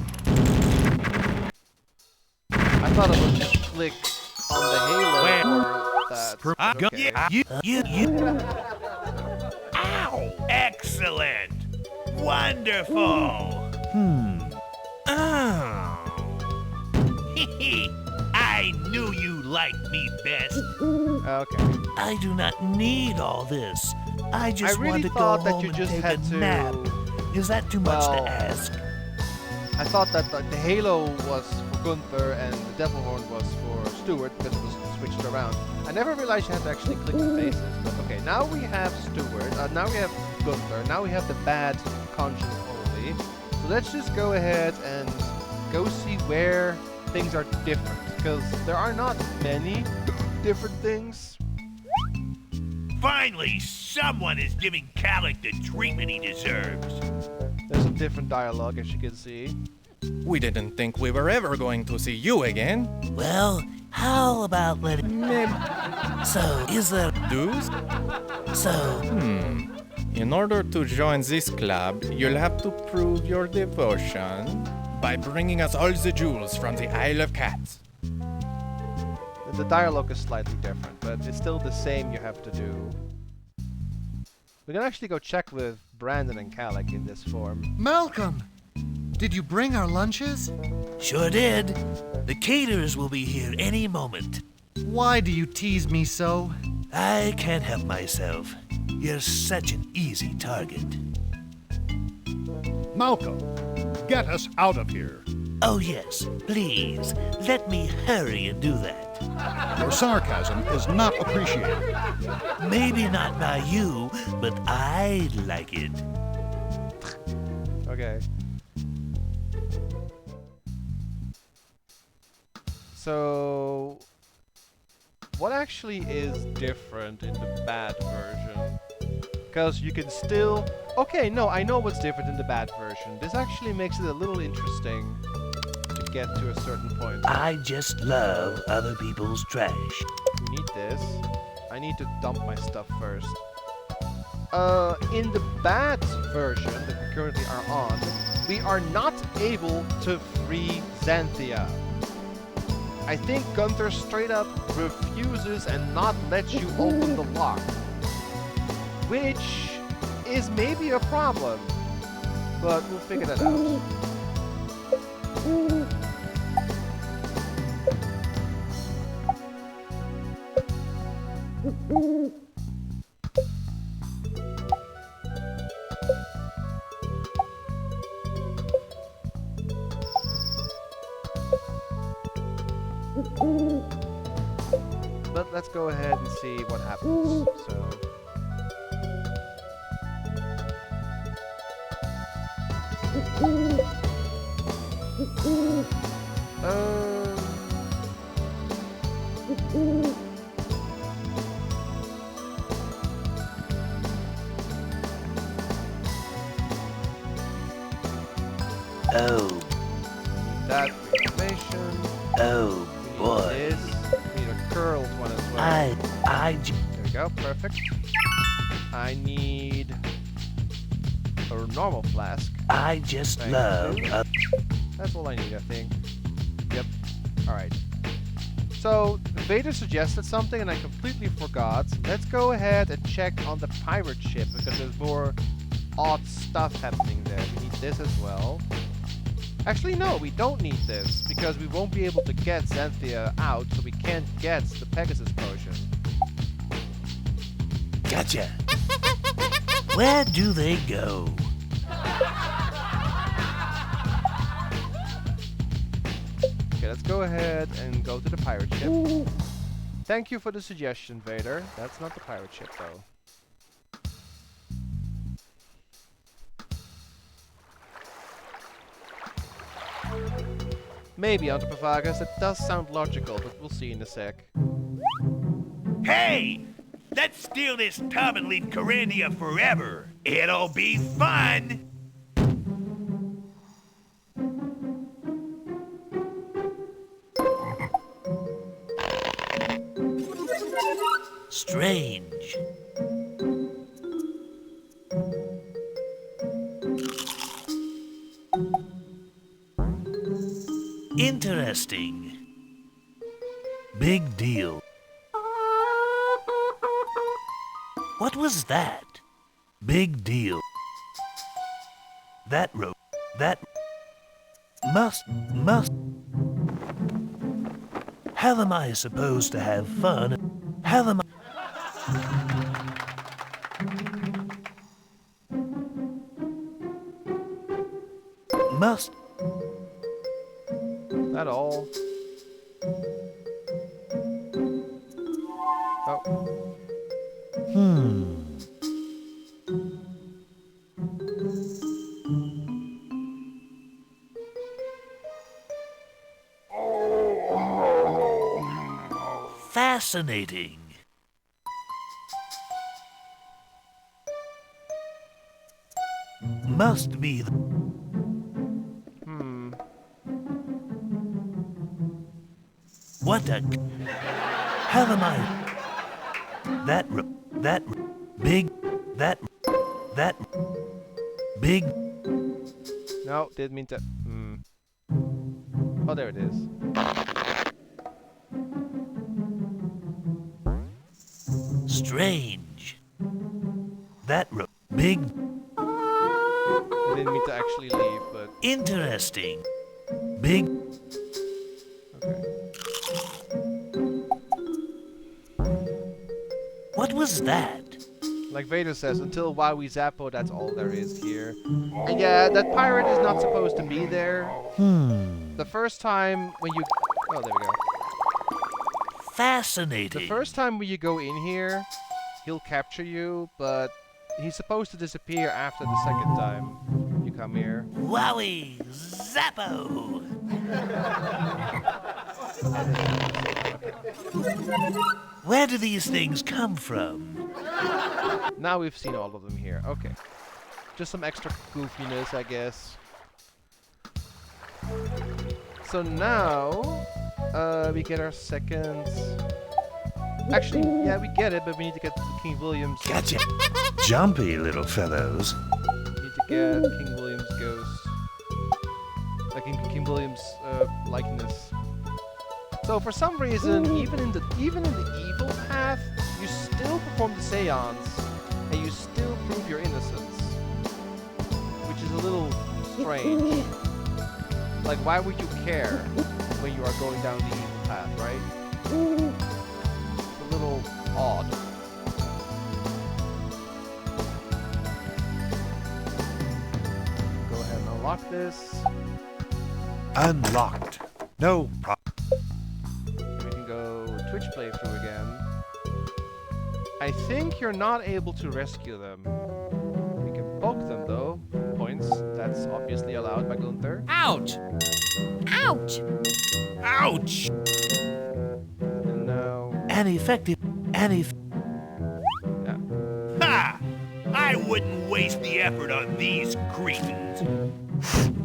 [SPEAKER 1] I thought it was just click on the Halo or that. Okay.
[SPEAKER 2] You.
[SPEAKER 3] Ow! Excellent. Wonderful! Oh. I knew you liked me best.
[SPEAKER 1] Okay.
[SPEAKER 2] I do not need all this. I just
[SPEAKER 1] really
[SPEAKER 2] want to go
[SPEAKER 1] thought that
[SPEAKER 2] home
[SPEAKER 1] you
[SPEAKER 2] and
[SPEAKER 1] just
[SPEAKER 2] take
[SPEAKER 1] had
[SPEAKER 2] a
[SPEAKER 1] to-
[SPEAKER 2] nap. Is that too much
[SPEAKER 1] Well,
[SPEAKER 2] to ask?
[SPEAKER 1] I thought that the Halo was for Gunther and the Devil Horn was for Stuart because it was switched around. I never realized you had to actually click the faces. But okay, now we have Stuart. Now we have Gunther. Now we have the bad conscience only. So let's just go ahead and go see where things are different, because there are not many different things.
[SPEAKER 3] Finally, someone is giving Calic the treatment he deserves.
[SPEAKER 1] There's some different dialogue, as you can see.
[SPEAKER 8] We didn't think we were ever going to see you again.
[SPEAKER 2] Well, how about letting... So, is there...
[SPEAKER 8] Dues?
[SPEAKER 2] So...
[SPEAKER 8] In order to join this club, you'll have to prove your devotion by bringing us all the jewels from the Isle of Cats.
[SPEAKER 1] The dialogue is slightly different, but it's still the same you have to do. We can actually go check with Brandon and Calic in this form.
[SPEAKER 6] Malcolm! Did you bring our lunches?
[SPEAKER 2] Sure did. The caterers will be here any moment.
[SPEAKER 6] Why do you tease me so?
[SPEAKER 2] I can't help myself. You're such an easy target.
[SPEAKER 7] Malcolm, get us out of here.
[SPEAKER 2] Oh yes, please. Let me hurry and do that.
[SPEAKER 7] Your sarcasm is not appreciated.
[SPEAKER 2] Maybe not by you, but I like it.
[SPEAKER 1] Okay. So, what actually is different in the bad version? Because you can still... Okay, no, I know what's different in the bad version. This actually makes it a little interesting to get to a certain point.
[SPEAKER 2] I just love other people's trash.
[SPEAKER 1] We need this. I need to dump my stuff first. In the bad version that we currently are on, we are not able to free Xanthia. I think Gunther straight up refuses and not lets you open the lock. Which is maybe a problem, but we'll figure that out. But let's go ahead and see what happens. So.
[SPEAKER 2] Oh.
[SPEAKER 1] That information.
[SPEAKER 2] Oh boy.
[SPEAKER 1] This. We need a curled one as well. There we go. Perfect. I need a normal flask.
[SPEAKER 2] I just
[SPEAKER 1] Thank
[SPEAKER 2] love...
[SPEAKER 1] you. That's all I need, I think. Yep. Alright. So, Vader suggested something and I completely forgot. Let's go ahead and check on the pirate ship because there's more odd stuff happening there. We need this as well. Actually, no, we don't need this because we won't be able to get Xanthia out, so we can't get the Pegasus potion.
[SPEAKER 2] Gotcha. Where do they go?
[SPEAKER 1] Okay, let's go ahead and go to the pirate ship. Thank you for the suggestion, Vader. That's not the pirate ship, though. Maybe, Anthropophagus. It does sound logical, but we'll see in a sec.
[SPEAKER 3] Hey! Let's steal this tub and leave Kyrandia forever. It'll be fun!
[SPEAKER 2] Strange. Interesting. Big deal. What was that? Big deal. That rope. That must. How am I supposed to have fun? How am I? Must.
[SPEAKER 1] Not all. Oh.
[SPEAKER 2] Fascinating. Must be the... What a... How am I... Big... Big...
[SPEAKER 1] No, didn't mean to... Oh, there it is.
[SPEAKER 2] Strange. That big...
[SPEAKER 1] I didn't mean to actually leave, but...
[SPEAKER 2] Interesting. Big...
[SPEAKER 1] Okay.
[SPEAKER 2] What was that?
[SPEAKER 1] Like Vader says, until Wowie Zappo, that's all there is here. And yeah, that pirate is not supposed to be there. The first time when you... Oh, there we go.
[SPEAKER 2] Fascinating.
[SPEAKER 1] The first time when you go in here, he'll capture you, but he's supposed to disappear after the second time you come here.
[SPEAKER 2] Wowie Zappo! Where do these things come from?
[SPEAKER 1] Now we've seen all of them here. Okay. Just some extra goofiness, I guess. So now, we get our second... Actually, yeah, we get it, but we need to get King William's...
[SPEAKER 9] Gotcha. Jumpy little fellows.
[SPEAKER 1] We need to get King William's ghost. Like King William's likeness. So for some reason, even in the evil path, you still perform the seance, and you still prove your innocence, which is a little strange. Like, why would you care when you are going down the evil path, right? It's a little odd. Go ahead and unlock this.
[SPEAKER 9] Unlocked. No problem.
[SPEAKER 1] We can go Twitch playthrough again. I think you're not able to rescue them. We can poke them though. Points. That's obviously allowed by Gunther.
[SPEAKER 10] Ouch!
[SPEAKER 18] Ouch!
[SPEAKER 3] Ouch!
[SPEAKER 1] And now... Yeah.
[SPEAKER 3] Ha! I wouldn't waste the effort on these cretins.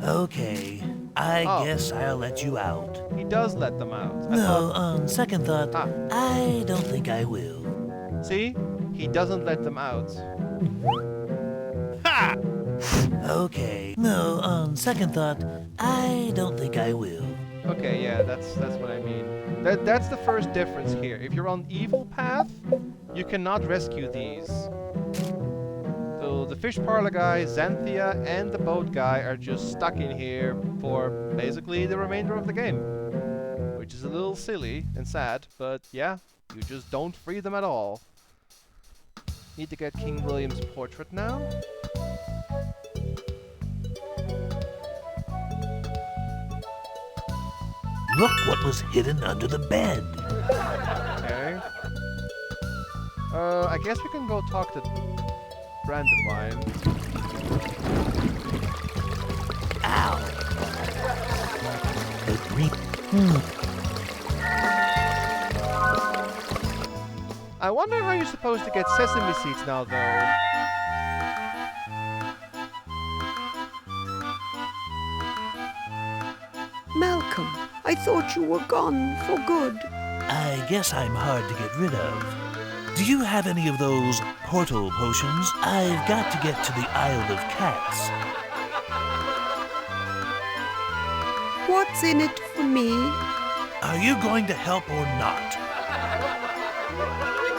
[SPEAKER 2] Okay, I guess I'll let you out.
[SPEAKER 1] He does let them out.
[SPEAKER 2] No, on second thought, I don't think I will.
[SPEAKER 1] See? He doesn't let them out.
[SPEAKER 3] Ha!
[SPEAKER 2] Okay, no, on second thought, I don't think I will.
[SPEAKER 1] Okay, yeah, that's what I mean. That's the first difference here. If you're on evil path, you cannot rescue these. So the fish parlor guy, Xanthia, and the boat guy are just stuck in here for basically the remainder of the game. Which is a little silly and sad, but yeah, you just don't free them at all. Need to get King William's portrait now.
[SPEAKER 2] Look what was hidden under the bed.
[SPEAKER 1] Okay. I guess we can go talk to Brandivine.
[SPEAKER 2] Ow!
[SPEAKER 1] I wonder how you're supposed to get sesame seeds now, though.
[SPEAKER 12] Malcolm, I thought you were gone for good.
[SPEAKER 2] I guess I'm hard to get rid of. Do you have any of those portal potions? I've got to get to the Isle of Cats.
[SPEAKER 12] What's in it for me?
[SPEAKER 2] Are you going to help or not?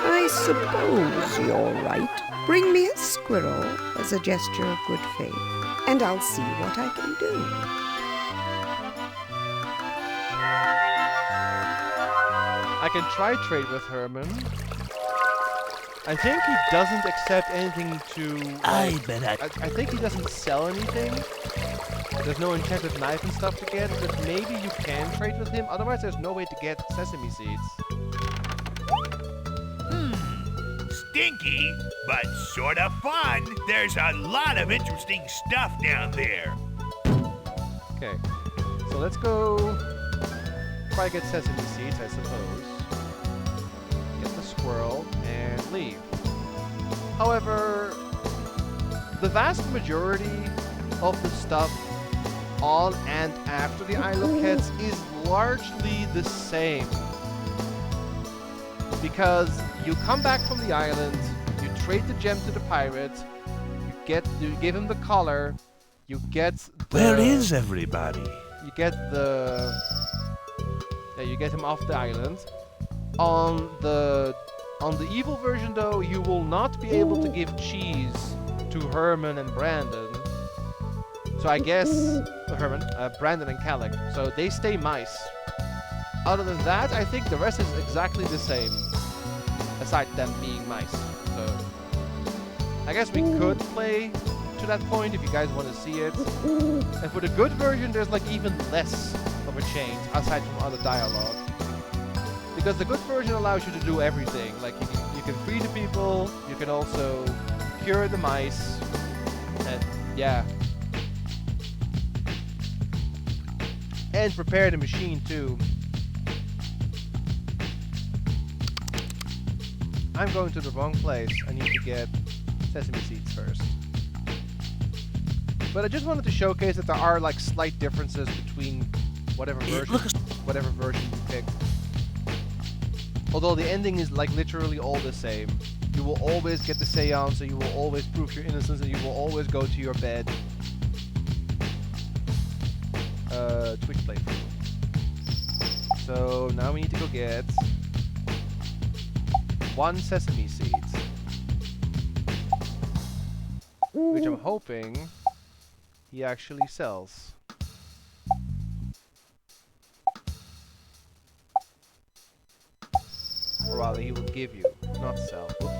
[SPEAKER 12] I suppose you're right. Bring me a squirrel as a gesture of good faith, and I'll see what I can do.
[SPEAKER 1] I can try trade with Herman. I think he doesn't accept anything to...
[SPEAKER 2] I bet
[SPEAKER 1] I think he doesn't sell anything. There's no enchanted knife and stuff to get, but maybe you can trade with him. Otherwise, there's no way to get sesame seeds.
[SPEAKER 3] Stinky, but sort of fun. There's a lot of interesting stuff down there.
[SPEAKER 1] Okay, so let's go try to get sesame seeds, I suppose. Get the squirrel and leave. However, the vast majority of the stuff on and after the Isle of Cats is largely the same. Because you come back from the island, you trade the gem to the pirate, you give him the collar, you get the...
[SPEAKER 2] Where is everybody?
[SPEAKER 1] You get the... Yeah, you get him off the island. On the evil version though, you will not be able to give cheese to Herman and Brandon. So I guess... Brandon and Calic. So they stay mice. Other than that, I think the rest is exactly the same. Aside them being mice. So I guess we could play to that point if you guys want to see it. And for the good version, there's like even less of a change aside from other dialogue. Because the good version allows you to do everything. Like you can free the people, you can also cure the mice, and yeah. And prepare the machine too. I'm going to the wrong place. I need to get sesame seeds first. But I just wanted to showcase that there are like slight differences between whatever version you pick. Although the ending is like literally all the same. You will always get the seance, so you will always prove your innocence, and you will always go to your bed. Twitch playthrough. So now we need to go get 1 sesame seeds, which I'm hoping he actually sells. Or rather, he will give you, not sell. Oops.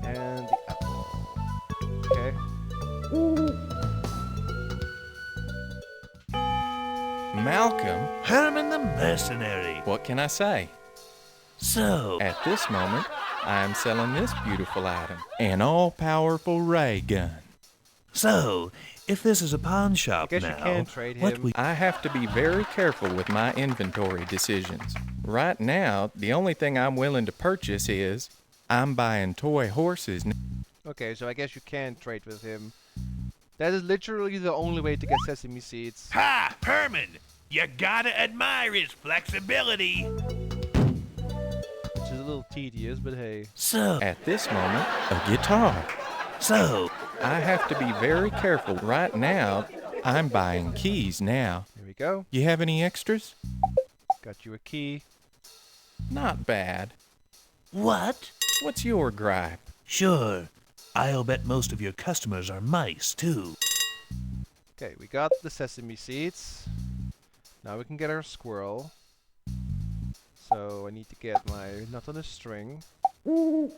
[SPEAKER 1] And the apple. Okay.
[SPEAKER 8] Malcolm?
[SPEAKER 2] Herman the Mercenary.
[SPEAKER 8] What can I say?
[SPEAKER 2] So,
[SPEAKER 8] at this moment, I am selling this beautiful item. An all-powerful ray gun.
[SPEAKER 2] So, if this is a pawn shop
[SPEAKER 1] I guess
[SPEAKER 2] now,
[SPEAKER 1] you can trade
[SPEAKER 2] what
[SPEAKER 1] him.
[SPEAKER 2] we...
[SPEAKER 8] I have to be very careful with my inventory decisions. Right now, the only thing I'm willing to purchase is I'm buying toy horses.
[SPEAKER 1] Okay, so I guess you can trade with him. That is literally the only way to get sesame seeds.
[SPEAKER 3] Ha! Herman! You gotta admire his flexibility.
[SPEAKER 1] Which is a little tedious, but hey.
[SPEAKER 2] So,
[SPEAKER 8] at this moment, a guitar.
[SPEAKER 2] So,
[SPEAKER 8] I have to be very careful. Right now, I'm buying keys now.
[SPEAKER 1] Here we go.
[SPEAKER 8] You have any extras?
[SPEAKER 1] Got you a key.
[SPEAKER 8] Not bad.
[SPEAKER 2] What?
[SPEAKER 8] What's your gripe?
[SPEAKER 2] Sure. I'll bet most of your customers are mice, too.
[SPEAKER 1] Okay, we got the sesame seeds. Now we can get our squirrel. So I need to get my nut on a string. Don't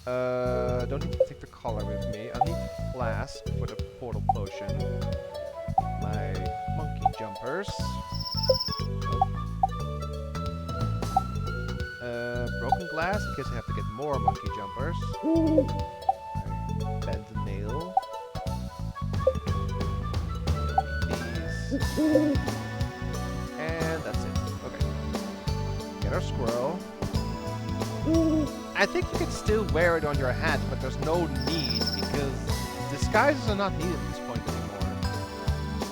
[SPEAKER 1] need to take the collar with me. I need the flask for the portal potion. My monkey jumpers. Broken glass, in case I have to get more monkey jumpers. Bend the nail. These. And that's it. Okay. Get our squirrel. I think you can still wear it on your hat, but there's no need because disguises are not needed at this point anymore.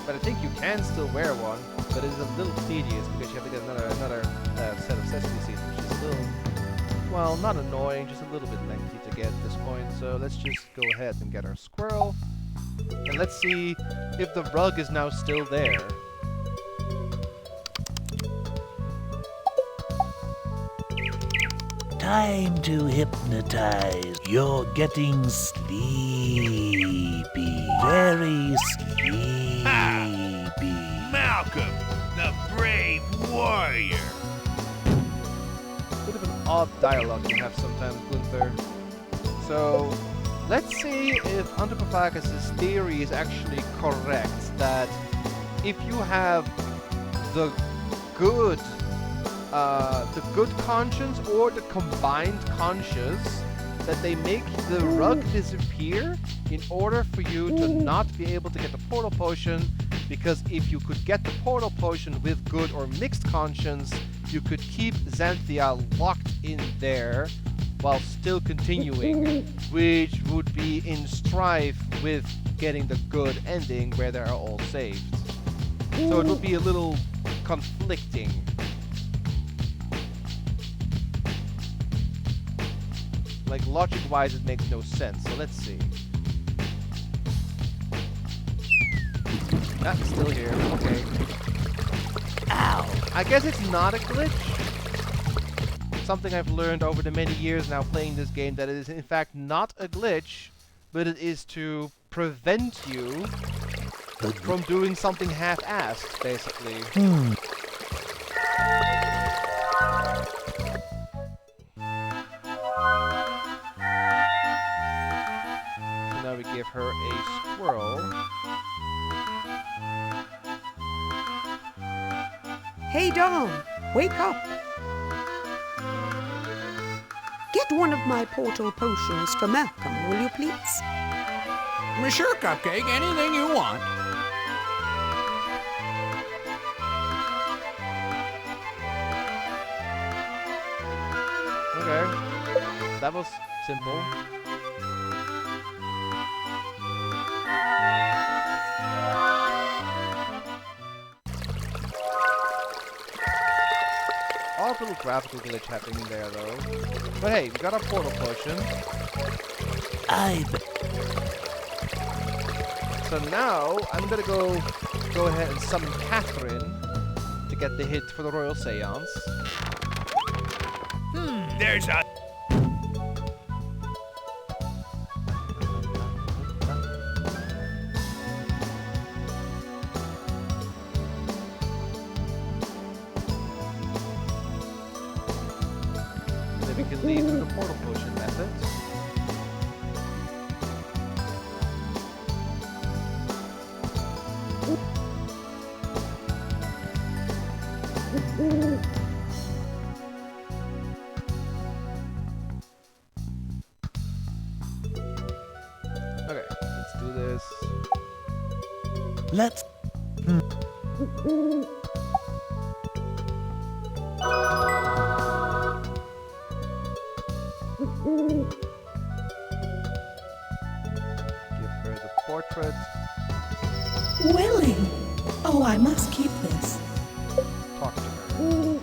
[SPEAKER 1] But I think you can still wear one, but it's a little tedious because you have to get another set of sesame seeds, which is a little, well, not annoying, just a little bit lengthy to get at this point. So let's just go ahead and get our squirrel, and let's see if the rug is now still there.
[SPEAKER 2] Time to hypnotize. You're getting sleepy. Very sleepy.
[SPEAKER 3] Malcolm, the brave warrior.
[SPEAKER 1] Bit of an odd dialogue you have sometimes, Gunther. So, let's see if Anthropophagus' theory is actually correct, that if you have the good conscience or the combined conscience, that they make the rug disappear in order for you to not be able to get the portal potion, because if you could get the portal potion with good or mixed conscience, you could keep Xanthia locked in there while still continuing, which would be in strife with getting the good ending where they are all saved. So it would be a little conflicting. Like, logic-wise, it makes no sense. So let's see. Ah, still here. Okay. Ow! I guess it's not a glitch. Something I've learned over the many years now playing this game, that it is in fact not a glitch, but it is to prevent you from doing something half-assed, basically. So now we give her a squirrel.
[SPEAKER 12] Hey, Dom, wake up. Get one of my portal potions for Malcolm, will you please?
[SPEAKER 15] Sure, Cupcake, anything you want.
[SPEAKER 1] Okay. That was simple. Odd little graphical glitch happening there, though. But hey, we got our portal potion. So now, I'm gonna go ahead and summon Catherine to get the hit for the Royal Seance.
[SPEAKER 3] There's a...
[SPEAKER 1] Then we can leave through the portal potion method. Okay, let's do this.
[SPEAKER 2] Let's...
[SPEAKER 1] Give her the portrait.
[SPEAKER 14] Willie! Oh, I must keep this.
[SPEAKER 1] Talk to her.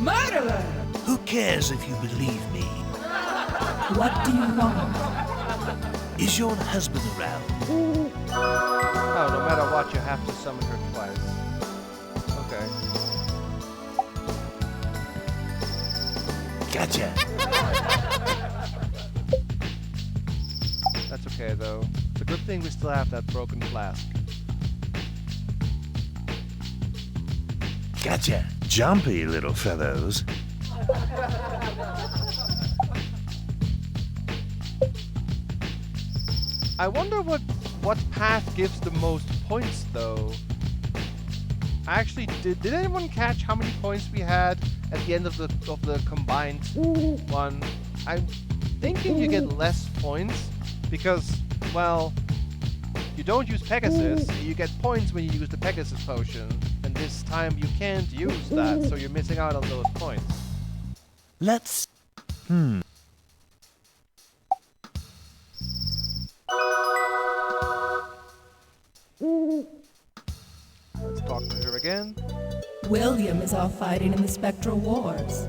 [SPEAKER 14] Murderer!
[SPEAKER 2] Who cares if you believe me?
[SPEAKER 14] What do you want?
[SPEAKER 2] Is your husband around?
[SPEAKER 1] Oh, no matter what, you have to summon her twice. Okay.
[SPEAKER 2] Gotcha.
[SPEAKER 1] That's okay, though. It's a good thing we still have that broken flask.
[SPEAKER 2] Gotcha.
[SPEAKER 9] Jumpy little fellows.
[SPEAKER 1] I wonder what path gives the most points, though. I actually did anyone catch how many points we had at the end of the combined one? I'm thinking you get less points because, well, you don't use Pegasus. You get points when you use the Pegasus potion, and this time you can't use that, so you're missing out on those points.
[SPEAKER 2] Let's...
[SPEAKER 1] Let's talk to her again.
[SPEAKER 14] William is off fighting in the Spectral Wars.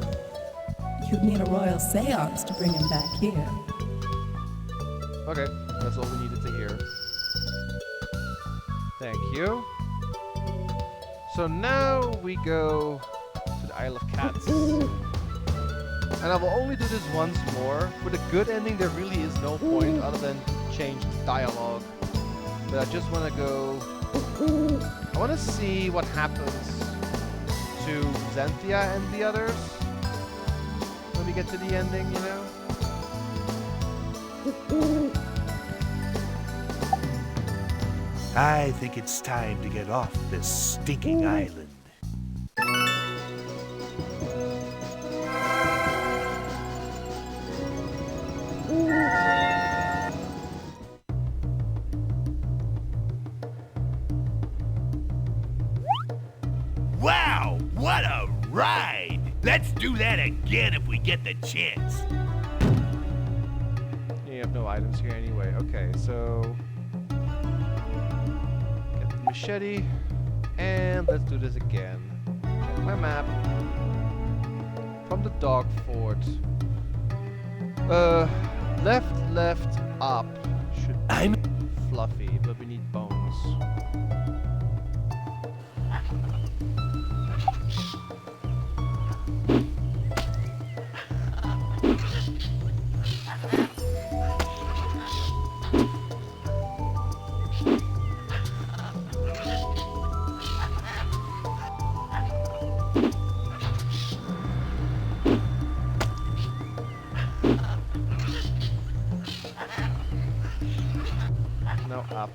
[SPEAKER 14] You'd need a royal seance to bring him back here.
[SPEAKER 1] Okay, that's all we needed to hear. Thank you. So now we go to the Isle of Cats. And I will only do this once more. For the good ending, there really is no point other than change the dialogue. But I just want to go... I want to see what happens to Xanthia and the others when we get to the ending, you know?
[SPEAKER 2] I think it's time to get off this stinking island.
[SPEAKER 3] Wow, what a ride! Let's do that again if we get the chance.
[SPEAKER 1] You have no items here anyway. Okay, so... get the machete. And let's do this again. Get my map. From the dog fort. Left, up. Should be fluffy, but we need bones. No, up.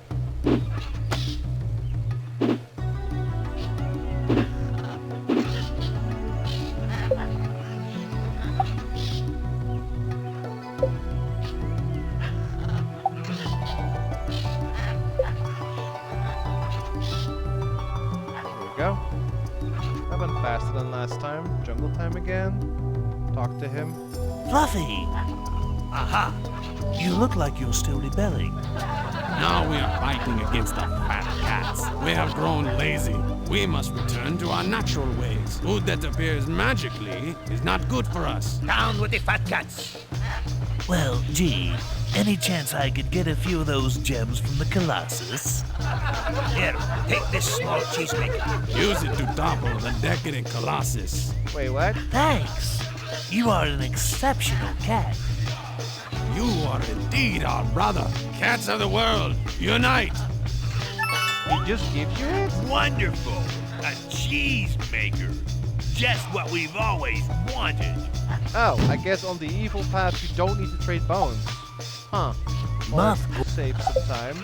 [SPEAKER 1] Go. That went faster than last time. Jungle time again. Talk to him.
[SPEAKER 2] Fluffy! Aha! You look like you're still rebelling.
[SPEAKER 5] Now we are fighting against the fat cats. We have grown lazy. We must return to our natural ways. Food that appears magically is not good for us.
[SPEAKER 3] Down with the fat cats!
[SPEAKER 2] Well, gee, any chance I could get a few of those gems from the Colossus?
[SPEAKER 3] Here, take this small cheesemaker.
[SPEAKER 5] Use it to topple the decadent Colossus.
[SPEAKER 1] Wait, what?
[SPEAKER 2] Thanks. You are an exceptional cat.
[SPEAKER 5] You are indeed our brother. Cats of the world, unite!
[SPEAKER 1] He just gives you it?
[SPEAKER 3] Wonderful! A cheesemaker! Just what we've always wanted.
[SPEAKER 1] Oh, I guess on the evil path you don't need to trade bones. Huh. Well, save some time.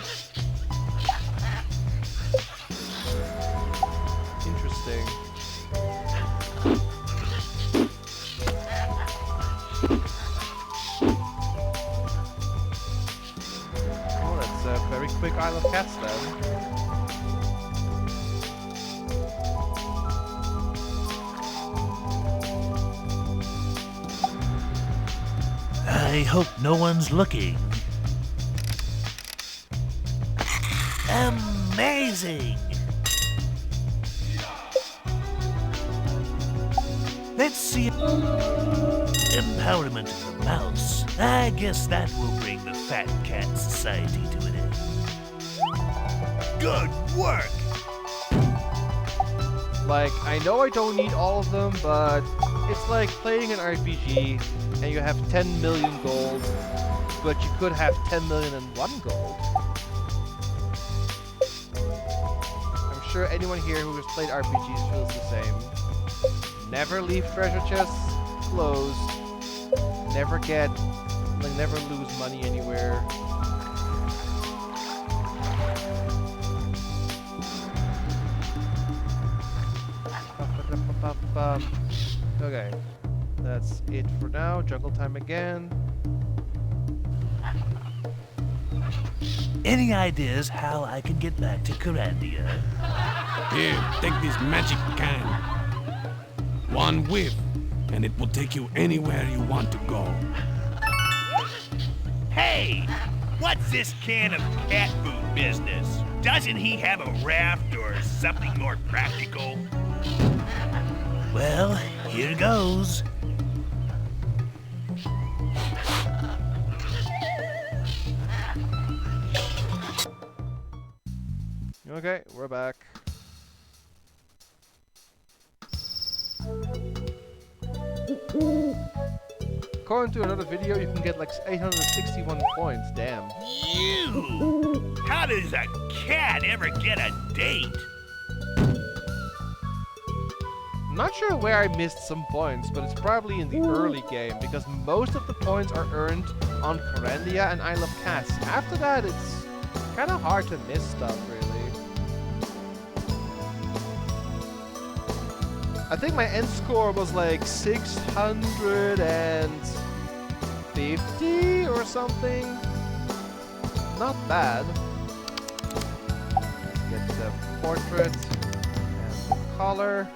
[SPEAKER 1] Interesting. Oh, that's a very quick Isle of Cats then.
[SPEAKER 2] I hope no one's looking. Amazing! Let's see. Empowerment of the mouse. I guess that will bring the Fat Cat Society to an end.
[SPEAKER 3] Good work!
[SPEAKER 1] Like, I know I don't need all of them, but it's like playing an RPG and you have 10 million gold, but you could have 10 million and 1 gold. I'm sure anyone here who has played RPGs feels the same. Never leave treasure chests closed. Never lose money anywhere. Okay, that's it for now. Jungle time again.
[SPEAKER 2] Any ideas how I can get back to Kyrandia?
[SPEAKER 5] Here, take this magic can. One whiff, and it will take you anywhere you want to go.
[SPEAKER 3] Hey! What's this can of cat food business? Doesn't he have a raft or something more practical?
[SPEAKER 2] Well, here goes.
[SPEAKER 1] Okay, we're back. according to another video, you can get like 861 points. Damn.
[SPEAKER 3] You! How does a cat ever get a date?
[SPEAKER 1] I'm not sure where I missed some points, but it's probably in the early game, because most of the points are earned on Kyrandia and Isle of Cats. After that, it's kind of hard to miss stuff, really. I think my end score was like 650 or something. Not bad. Get the portrait and the color.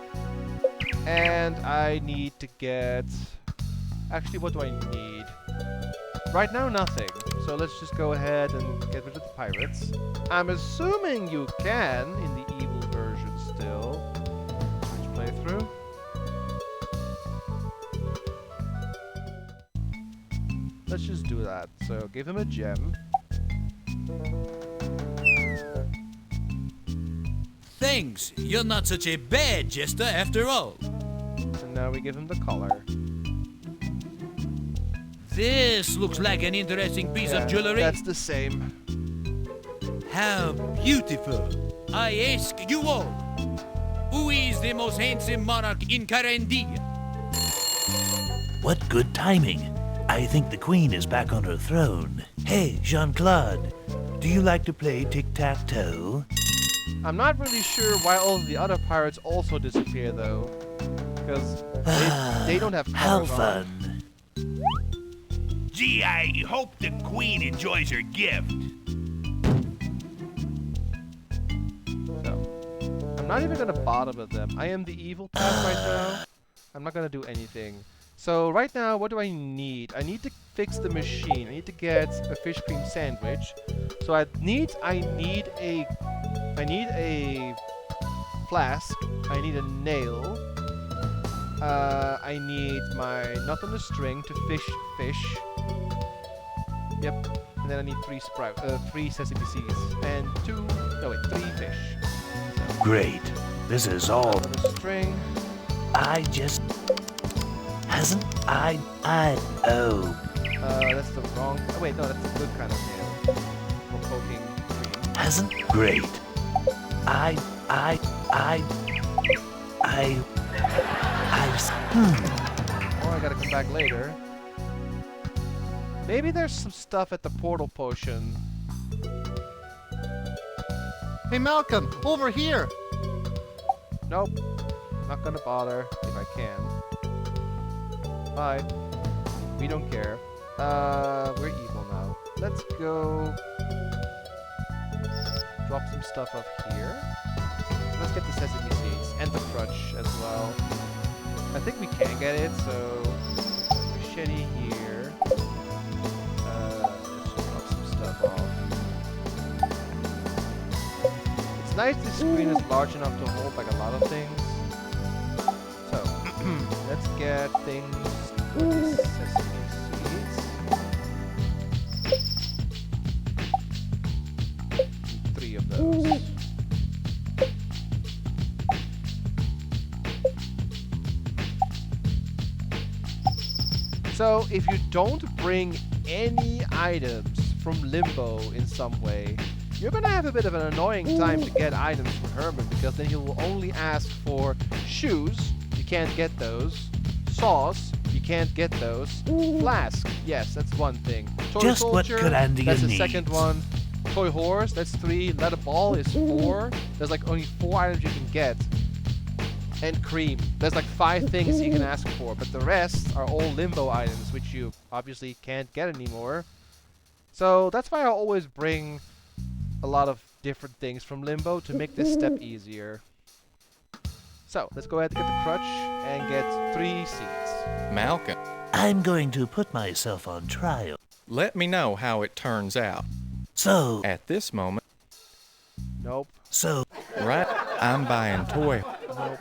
[SPEAKER 1] And I need to get... Actually, what do I need? Right now, nothing. So let's just go ahead and get rid of the pirates. I'm assuming you can in the evil version still. Switch playthrough. Let's just do that. So give him a gem.
[SPEAKER 15] Thanks. You're not such a bad jester after all.
[SPEAKER 1] And now we give him the color.
[SPEAKER 15] This looks like an interesting piece of jewelry.
[SPEAKER 1] That's the same.
[SPEAKER 15] How beautiful. I ask you all, who is the most handsome monarch in Kyrandia?
[SPEAKER 2] What good timing. I think the queen is back on her throne. Hey, Jean-Claude, do you like to play tic-tac-toe?
[SPEAKER 1] I'm not really sure why all of the other pirates also disappear, though. Because they don't have
[SPEAKER 2] How
[SPEAKER 1] colors
[SPEAKER 2] fun.
[SPEAKER 1] on.
[SPEAKER 3] Gee, I hope the queen enjoys her gift.
[SPEAKER 1] So, I'm not even gonna bother with them. I am the evil cat right now. I'm not gonna do anything. So right now, what do I need? I need to fix the machine. I need to get a fish cream sandwich. So I need a flask. I need a nail. I need my nut on the string to fish. Yep. And then I need 3 sesame seeds and 3 fish. So,
[SPEAKER 2] Great. This is all.
[SPEAKER 1] nut on the string.
[SPEAKER 2] I just... Hasn't oh.
[SPEAKER 1] That's the wrong... Oh wait, no, that's the good kind of nail. For poking cream.
[SPEAKER 2] Hasn't... Great. Oh,
[SPEAKER 1] I gotta come back later. Maybe there's some stuff at the portal potion.
[SPEAKER 6] Hey, Malcolm, over here!
[SPEAKER 1] Nope. Not gonna bother if I can. Bye. We don't care. We're evil now. Let's go drop some stuff up here. Let's get the sesame seeds and the crutch as well. I think we can get it, so machete here. Let's just drop some stuff off. It's nice this screen is large enough to hold like a lot of things. So let's get things for the sesame seeds. 3 of those. So if you don't bring any items from Limbo in some way, you're gonna have a bit of an annoying time to get items from Herman, because then he will only ask for shoes. You can't get those. Saws. You can't get those. Flask. Yes, that's one thing. Toy
[SPEAKER 2] Just
[SPEAKER 1] soldier,
[SPEAKER 2] what Kyrandia
[SPEAKER 1] that's the
[SPEAKER 2] needs.
[SPEAKER 1] second one. Toy horse, that's 3. Leather ball is 4. There's like only 4 items you can get. And cream. There's like 5 things you can ask for, but the rest are all Limbo items, which you obviously can't get anymore. So that's why I always bring a lot of different things from Limbo to make this step easier. So let's go ahead and get the crutch and get 3 seeds.
[SPEAKER 8] Malcolm,
[SPEAKER 2] I'm going to put myself on trial.
[SPEAKER 8] let me know how it turns out.
[SPEAKER 2] So...
[SPEAKER 8] At this moment...
[SPEAKER 1] Nope.
[SPEAKER 2] So...
[SPEAKER 8] Right, I'm buying toy...
[SPEAKER 1] Nope.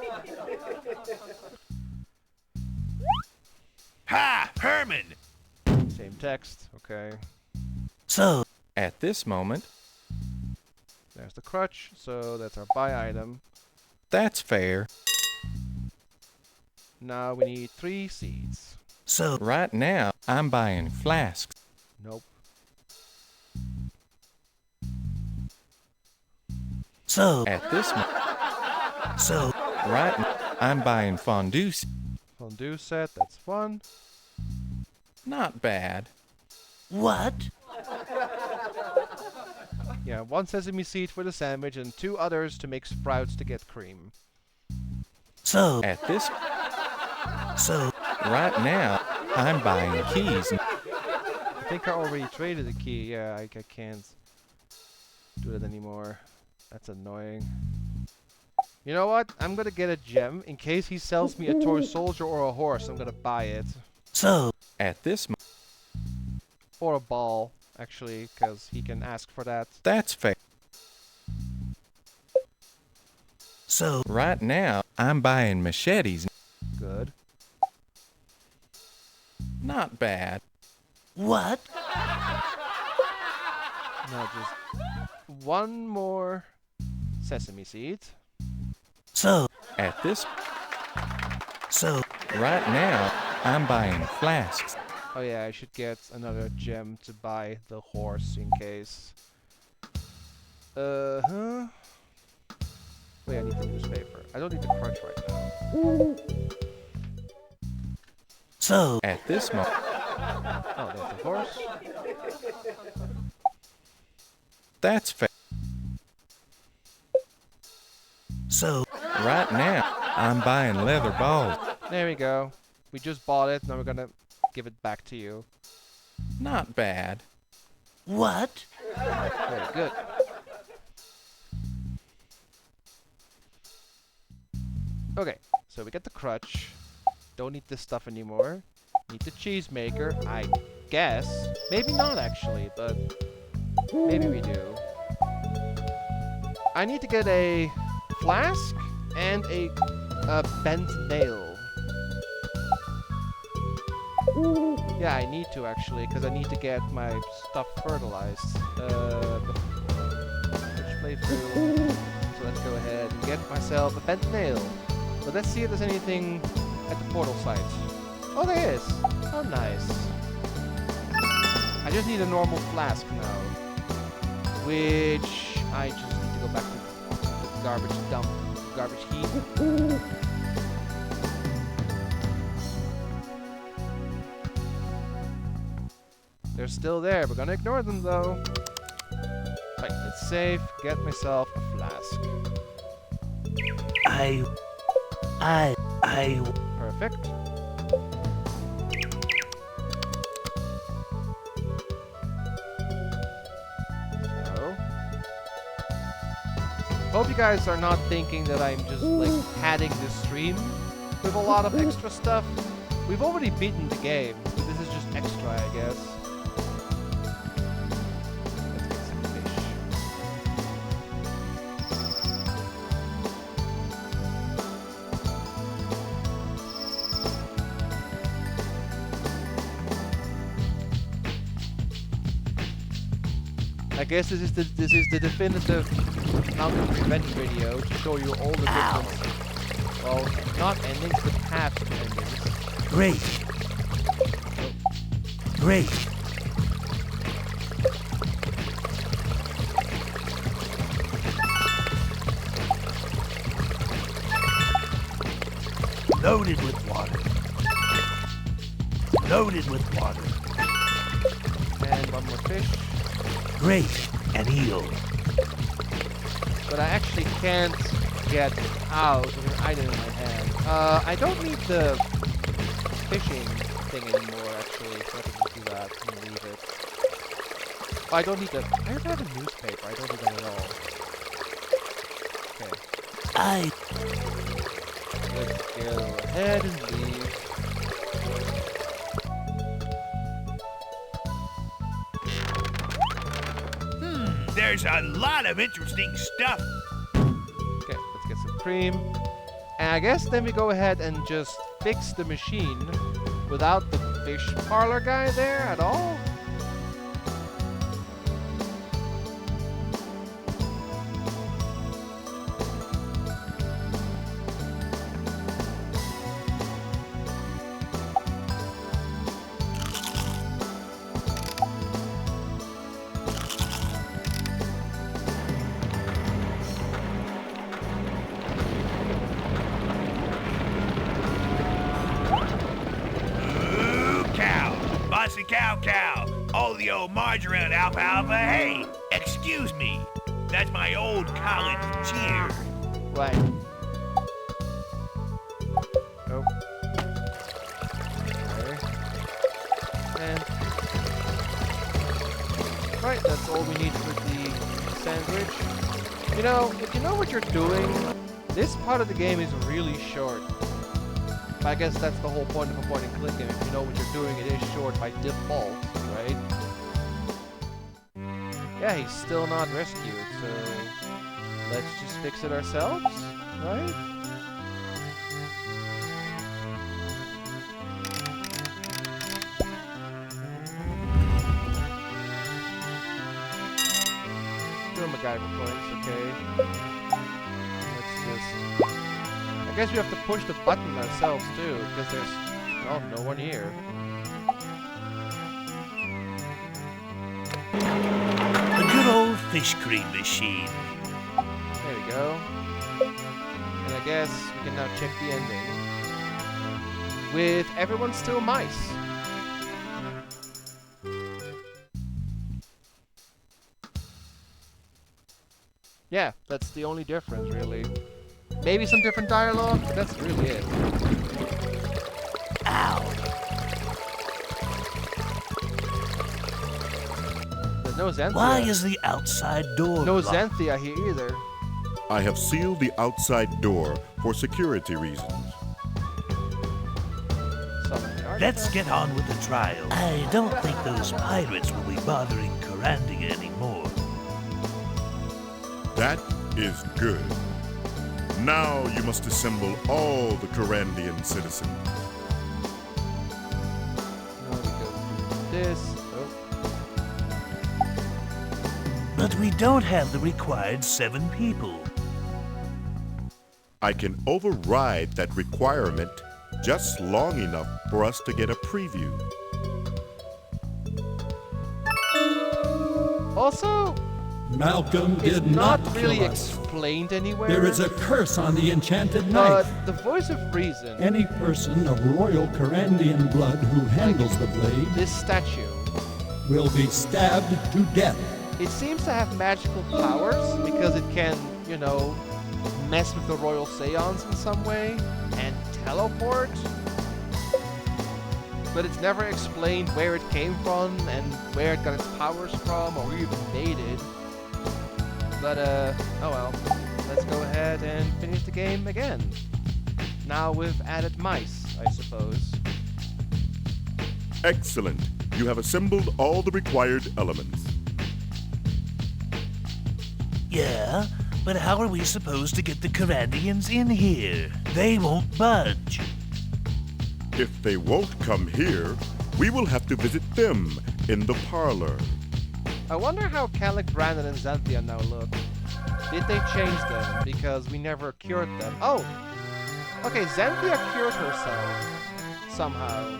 [SPEAKER 3] Ha! Herman!
[SPEAKER 1] Same text. Okay.
[SPEAKER 2] So...
[SPEAKER 8] At this moment...
[SPEAKER 1] There's the crutch, so that's our buy item.
[SPEAKER 8] That's fair.
[SPEAKER 1] Now we need 3 seeds.
[SPEAKER 8] So right now, I'm buying flasks.
[SPEAKER 1] Nope.
[SPEAKER 8] So at this so right now, I'm buying fondue.
[SPEAKER 1] Fondue set, that's fun.
[SPEAKER 8] Not bad. What?
[SPEAKER 1] Yeah, 1 sesame seed for the sandwich and 2 others to make sprouts to get cream.
[SPEAKER 8] So at this so right now, I'm buying keys.
[SPEAKER 1] I think I already traded the key. Yeah, I can't do it anymore. That's annoying. You know what? I'm gonna get a gem. In case he sells me a toy soldier or a horse, I'm gonna buy it.
[SPEAKER 8] So at this
[SPEAKER 1] or a ball, actually, because he can ask for that.
[SPEAKER 8] That's fair. So right now, I'm buying machetes.
[SPEAKER 1] Good.
[SPEAKER 8] Not bad. What?
[SPEAKER 1] Now just 1 more sesame seed.
[SPEAKER 8] So at this so right now, I'm buying flasks.
[SPEAKER 1] Oh yeah, I should get another gem to buy the horse in case. Wait, I need the newspaper. I don't need the crutch right now.
[SPEAKER 8] So at this moment.
[SPEAKER 1] Oh, there's the horse.
[SPEAKER 8] That's fair. So right now, I'm buying leather balls.
[SPEAKER 1] There we go. We just bought it, now we're gonna give it back to you.
[SPEAKER 8] Not bad. What?
[SPEAKER 1] Very good. Okay, so we get the crutch. Don't need this stuff anymore. Need the cheese maker, I guess. Maybe not actually, but maybe we do. I need to get a flask and a bent nail. Yeah, I need to actually, because I need to get my stuff fertilized. Which playthrough? So let's go ahead and get myself a bent nail. But let's see if there's anything at the portal site. Oh, there is. Oh, nice. I just need a normal flask now, which I just need to go back to the garbage dump, garbage heap. They're still there. We're gonna ignore them though. Right, let's save. Get myself a flask. Perfect. So, hope you guys are not thinking that I'm just like padding this stream with a lot of extra stuff. We've already beaten the game, but this is just extra, I guess. Let's get some fish. I guess this is the definitive Mountain Revenge video to show you all the different, well, not endings, but paths to endings.
[SPEAKER 2] Great.
[SPEAKER 1] Oh.
[SPEAKER 2] Great. Loaded with water. Loaded with water.
[SPEAKER 1] And 1 more fish.
[SPEAKER 2] Great. An eel.
[SPEAKER 1] But I actually can't get out with an item in my hand. I don't need the fishing thing anymore, actually. So I can just do that and leave it. Oh, I don't need the... I don't have a newspaper. I don't need that at all. Okay. Let's go ahead and leave.
[SPEAKER 3] There's a lot of interesting stuff.
[SPEAKER 1] Okay, let's get some cream. And I guess then we go ahead and just fix the machine without the fish parlor guy there at all.
[SPEAKER 3] the old march around alfalfa hay. Excuse me. That's my old college cheer.
[SPEAKER 1] Right. Oh. Okay. And right, that's all we need for the sandwich. You know, if you know what you're doing, this part of the game is really short. But I guess that's the whole point of a point and click game. If you know what you're doing, it is short by default, right? Yeah, he's still not rescued, so let's just fix it ourselves, right? Do a MacGyver points, okay. Let's just... I guess we have to push the button ourselves too, because there's, well, no one here.
[SPEAKER 2] A good old fish cream machine.
[SPEAKER 1] There we go. And I guess we can now check the ending. With everyone still mice. Yeah, that's the only difference, really. Maybe some different dialogue, but that's really it.
[SPEAKER 2] Ow!
[SPEAKER 1] There's no Xanthia.
[SPEAKER 2] Why is the outside door
[SPEAKER 1] no
[SPEAKER 2] locked?
[SPEAKER 1] Xanthia here either.
[SPEAKER 13] I have sealed the outside door for security reasons.
[SPEAKER 2] Let's get on with the trial. I don't think those pirates will be bothering Kyrandia anymore.
[SPEAKER 13] That is good. Now you must assemble all the Kyrandian citizens.
[SPEAKER 1] Now we go do this. Oh.
[SPEAKER 2] But we don't have the required 7 people.
[SPEAKER 13] I can override that requirement just long enough for us to get a preview.
[SPEAKER 1] Also,
[SPEAKER 16] Malcolm
[SPEAKER 1] it's
[SPEAKER 16] did
[SPEAKER 1] not
[SPEAKER 16] not
[SPEAKER 1] really
[SPEAKER 16] kill us.
[SPEAKER 1] explained anywhere.
[SPEAKER 16] There is a curse on the enchanted knife.
[SPEAKER 1] The voice of reason.
[SPEAKER 16] Any person of royal Kyrandian blood who handles the blade,
[SPEAKER 1] this statue,
[SPEAKER 16] will be stabbed to death.
[SPEAKER 1] it seems to have magical powers because it can, you know, mess with the royal seance in some way and teleport. But it's never explained where it came from and where it got its powers from or who even made it. But, oh well. Let's go ahead and finish the game again. Now with added mice, I suppose.
[SPEAKER 13] Excellent. You have assembled all the required elements.
[SPEAKER 2] Yeah, but how are we supposed to get the Kyrandians in here? They won't budge.
[SPEAKER 13] If they won't come here, we will have to visit them in the parlor.
[SPEAKER 1] I wonder how Calic, Brandon, and Xanthia now look. Did they change them? Because we never cured them. Oh! Okay, Xanthia cured herself. Somehow.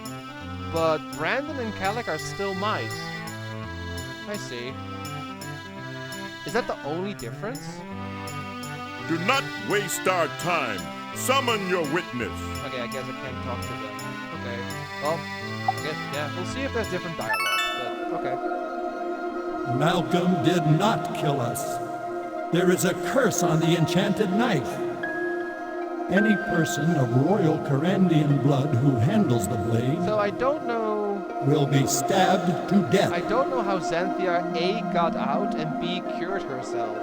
[SPEAKER 1] But Brandon and Calic are still mice. I see. Is that the only difference?
[SPEAKER 13] Do not waste our time. Summon your witness.
[SPEAKER 1] Okay, I guess I can't talk to them. Okay. Well, I guess, yeah, we'll see if there's different dialogue, but okay.
[SPEAKER 16] Malcolm did not kill us. There is a curse on the enchanted knife. Any person of royal Kyrandian blood who handles the blade
[SPEAKER 1] So I don't know...
[SPEAKER 16] will be stabbed to death.
[SPEAKER 1] I don't know how Xanthia A got out and B cured herself.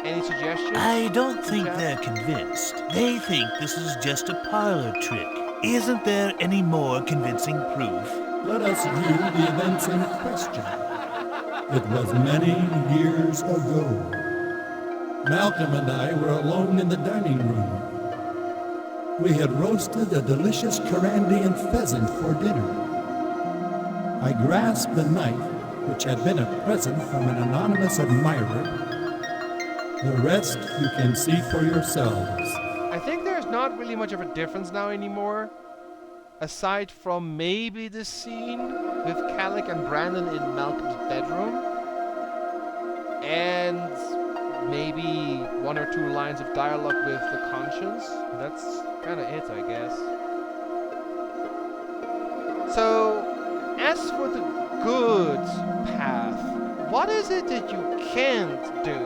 [SPEAKER 1] Any suggestions?
[SPEAKER 2] I don't think they're convinced. They think this is just a parlor trick. Isn't there any more convincing proof?
[SPEAKER 16] Let us view the events in question. It was many years ago. Malcolm and I were alone in the dining room. We had roasted a delicious Kyrandian pheasant for dinner. I grasped the knife, which had been a present from an anonymous admirer. The rest you can see for yourselves.
[SPEAKER 1] I think there's not really much of a difference now anymore. Aside from maybe this scene with Calic and Brandon in Malcolm's bedroom. And maybe 1 or 2 lines of dialogue with the conscience. That's kind of it, I guess. So, as for the good path, what is it that you can't do,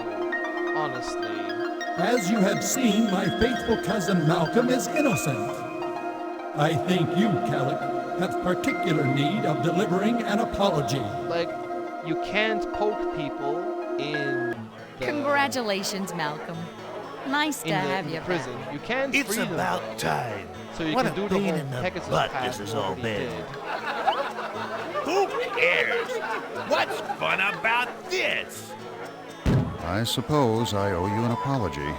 [SPEAKER 1] honestly?
[SPEAKER 16] As you have seen, my faithful cousin Malcolm is innocent. I think you, Calic, have particular need of delivering an apology.
[SPEAKER 1] Like, you can't poke people in the...
[SPEAKER 11] Congratulations, Malcolm. Nice to have you
[SPEAKER 1] prison.
[SPEAKER 11] back.
[SPEAKER 1] You can
[SPEAKER 2] It's
[SPEAKER 1] free them,
[SPEAKER 2] about
[SPEAKER 1] though.
[SPEAKER 2] time.
[SPEAKER 1] So you
[SPEAKER 2] What
[SPEAKER 1] can
[SPEAKER 2] a
[SPEAKER 1] do the
[SPEAKER 2] pain
[SPEAKER 1] whole
[SPEAKER 2] in the
[SPEAKER 1] Pegasus
[SPEAKER 2] butt
[SPEAKER 1] path
[SPEAKER 2] this has all
[SPEAKER 1] already
[SPEAKER 2] been.
[SPEAKER 1] did.
[SPEAKER 3] Who cares? What's fun about this?
[SPEAKER 7] I suppose I owe you an apology.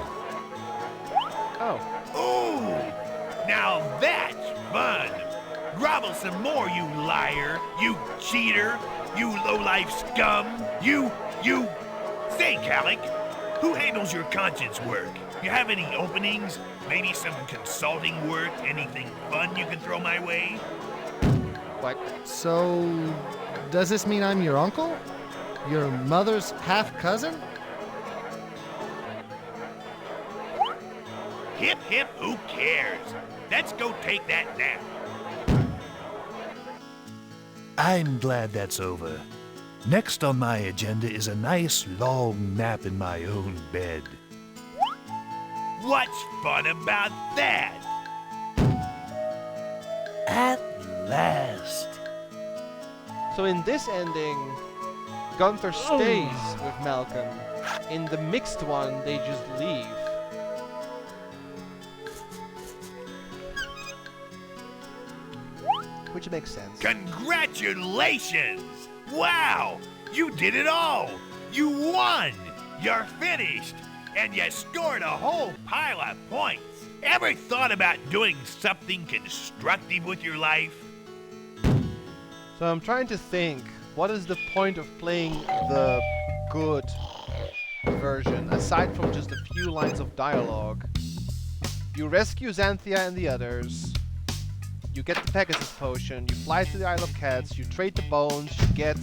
[SPEAKER 1] Oh.
[SPEAKER 3] Ooh, now that's fun. Grovel some more, you liar, you cheater, you low-life scum, you... Say, Calic, who handles your conscience work? You have any openings? Maybe some consulting work? Anything fun you can throw my way?
[SPEAKER 1] What?
[SPEAKER 6] So, does this mean I'm your uncle? Your mother's half-cousin?
[SPEAKER 3] Hip, hip, who cares? Let's go take that nap.
[SPEAKER 2] I'm glad that's over. Next on my agenda is a nice long nap in my own bed.
[SPEAKER 3] What's fun about that?
[SPEAKER 2] At last.
[SPEAKER 1] So in this ending, Gunther stays with Malcolm. In the mixed one, they just leave. Which makes sense.
[SPEAKER 3] Congratulations! Wow! You did it all! You won! You're finished! And you scored a whole pile of points! Ever thought about doing something constructive with your life?
[SPEAKER 1] So I'm trying to think, what is the point of playing the good version, aside from just a few lines of dialogue? You rescue Xanthia and the others, you get the Pegasus potion, you fly to the Isle of Cats, you trade the bones, you get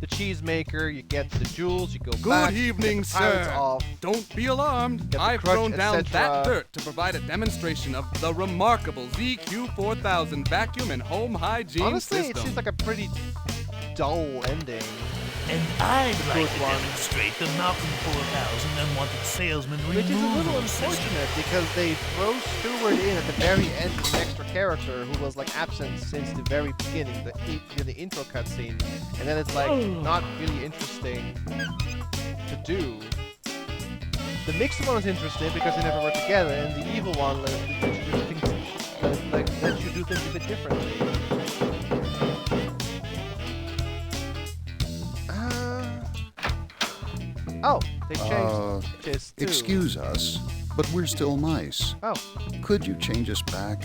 [SPEAKER 1] the cheesemaker, you get the jewels, you go back,
[SPEAKER 17] Good evening,
[SPEAKER 1] get the pirates
[SPEAKER 17] sir.
[SPEAKER 1] off,
[SPEAKER 17] Don't be alarmed.
[SPEAKER 1] get the
[SPEAKER 17] I've
[SPEAKER 1] crutch,
[SPEAKER 17] thrown down
[SPEAKER 1] etc.
[SPEAKER 17] that dirt to provide a demonstration of the remarkable ZQ4000 vacuum and home hygiene
[SPEAKER 1] Honestly,
[SPEAKER 17] system.
[SPEAKER 1] it seems like a pretty dull ending.
[SPEAKER 2] And I'd like
[SPEAKER 1] Good
[SPEAKER 2] to
[SPEAKER 1] one.
[SPEAKER 2] demonstrate the Malcolm 4000 Unwanted Salesman
[SPEAKER 1] Which is a little
[SPEAKER 2] removal system.
[SPEAKER 1] unfortunate because they throw Stewart in at the very end as an extra character who was like absent since the very beginning, the intro cutscene, and then it's like not really interesting to do. The mixed one is interesting because they never work together, and the evil one lets you do things a bit differently. Oh, they changed just two.
[SPEAKER 7] Excuse us, but we're still mice.
[SPEAKER 1] Oh.
[SPEAKER 7] Could you change us back?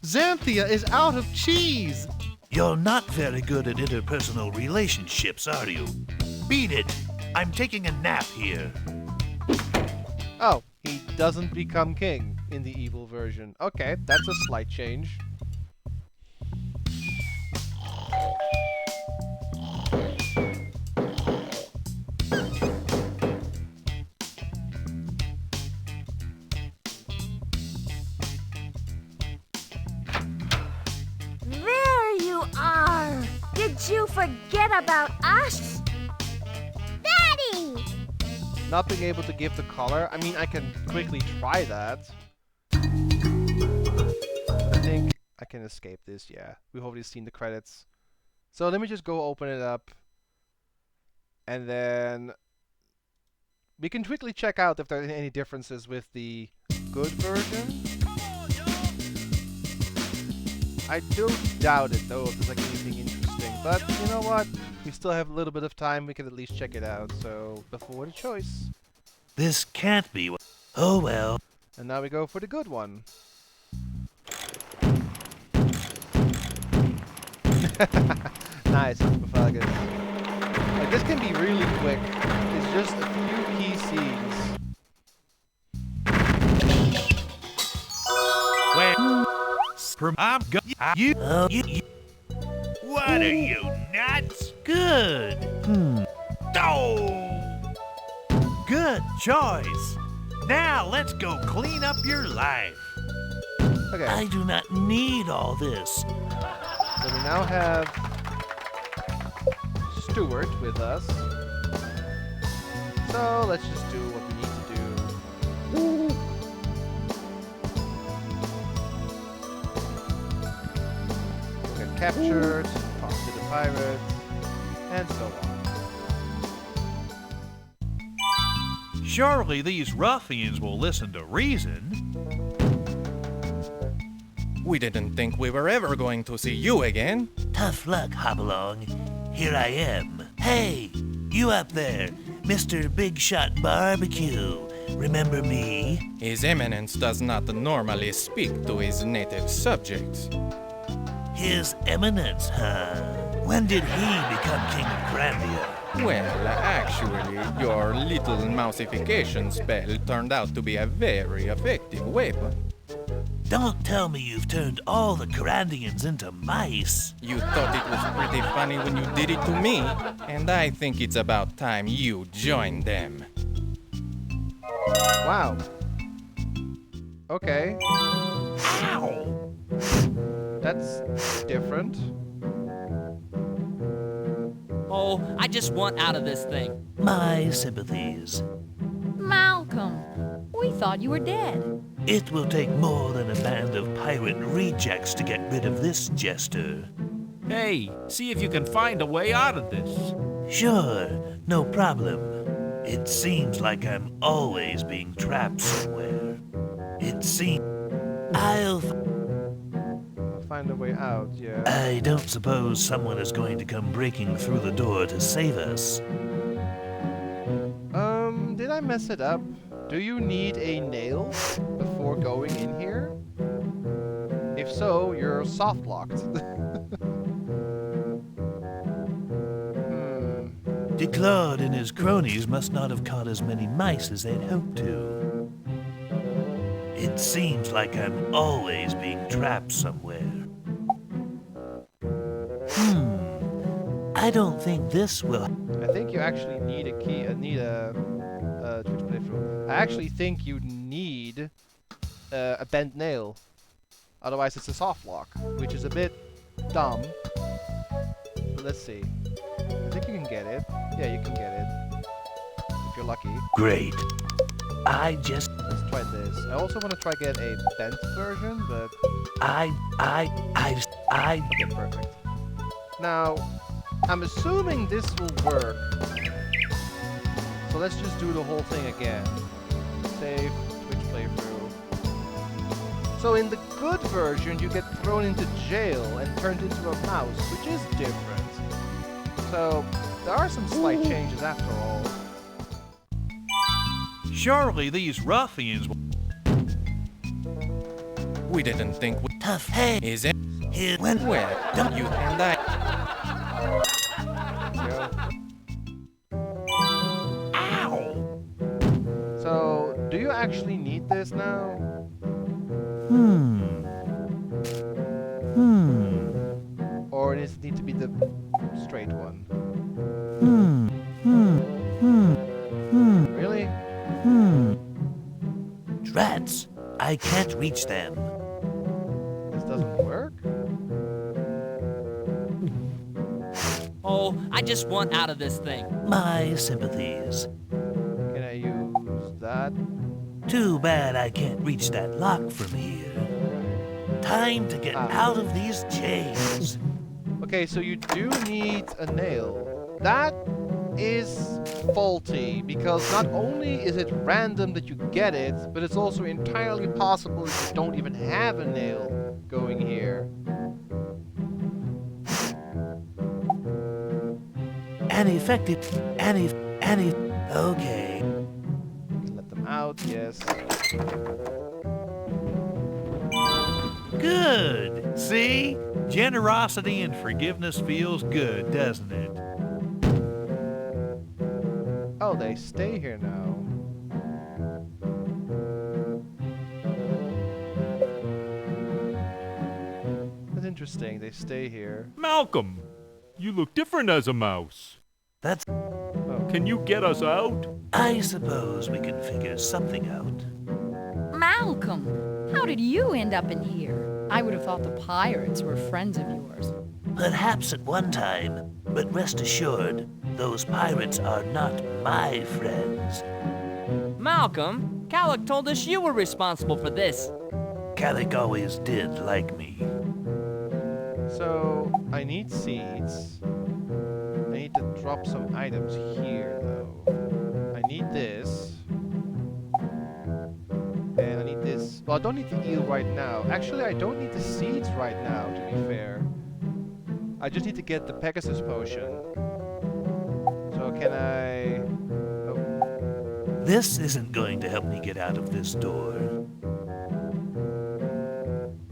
[SPEAKER 6] Xanthia is out of cheese!
[SPEAKER 2] You're not very good at interpersonal relationships, are you? Beat it! I'm taking a nap here.
[SPEAKER 1] Oh, he doesn't become king in the evil version. Okay, that's a slight change.
[SPEAKER 18] There you are! Did you forget about us? Daddy!
[SPEAKER 1] Not being able to give the color. I mean, I can quickly try that. I think I can escape this, yeah. We've already seen the credits. So let me just go open it up. And then we can quickly check out if there are any differences with the good version. I do doubt it though if there's like anything interesting. But you know what? We still have a little bit of time, we can at least check it out. So before the choice.
[SPEAKER 2] This can't be. Oh well.
[SPEAKER 1] And now we go for the good one. Nice, Hyperfagus. Like, this can be really quick. It's just a few key scenes.
[SPEAKER 3] I'm
[SPEAKER 2] you.
[SPEAKER 3] What are you, nuts?
[SPEAKER 2] Good.
[SPEAKER 3] Oh!
[SPEAKER 2] Good choice. Now let's go clean up your life.
[SPEAKER 1] Okay.
[SPEAKER 2] I do not need all this.
[SPEAKER 1] So we now have steward with us. So let's just do what we need to do. We'll get captured, talk to the pirates, and so on.
[SPEAKER 4] Surely these ruffians will listen to reason.
[SPEAKER 8] We didn't think we were ever going to see you again.
[SPEAKER 2] Tough luck, Hopalong. Here I am. Hey, you up there, Mr. Big Shot Barbecue. Remember me?
[SPEAKER 8] His Eminence does not normally speak to his native subjects.
[SPEAKER 2] His Eminence, huh? When did he become King of Kyrandia?
[SPEAKER 8] Well, actually, your little mouseification spell turned out to be a very effective weapon.
[SPEAKER 2] Don't tell me you've turned all the Kyrandians into mice.
[SPEAKER 8] You thought it was pretty funny when you did it to me, and I think it's about time you joined them.
[SPEAKER 1] Wow. Okay.
[SPEAKER 2] Ow!
[SPEAKER 1] That's different.
[SPEAKER 10] Oh, I just want out of this thing.
[SPEAKER 2] My sympathies.
[SPEAKER 11] Malcolm, we thought you were dead.
[SPEAKER 2] It will take more than a band of pirate rejects to get rid of this jester.
[SPEAKER 4] Hey, see if you can find a way out of this.
[SPEAKER 2] Sure, no problem. It seems like I'm always being trapped somewhere. It seems... I'll
[SPEAKER 1] find a way out, yeah.
[SPEAKER 2] I don't suppose someone is going to come breaking through the door to save us.
[SPEAKER 1] Did I mess it up? Do you need a nail before going in here? If so, you're soft locked.
[SPEAKER 2] DeClaude and his cronies must not have caught as many mice as they'd hoped to. It seems like I'm always being trapped somewhere. I don't think this will...
[SPEAKER 1] I think you actually need a key, need a Twitch playthrough. I actually think you need a bent nail. Otherwise it's a soft lock, which is a bit dumb. But let's see. I think you can get it. Yeah, you can get it. If you're lucky.
[SPEAKER 2] Great.
[SPEAKER 1] Let's try this. I also want to try get a bent version, but... Okay, perfect. Now, I'm assuming this will work. So let's just do the whole thing again. Save, Twitch playthrough. So in the good version, you get thrown into jail and turned into a mouse, which is different. So there are some slight changes after all.
[SPEAKER 4] Surely these ruffians will...
[SPEAKER 8] We didn't think we...
[SPEAKER 2] Tough, hey!
[SPEAKER 8] Is it?
[SPEAKER 2] Here,
[SPEAKER 8] Well, don't you and I...
[SPEAKER 1] So, do you actually need this now? Or does it need to be the straight one? Really?
[SPEAKER 2] Rats! I can't reach them.
[SPEAKER 1] This doesn't work?
[SPEAKER 10] Oh, I just want out of this thing.
[SPEAKER 2] My sympathies.
[SPEAKER 1] Can I use that?
[SPEAKER 2] Too bad I can't reach that lock from here. Time to get out of these chains.
[SPEAKER 1] Okay, so you do need a nail. That is faulty, because not only is it random that you get it, but it's also entirely possible that you don't even have a nail going here.
[SPEAKER 2] Okay.
[SPEAKER 1] Let them out, yes.
[SPEAKER 4] Good! See? Generosity and forgiveness feels good, doesn't it?
[SPEAKER 1] Oh, they stay here now. That's interesting, they stay here.
[SPEAKER 19] Malcolm, you look different as a mouse.
[SPEAKER 2] That's...
[SPEAKER 19] Can you get us out?
[SPEAKER 2] I suppose we can figure something out.
[SPEAKER 11] Malcolm, how did you end up in here? I would have thought the pirates were friends of yours.
[SPEAKER 2] Perhaps at one time, But rest assured, those pirates are not my friends.
[SPEAKER 10] Malcolm, Calic told us you were responsible for this.
[SPEAKER 2] Calic always did like me.
[SPEAKER 1] So, I need seeds. I need to drop some items here, though. I need this. And I need this. Well, I don't need the eel right now. Actually, I don't need the seeds right now, to be fair. I just need to get the Pegasus potion. So can I... Oh.
[SPEAKER 2] This isn't going to help me get out of this door.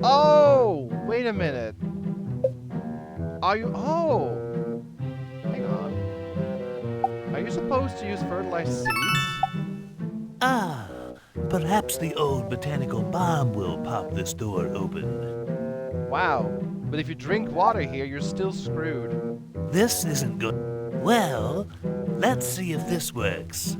[SPEAKER 1] Oh! Wait a minute. Are you... Oh! Hang on. Are you supposed to use fertilized seeds?
[SPEAKER 2] Ah, perhaps the old botanical bomb will pop this door open.
[SPEAKER 1] Wow. But if you drink water here, you're still screwed.
[SPEAKER 2] This isn't good. Well, let's see if this works.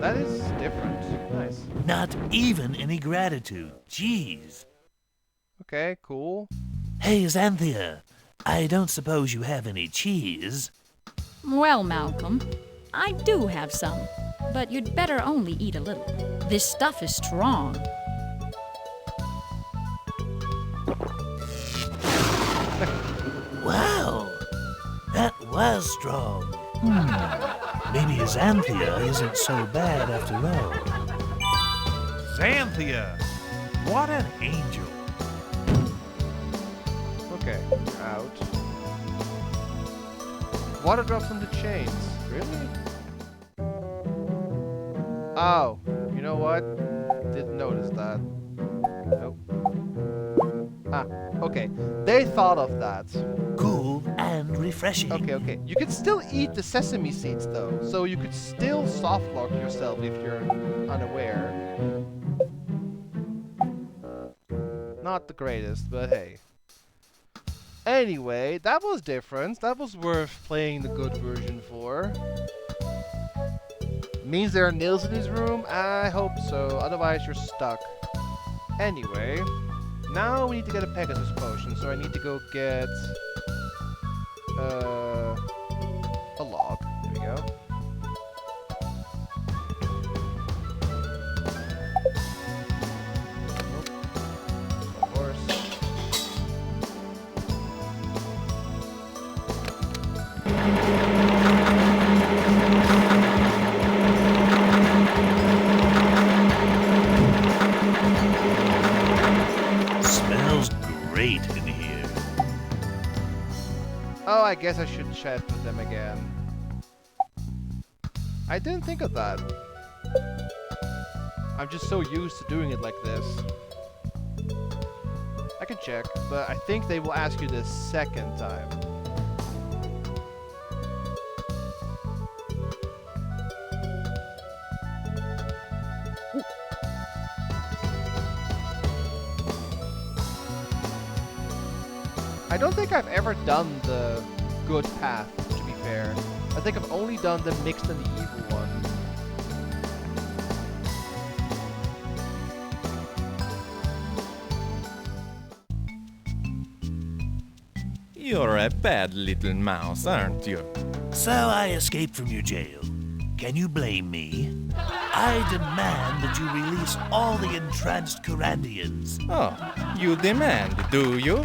[SPEAKER 1] That is different. Nice.
[SPEAKER 2] Not even any gratitude. Jeez.
[SPEAKER 1] Okay, cool.
[SPEAKER 2] Hey, Xanthia. I don't suppose you have any cheese?
[SPEAKER 11] Well, Malcolm, I do have some, but you'd better only eat a little. This stuff is strong.
[SPEAKER 2] Wow, that was strong. Maybe Xanthia isn't so bad after all.
[SPEAKER 4] Xanthia! What an angel!
[SPEAKER 1] Okay, out. Water drops on the chains. Really? Oh, you know what? Didn't notice that. Nope. Ah, okay. They thought of that.
[SPEAKER 2] Cool and refreshing.
[SPEAKER 1] Okay. You could still eat the sesame seeds though, so you could still soft lock yourself if you're unaware. Not the greatest, but hey. Anyway, that was different. That was worth playing the good version for. Means there are nails in his room? I hope so, otherwise you're stuck. Anyway, now we need to get a Pegasus potion, so I need to go get a log. There we go. Nope. Of course.
[SPEAKER 2] Smells great in here.
[SPEAKER 1] Oh, I guess I should chat with them again. I didn't think of that. I'm just so used to doing it like this. I can check, but I think they will ask you this second time. I don't think I've ever done the good path, to be fair. I think I've only done the mixed and the evil one.
[SPEAKER 8] You're a bad little mouse, aren't you?
[SPEAKER 2] So I escaped from your jail. Can you blame me? I demand that you release all the entranced Kyrandians.
[SPEAKER 8] Oh, you demand, do you?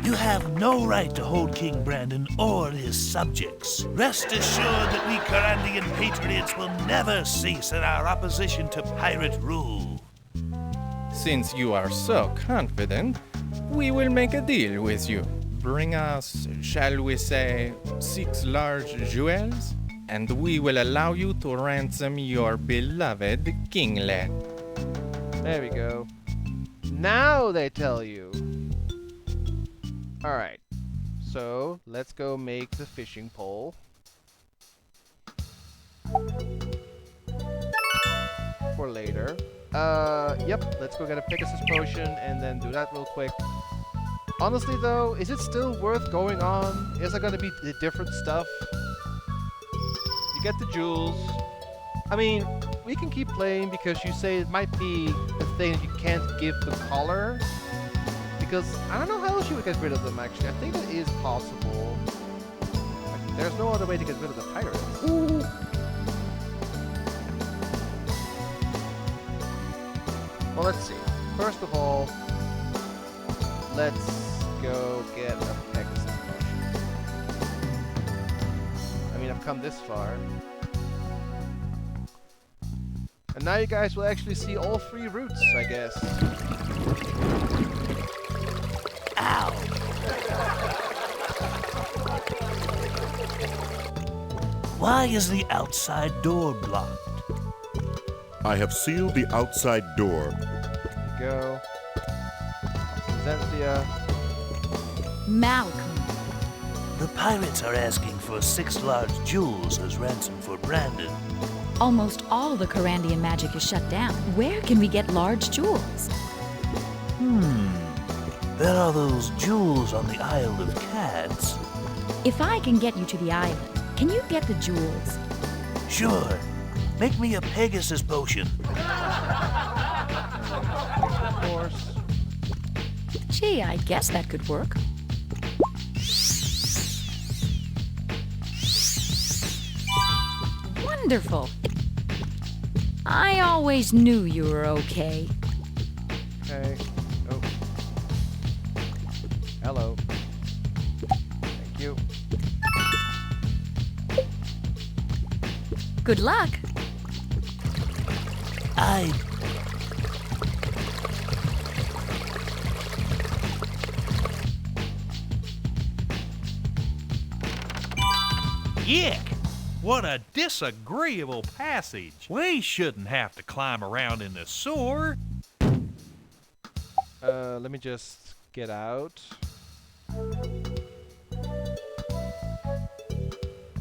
[SPEAKER 2] You have no right to hold King Brandon or his subjects. Rest assured that we Kyrandian patriots will never cease in our opposition to pirate rule.
[SPEAKER 8] Since you are so confident, we will make a deal with you. Bring us, shall we say, 6 large jewels, and we will allow you to ransom your beloved kinglet.
[SPEAKER 1] There we go. Now they tell you. Alright. So, let's go make the fishing pole. For later. Yep, let's go get a Pegasus potion and then do that real quick. Honestly though, is it still worth going on? Is there gonna be different stuff? You get the jewels. I mean, we can keep playing because you say it might be a thing you can't give the collar. Because I don't know how else you would get rid of them, actually. I think that is possible. Like, there's no other way to get rid of the pirates. Well, let's see. First of all, let's go get a Pegasus potion. I mean, I've come this far. And now you guys will actually see all 3 routes, I guess.
[SPEAKER 2] Ow! Why is the outside door blocked?
[SPEAKER 13] I have sealed the outside door.
[SPEAKER 1] There you go. Xanthia.
[SPEAKER 11] Malcolm.
[SPEAKER 2] The pirates are asking for 6 large jewels as ransom for Brandon.
[SPEAKER 11] Almost all the Kyrandian magic is shut down. Where can we get large jewels?
[SPEAKER 2] There are those jewels on the Isle of Cats.
[SPEAKER 11] If I can get you to the island, can you get the jewels?
[SPEAKER 2] Sure. Make me a Pegasus potion.
[SPEAKER 1] Of course.
[SPEAKER 11] Gee, I guess that could work. Wonderful. I always knew you were okay.
[SPEAKER 1] Okay. Oh. Hello. Thank you.
[SPEAKER 11] Good luck.
[SPEAKER 4] Yick! What a disagreeable passage. We shouldn't have to climb around in the sewer.
[SPEAKER 1] Let me just get out.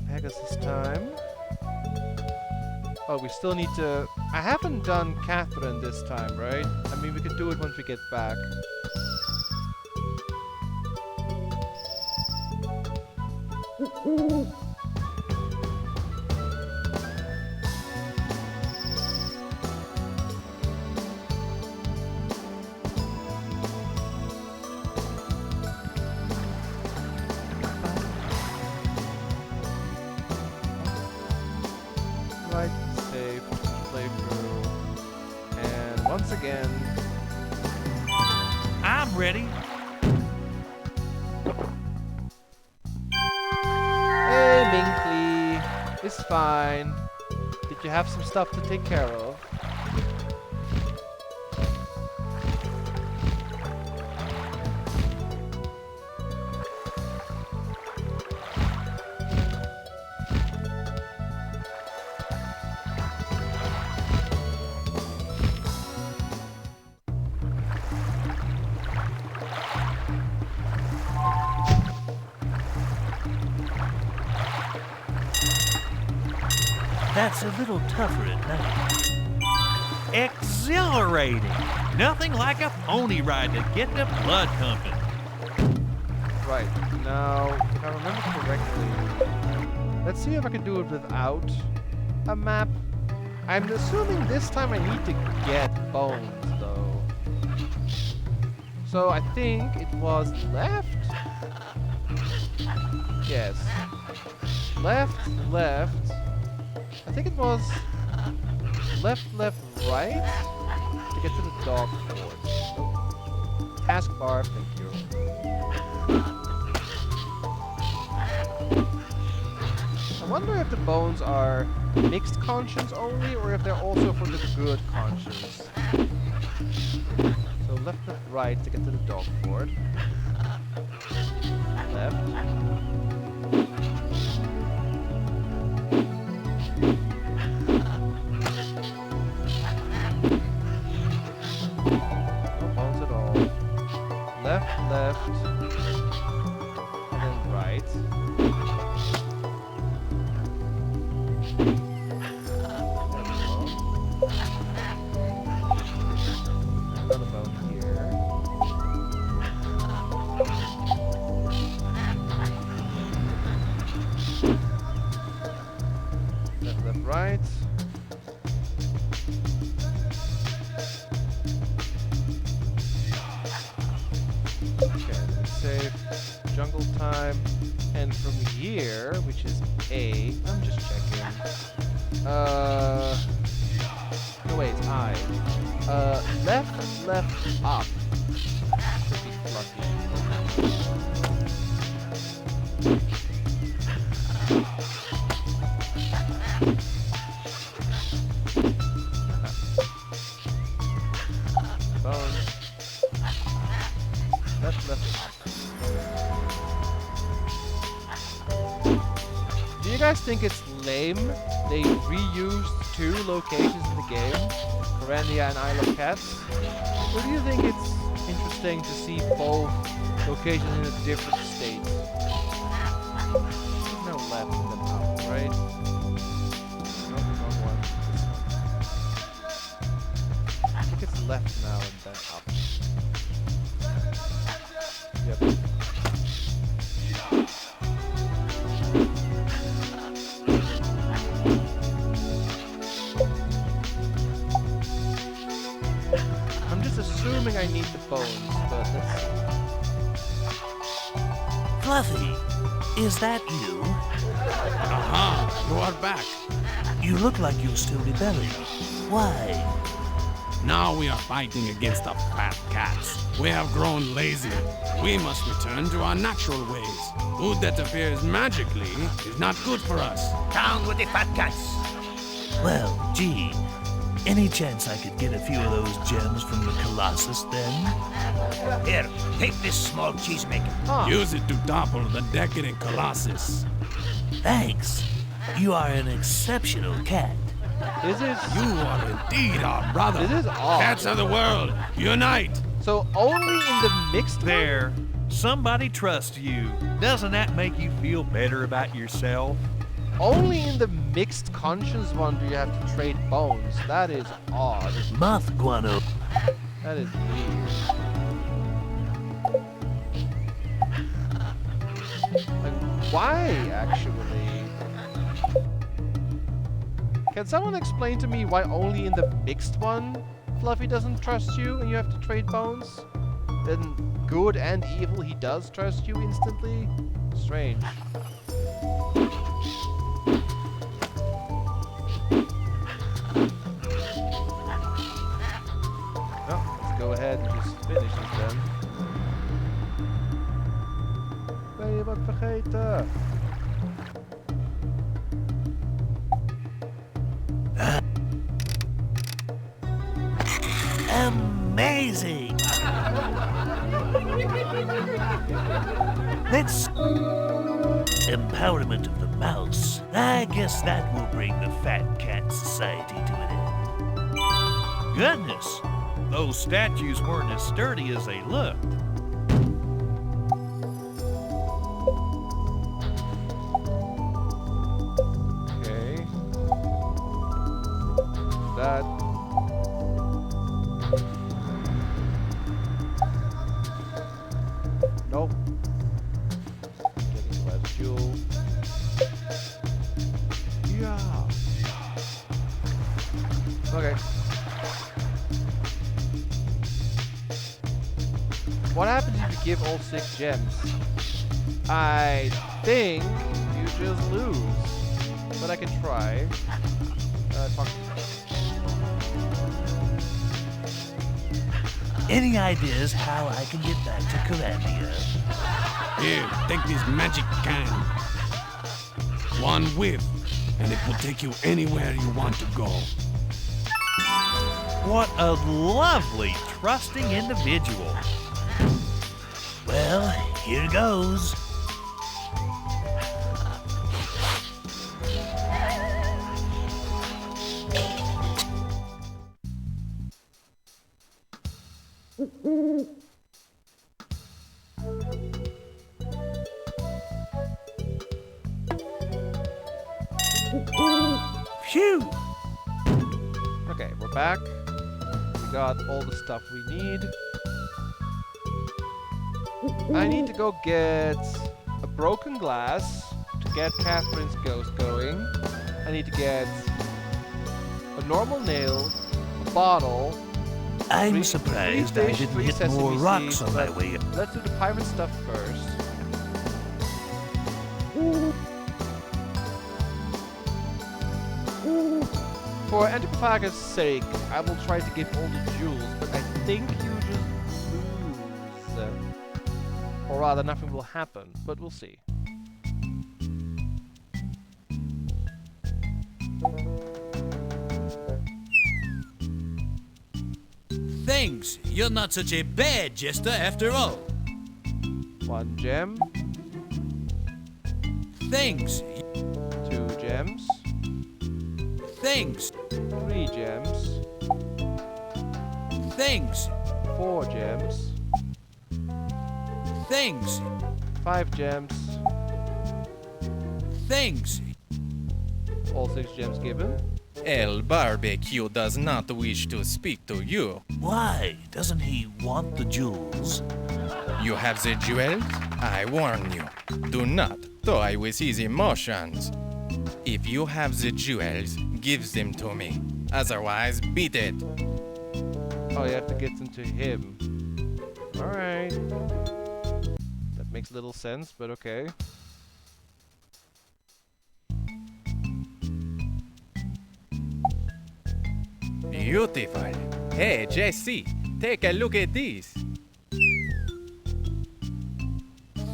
[SPEAKER 1] Pegasus time. Oh, we still need to... I haven't done Catherine this time, right? I mean, we could do it once we get back. Right, save, playthrough, and once again...
[SPEAKER 4] I'm ready.
[SPEAKER 1] Hey, Minkley! It's fine. Did you have some stuff to take care of?
[SPEAKER 2] That's a little tougher at night.
[SPEAKER 4] Exhilarating. Nothing like a pony ride to get the blood pumping.
[SPEAKER 1] Right, now, if I remember correctly, let's see if I can do it without a map. I'm assuming this time I need to get bones, though. So I think it was left? Yes. Left, left. I think it was left, left, right to get to the dog fort. Taskbar, thank you. I wonder if the bones are mixed conscience only, or if they're also for the good conscience. So left, left, right to get to the dog fort. Left. No bones at all. Left, left, and then right. Another bone here. Left, left, right. time. And from here, which is A, I'm just checking. No wait, it's I. Left, up. Should be Fluffy. Bones. Left, up. Do you guys think it's lame they reused 2 locations in the game, Kyrandia and Isle of Cats? Or do you think it's interesting to see both locations in a different state? There's no left and then up, right? No, wrong one. This one. I think it's left now and then up. Yep. Assuming I need the bones, but let's see.
[SPEAKER 2] Fluffy, is that you?
[SPEAKER 5] Aha, you are back.
[SPEAKER 2] You look like you're still rebelling. Why?
[SPEAKER 5] Now we are fighting against the fat cats. We have grown lazy. We must return to our natural ways. Food that appears magically is not good for us.
[SPEAKER 15] Down with the fat cats.
[SPEAKER 2] Well, gee. Any chance I could get a few of those gems from the Colossus then?
[SPEAKER 15] Here, take this small cheesemaker.
[SPEAKER 5] Use it to topple the decadent Colossus.
[SPEAKER 2] Thanks. You are an exceptional cat.
[SPEAKER 1] This is...
[SPEAKER 5] You are indeed our brother.
[SPEAKER 1] This is odd.
[SPEAKER 5] Cats of the world, unite.
[SPEAKER 1] So only in the mixed
[SPEAKER 4] There. Somebody trusts you. Doesn't that make you feel better about yourself?
[SPEAKER 1] Only in the mixed conscience one do you have to trade bones. That is odd.
[SPEAKER 2] Moth guano.
[SPEAKER 1] That is weird. Like, why, actually? Can someone explain to me why only in the mixed one Fluffy doesn't trust you and you have to trade bones? Then good and evil, he does trust you instantly? Strange. Go ahead and just finish it then. Ben je wat vergeten?
[SPEAKER 2] Amazing! Let's... Empowerment of the mouse. I guess that will bring the Fat Cat Society to an end.
[SPEAKER 4] Goodness! Those statues weren't as sturdy as they looked.
[SPEAKER 1] Okay. That. Nope. Getting the last jewel. Yeah. Okay. What happens if you give all 6 gems? I think you just lose. But I can try. Talk to
[SPEAKER 2] Any ideas how I can get back to Kyrandia?
[SPEAKER 5] Here, take this magic can. One whiff, and it will take you anywhere you want to go.
[SPEAKER 4] What a lovely, trusting individual.
[SPEAKER 2] Well, here goes.
[SPEAKER 1] Phew! Okay, we're back. We got all the stuff we need. I need to go get a broken glass to get Catherine's ghost going. I need to get a normal nail, a bottle.
[SPEAKER 2] I'm surprised I didn't hit more rocks on my way.
[SPEAKER 1] Let's do the pirate stuff first. For Anthropophagus' sake, I will try to give all the jewels, but I think you just lose. Or rather, nothing will happen, but we'll see.
[SPEAKER 15] Thanks. You're not such a bad jester after all.
[SPEAKER 1] 1 gem.
[SPEAKER 15] Thanks.
[SPEAKER 1] 2 gems.
[SPEAKER 15] Thanks.
[SPEAKER 1] 3 gems.
[SPEAKER 15] Thanks.
[SPEAKER 1] 4 gems.
[SPEAKER 15] Thanks.
[SPEAKER 1] 5 gems.
[SPEAKER 15] Thanks.
[SPEAKER 1] All 6 gems given.
[SPEAKER 8] El Barbecue does not wish to speak to you.
[SPEAKER 2] Why? Doesn't he want the jewels?
[SPEAKER 8] You have the jewels? I warn you. Do not toy with his emotions. If you have the jewels, give them to me. Otherwise, beat it.
[SPEAKER 1] Oh, you have to get into him. Alright. That makes little sense, but okay.
[SPEAKER 8] Beautiful. Hey, Jesse, take a look at this.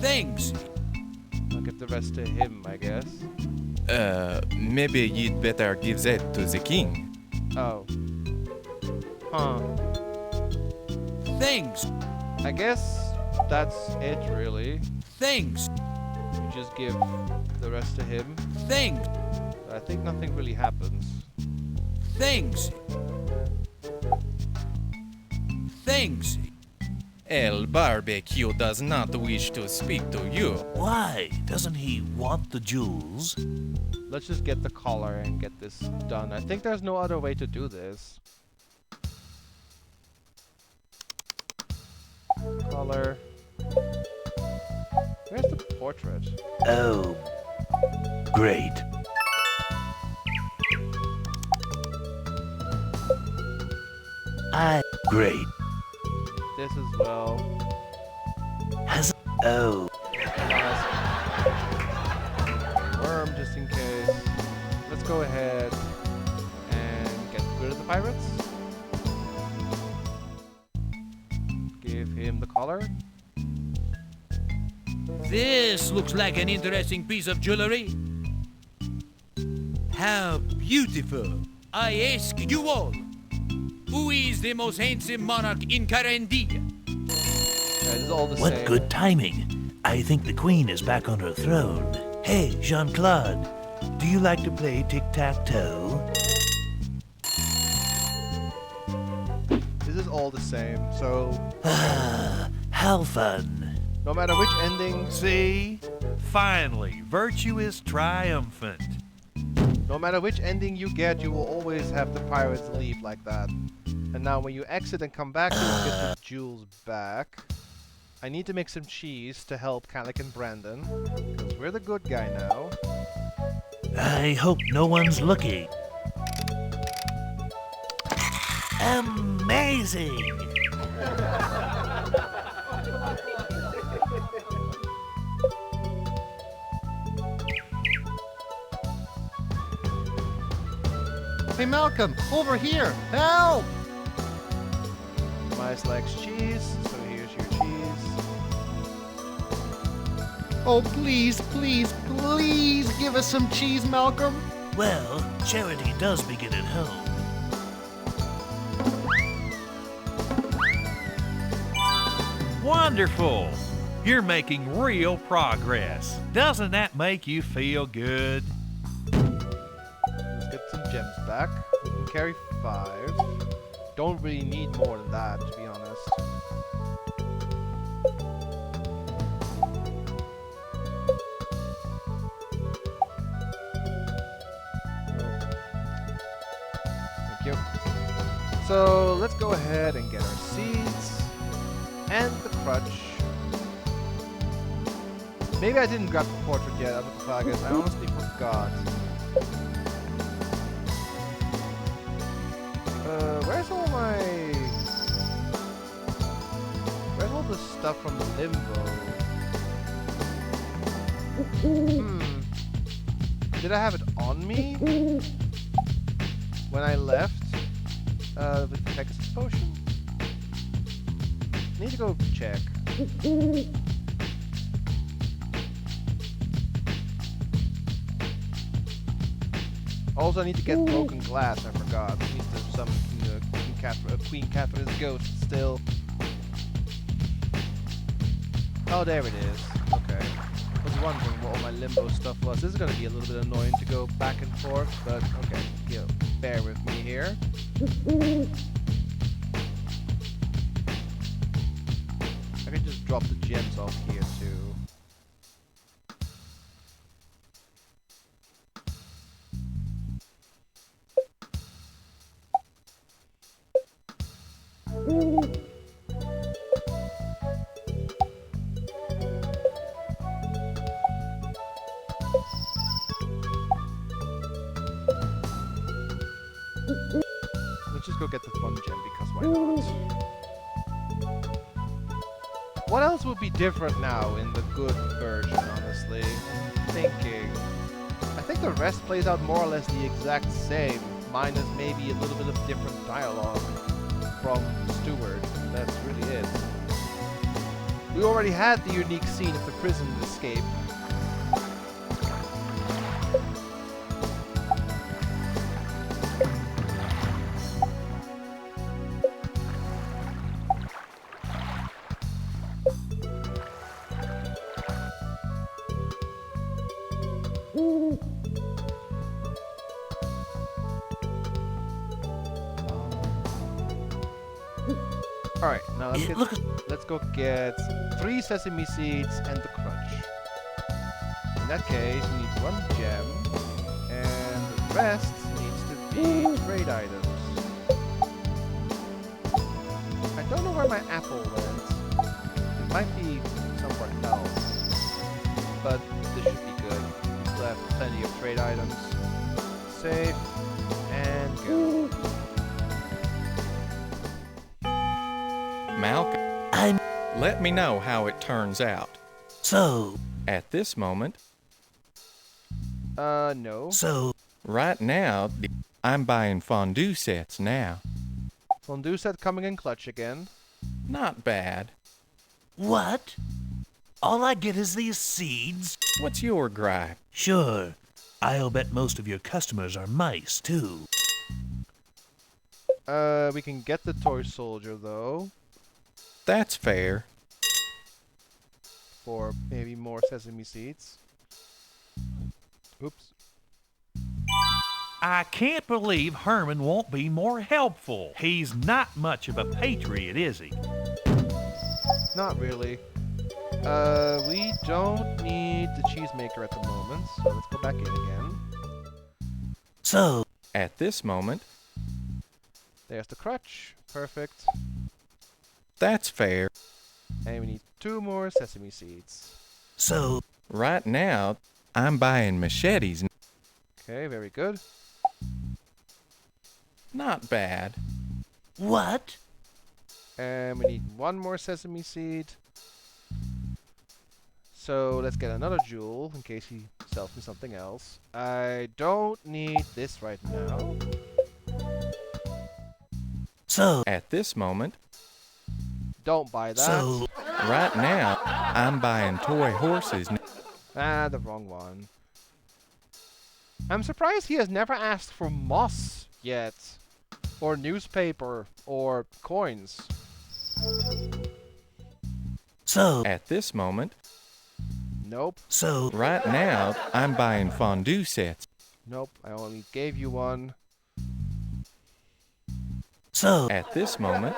[SPEAKER 15] Thanks.
[SPEAKER 1] I'll give the rest to him, I guess.
[SPEAKER 8] Maybe you'd better give that to the king.
[SPEAKER 1] Oh. Huh.
[SPEAKER 15] Thanks.
[SPEAKER 1] I guess that's it, really.
[SPEAKER 15] Thanks.
[SPEAKER 1] You just give the rest to him.
[SPEAKER 15] Thanks.
[SPEAKER 1] I think nothing really happens.
[SPEAKER 15] Thanks. Thanks.
[SPEAKER 8] El Barbecue does not wish to speak to you.
[SPEAKER 2] Why? Doesn't he want the jewels?
[SPEAKER 1] Let's just get the collar and get this done. I think there's no other way to do this. Collar. Where's the portrait?
[SPEAKER 2] Oh, great. Great.
[SPEAKER 1] This as well.
[SPEAKER 2] Has oh.
[SPEAKER 1] Worm, just in case. Let's go ahead and get rid of the pirates. Give him the collar.
[SPEAKER 15] This looks like an interesting piece of jewelry. How beautiful. I ask you all, who is the most handsome monarch in Kyrandia?
[SPEAKER 1] It's all the
[SPEAKER 2] What
[SPEAKER 1] same.
[SPEAKER 2] good timing. I think the queen is back on her throne. Hey, Jean-Claude, do you like to play tic-tac-toe?
[SPEAKER 1] This is all the same, so
[SPEAKER 2] How fun.
[SPEAKER 1] no matter which ending,
[SPEAKER 4] See? Finally, virtue is triumphant.
[SPEAKER 1] no matter which ending you get, you will always have the pirates leave like that. And now when you exit and come back, you will get the jewels back. I need to make some cheese to help Calic and Brandon, because we're the good guy now.
[SPEAKER 2] I hope no one's looking. Amazing!
[SPEAKER 6] Hey, Malcolm, over here! Help!
[SPEAKER 1] Mice likes cheese, so here's your cheese.
[SPEAKER 6] Oh, please, please, please give us some cheese, Malcolm.
[SPEAKER 2] Well, charity does begin at home.
[SPEAKER 4] Wonderful! You're making real progress. Doesn't that make you feel good?
[SPEAKER 1] Let's get some gems back. We can carry 5. Don't really need more than that, to be honest. Thank you. So let's go ahead and get our seeds and the crutch. Maybe I didn't grab the portrait yet out of the Plagas. I honestly forgot. Where's all the stuff from Limbo? Did I have it on me? when I left with the Pegasus potion? Need to go check. Also, I need to get broken glass. I forgot. I need to summon Queen Catherine's ghost still. Oh, there it is. Okay. I was wondering what all my limbo stuff was. This is going to be a little bit annoying to go back and forth, but okay. Bear with me here. I can just drop the gems off here too. Let's just go get the fun gem because why not? What else would be different now in the good version, honestly? Thinking. I think the rest plays out more or less the exact same, minus maybe a little bit of different dialogue from Stewart. That's really it. We already had the unique scene of the prison escape. Alright, now let's go get 3 sesame seeds and the crunch. In that case, we need 1 gem, and the rest needs to be trade items. I don't know where my apple went. It might be somewhere else, but this should be good. We still have plenty of trade items. Save, and go.
[SPEAKER 8] Malcolm, let me know how it turns out.
[SPEAKER 2] So,
[SPEAKER 8] at this moment,
[SPEAKER 1] no.
[SPEAKER 2] So,
[SPEAKER 8] right now, I'm buying fondue sets now.
[SPEAKER 1] Fondue set coming in clutch again.
[SPEAKER 8] Not bad.
[SPEAKER 2] What? All I get is these seeds?
[SPEAKER 8] What's your gripe?
[SPEAKER 2] Sure. I'll bet most of your customers are mice, too.
[SPEAKER 1] We can get the toy soldier, though.
[SPEAKER 8] That's fair.
[SPEAKER 1] For maybe more sesame seeds. Oops.
[SPEAKER 4] I can't believe Herman won't be more helpful. He's not much of a patriot, is he?
[SPEAKER 1] Not really. We don't need the cheesemaker at the moment, so let's go back in again.
[SPEAKER 2] So,
[SPEAKER 8] at this moment,
[SPEAKER 1] there's the crutch. Perfect.
[SPEAKER 8] That's fair.
[SPEAKER 1] And we need 2 more sesame seeds.
[SPEAKER 2] So,
[SPEAKER 8] right now, I'm buying machetes.
[SPEAKER 1] Okay, very good.
[SPEAKER 8] Not bad.
[SPEAKER 2] What?
[SPEAKER 1] And we need 1 more sesame seed. So let's get another jewel in case he sells me something else. I don't need this right now.
[SPEAKER 2] So,
[SPEAKER 8] at this moment,
[SPEAKER 1] don't buy that.
[SPEAKER 2] So,
[SPEAKER 8] right now, I'm buying toy horses.
[SPEAKER 1] Ah, the wrong one. I'm surprised he has never asked for moss yet. Or newspaper. Or coins.
[SPEAKER 2] So,
[SPEAKER 8] at this moment,
[SPEAKER 1] nope.
[SPEAKER 2] So,
[SPEAKER 8] right now, I'm buying fondue sets.
[SPEAKER 1] Nope, I only gave you 1.
[SPEAKER 2] So,
[SPEAKER 8] at this moment,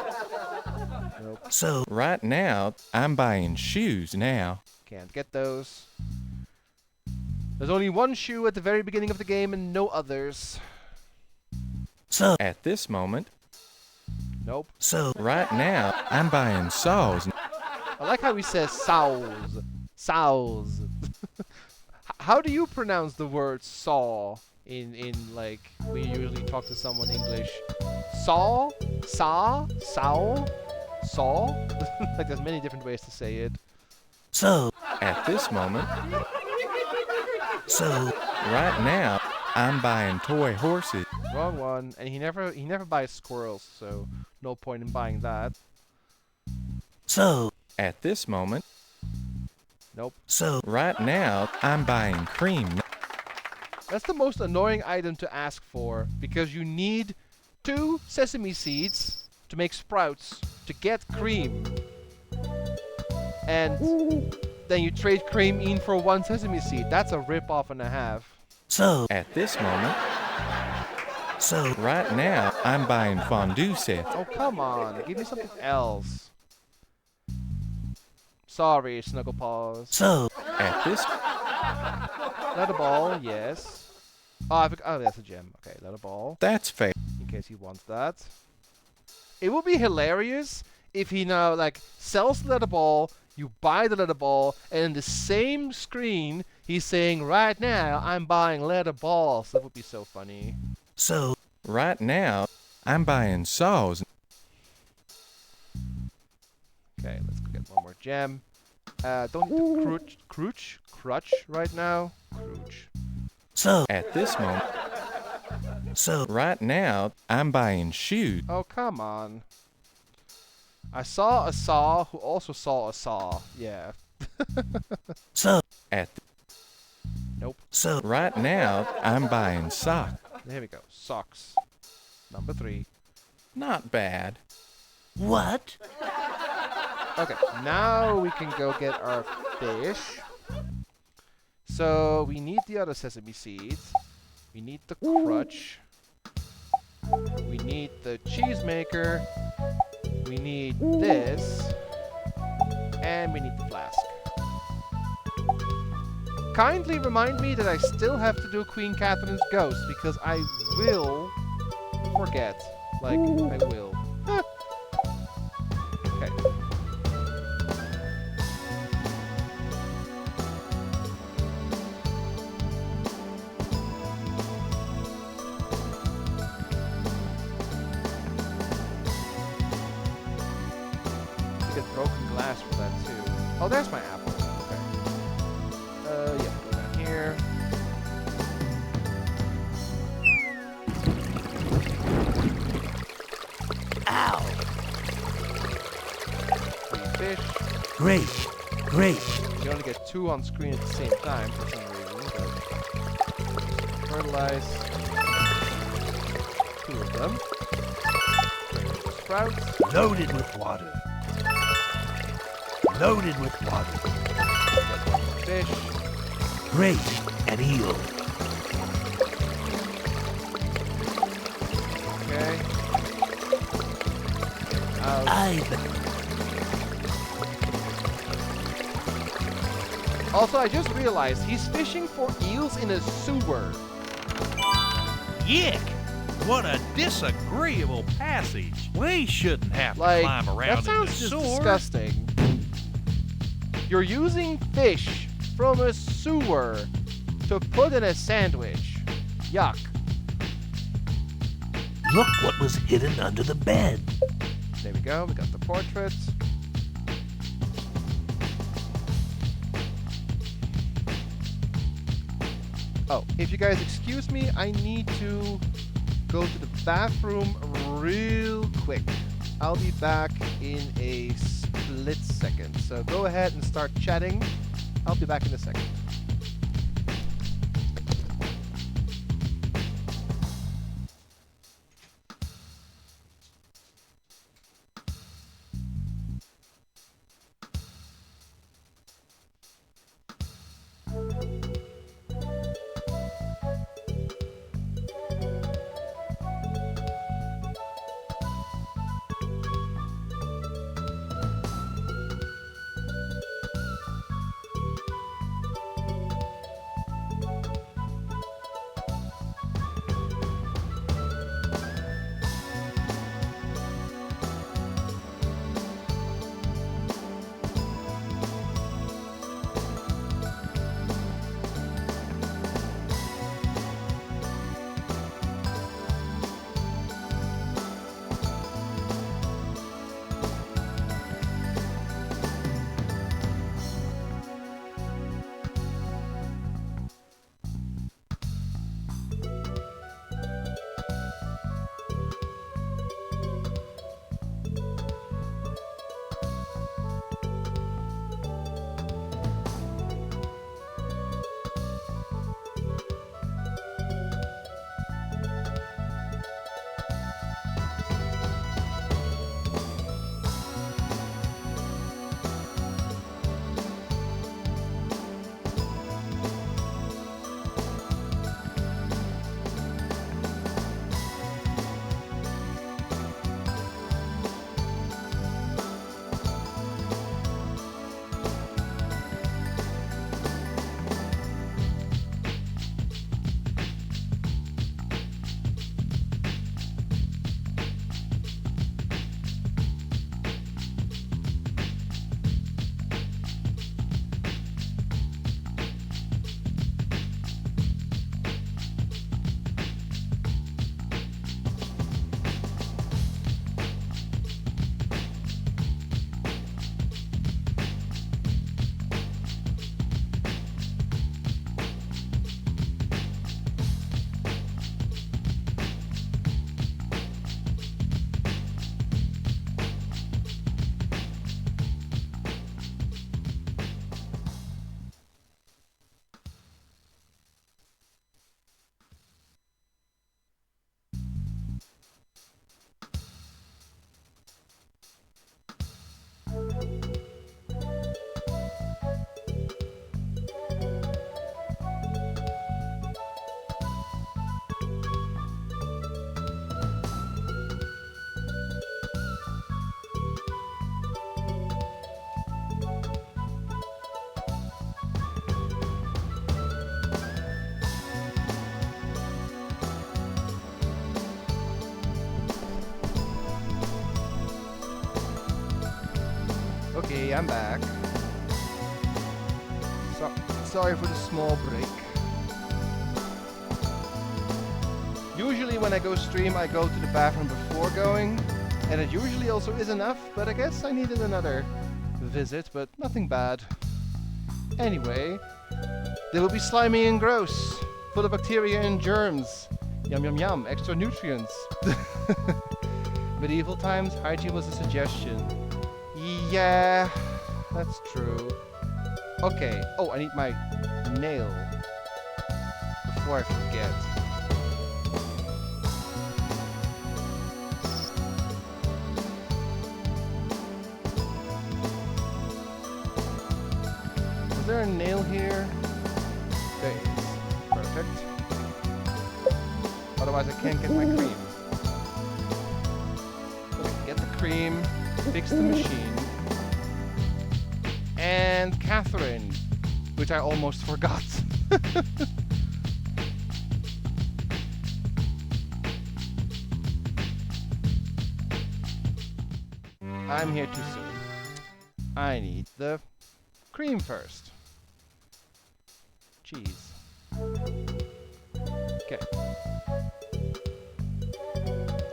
[SPEAKER 1] nope.
[SPEAKER 2] So,
[SPEAKER 8] right now, I'm buying shoes now.
[SPEAKER 1] Can't get those. There's only 1 shoe at the very beginning of the game and no others.
[SPEAKER 2] So,
[SPEAKER 8] at this moment,
[SPEAKER 1] nope.
[SPEAKER 2] So,
[SPEAKER 8] right now, I'm buying saws.
[SPEAKER 1] I like how he says sows. Sows. How do you pronounce the word saw in like, when you usually talk to someone English? Saw? Saw? Sow? Saw? Like, there's many different ways to say it.
[SPEAKER 2] So,
[SPEAKER 8] at this moment,
[SPEAKER 2] so,
[SPEAKER 8] right now, I'm buying toy horses.
[SPEAKER 1] Wrong one. And he never buys squirrels, so no point in buying that.
[SPEAKER 2] So,
[SPEAKER 8] At this moment,
[SPEAKER 1] nope.
[SPEAKER 2] So,
[SPEAKER 8] right now, I'm buying cream.
[SPEAKER 1] That's the most annoying item to ask for, because you need 2 sesame seeds to make sprouts to get cream. And then you trade cream in for 1 sesame seed. That's a rip-off and a half.
[SPEAKER 2] So,
[SPEAKER 8] At this moment,
[SPEAKER 2] so,
[SPEAKER 8] right now, I'm buying fondue sets.
[SPEAKER 1] Oh, come on. Give me something else. Sorry, Snuggle Paws.
[SPEAKER 2] So,
[SPEAKER 8] At this,
[SPEAKER 1] Let a ball, yes. Oh, that's a gem. Okay, let a ball.
[SPEAKER 8] that's fair.
[SPEAKER 1] In case he wants that. It would be hilarious if he now, like, sells the letter ball, you buy the letter ball, and in the same screen, he's saying, right now, I'm buying letter balls. That would be so funny.
[SPEAKER 2] so,
[SPEAKER 8] Right now, I'm buying saws.
[SPEAKER 1] Okay, let's go get one more gem. Don't need to crutch right now. Crutch.
[SPEAKER 2] so,
[SPEAKER 8] At this moment,
[SPEAKER 2] so,
[SPEAKER 8] right now, I'm buying shoes.
[SPEAKER 1] Oh, come on. I saw a saw who also saw a saw. Yeah.
[SPEAKER 2] so,
[SPEAKER 8] At
[SPEAKER 1] Nope.
[SPEAKER 2] so,
[SPEAKER 8] right now, I'm buying socks.
[SPEAKER 1] There we go. Socks. Number 3.
[SPEAKER 8] Not bad.
[SPEAKER 2] what?
[SPEAKER 1] Okay, now we can go get our fish. So we need the other sesame seeds. We need the crutch. We need the cheese maker. We need this. And we need the flask. Kindly remind me that I still have to do Queen Catherine's ghost, because I will forget. Like, I will. Okay. To get broken glass for that too. Oh, there's my apple. Okay. Yeah, go down here.
[SPEAKER 2] Ow!
[SPEAKER 1] Fish.
[SPEAKER 2] Great, great.
[SPEAKER 1] You only get 2 on screen at the same time for some reason, but fertilize 2 of them. Sprouts.
[SPEAKER 2] Loaded with water. Loaded with water.
[SPEAKER 1] Fish.
[SPEAKER 2] Great, an eel.
[SPEAKER 1] Okay. Also, I just realized he's fishing for eels in a sewer.
[SPEAKER 4] Yick! What a disagreeable passage. We shouldn't have to
[SPEAKER 1] Like,
[SPEAKER 4] climb around
[SPEAKER 1] that sounds
[SPEAKER 4] in the
[SPEAKER 1] just
[SPEAKER 4] sewer.
[SPEAKER 1] disgusting. You're using fish from a sewer to put in a sandwich. Yuck.
[SPEAKER 2] Look what was hidden under the bed.
[SPEAKER 1] There we go, we got the portrait. Oh, if you guys excuse me, I need to go to the bathroom real quick. I'll be back in a split second. So go ahead and start chatting. I'll be back in a second. Hey, I'm back. Sorry for the small break. Usually when I go stream, I go to the bathroom before going, and it usually also is enough, but I guess I needed another visit, but nothing bad. Anyway, they will be slimy and gross, full of bacteria and germs. Yum yum yum, extra nutrients. Medieval times, hygiene was a suggestion. Yeah, that's true. Okay, oh, I need my nail before I forget. Is there a nail here? There is. Perfect. Otherwise I can't get my cream. Okay, get the cream, fix the machine. And Catherine, which I almost forgot. I'm here too soon. I need the cream first. Cheese. Okay.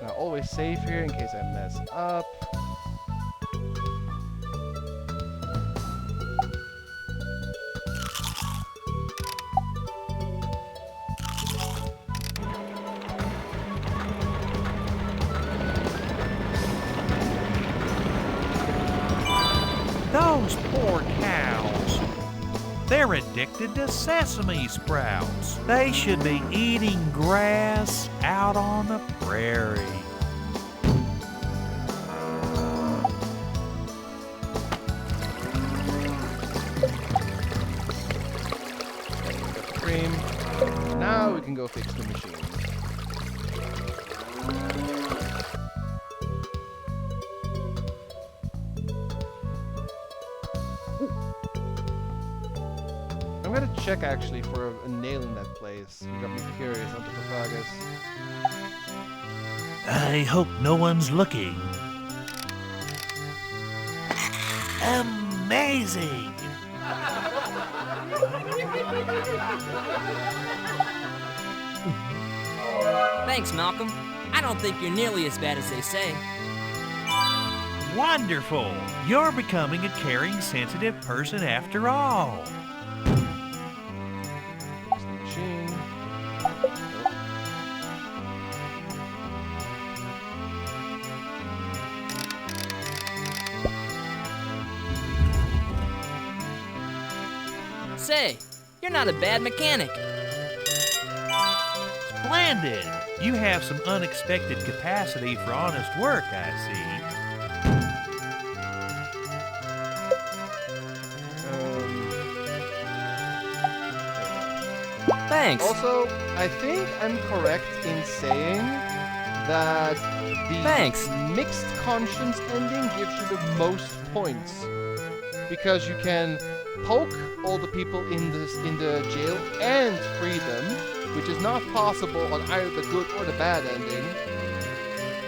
[SPEAKER 1] Now always save here in case I mess up.
[SPEAKER 2] Those poor cows. They're addicted to sesame sprouts. They should be eating grass out on the prairie.
[SPEAKER 1] Cream. Now we can go fix the machine. I'm gonna check actually for a nail in that place. You got me curious, Anthropophagus.
[SPEAKER 2] I hope no one's looking. Amazing!
[SPEAKER 10] Thanks, Malcolm. I don't think you're nearly as bad as they say.
[SPEAKER 2] Wonderful! You're becoming a caring, sensitive person after all.
[SPEAKER 1] Fix the machine.
[SPEAKER 10] Say, you're not a bad mechanic.
[SPEAKER 2] Splendid! You have some unexpected capacity for honest work, I see.
[SPEAKER 10] Thanks.
[SPEAKER 1] Also, I think I'm correct in saying that the mixed conscience ending gives you the most points because you can poke all the people in the jail and free them, which is not possible on either the good or the bad ending.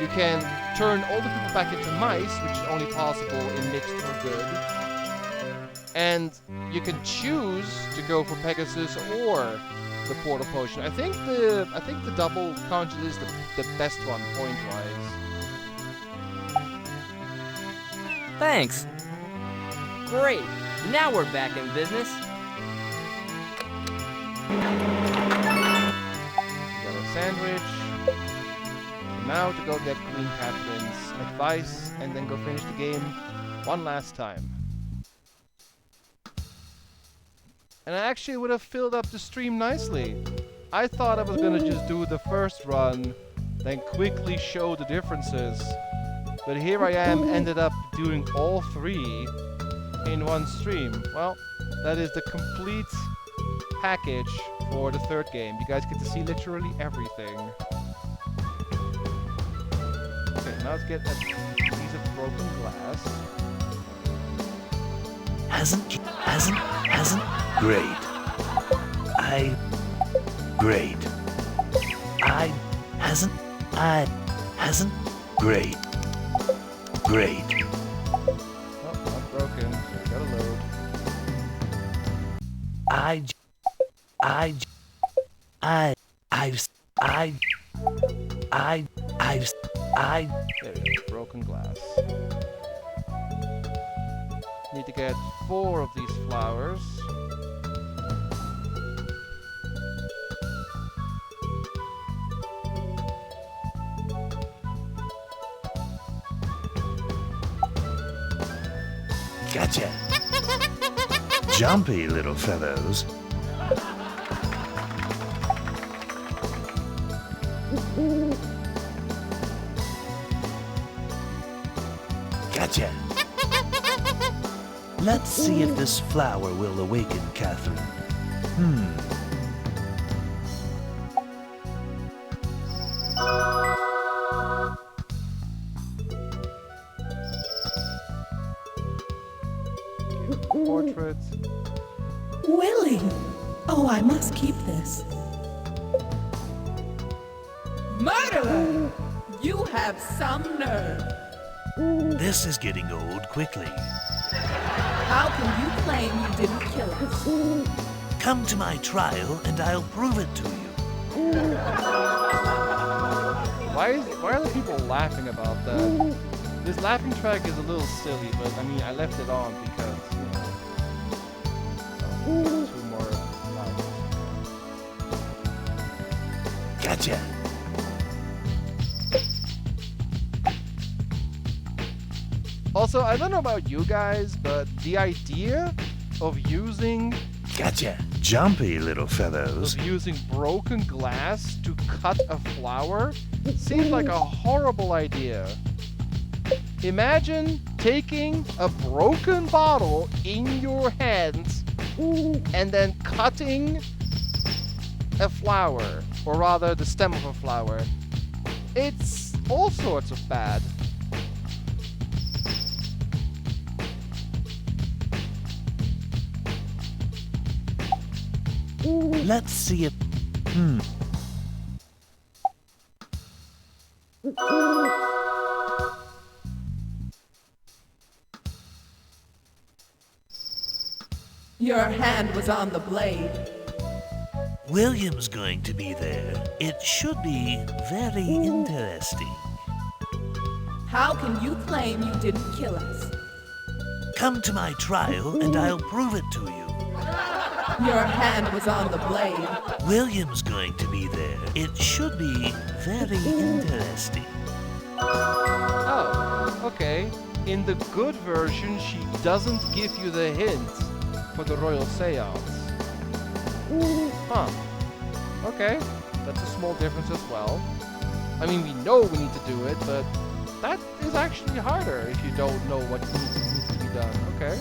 [SPEAKER 1] You can turn all the people back into mice, which is only possible in mixed or good. And you can choose to go for Pegasus or the portal potion. I think the double conscience is the best one point-wise.
[SPEAKER 10] Thanks. Great. Now we're back in business.
[SPEAKER 1] Got a sandwich. Now to go get Queen Catherine's advice and then go finish the game one last time. And I actually would have filled up the stream nicely. I thought I was gonna just do the first run, then quickly show the differences. But here I am, ended up doing all three in one stream. Well, that is the complete package for the third game. You guys get to see literally everything. Okay, now let's get a piece of broken glass.
[SPEAKER 2] Hasn't. Great. Great. Great.
[SPEAKER 1] Oh, not broken. There we go, broken glass. Need to get 4 of these flowers.
[SPEAKER 9] Gotcha. Jumpy little fellows. Gotcha. Let's see if this flower will awaken Catherine.
[SPEAKER 1] Portrait.
[SPEAKER 14] Willie! Oh, I must keep this. Murderer! You have some nerve.
[SPEAKER 2] This is getting old quickly.
[SPEAKER 14] How can you claim you didn't kill us?
[SPEAKER 2] Come to my trial and I'll prove it to you.
[SPEAKER 1] Why are the people laughing about that? This laughing track is a little silly, but I mean, I left it on because, you know, 2 more flowers.
[SPEAKER 2] Gotcha.
[SPEAKER 1] Also, I don't know about you guys, but the idea of using
[SPEAKER 2] Gotcha. Jumpy little fellows.
[SPEAKER 1] broken glass to cut a flower seems like a horrible idea. Imagine taking a broken bottle in your hands and then cutting a flower, or rather the stem of a flower. It's all sorts of bad.
[SPEAKER 2] Let's see if...
[SPEAKER 14] Your hand was on the blade.
[SPEAKER 2] William's going to be there. It should be very interesting.
[SPEAKER 14] How can you claim you didn't kill us?
[SPEAKER 2] Come to my trial and I'll prove it to you.
[SPEAKER 14] Your hand was on the blade.
[SPEAKER 2] William's going to be there. It should be very interesting.
[SPEAKER 1] Oh, okay. In the good version, she doesn't give you the hint for the royal seance. Huh. Okay. That's a small difference as well. I mean, we know we need to do it, but that is actually harder if you don't know what needs to be done. Okay.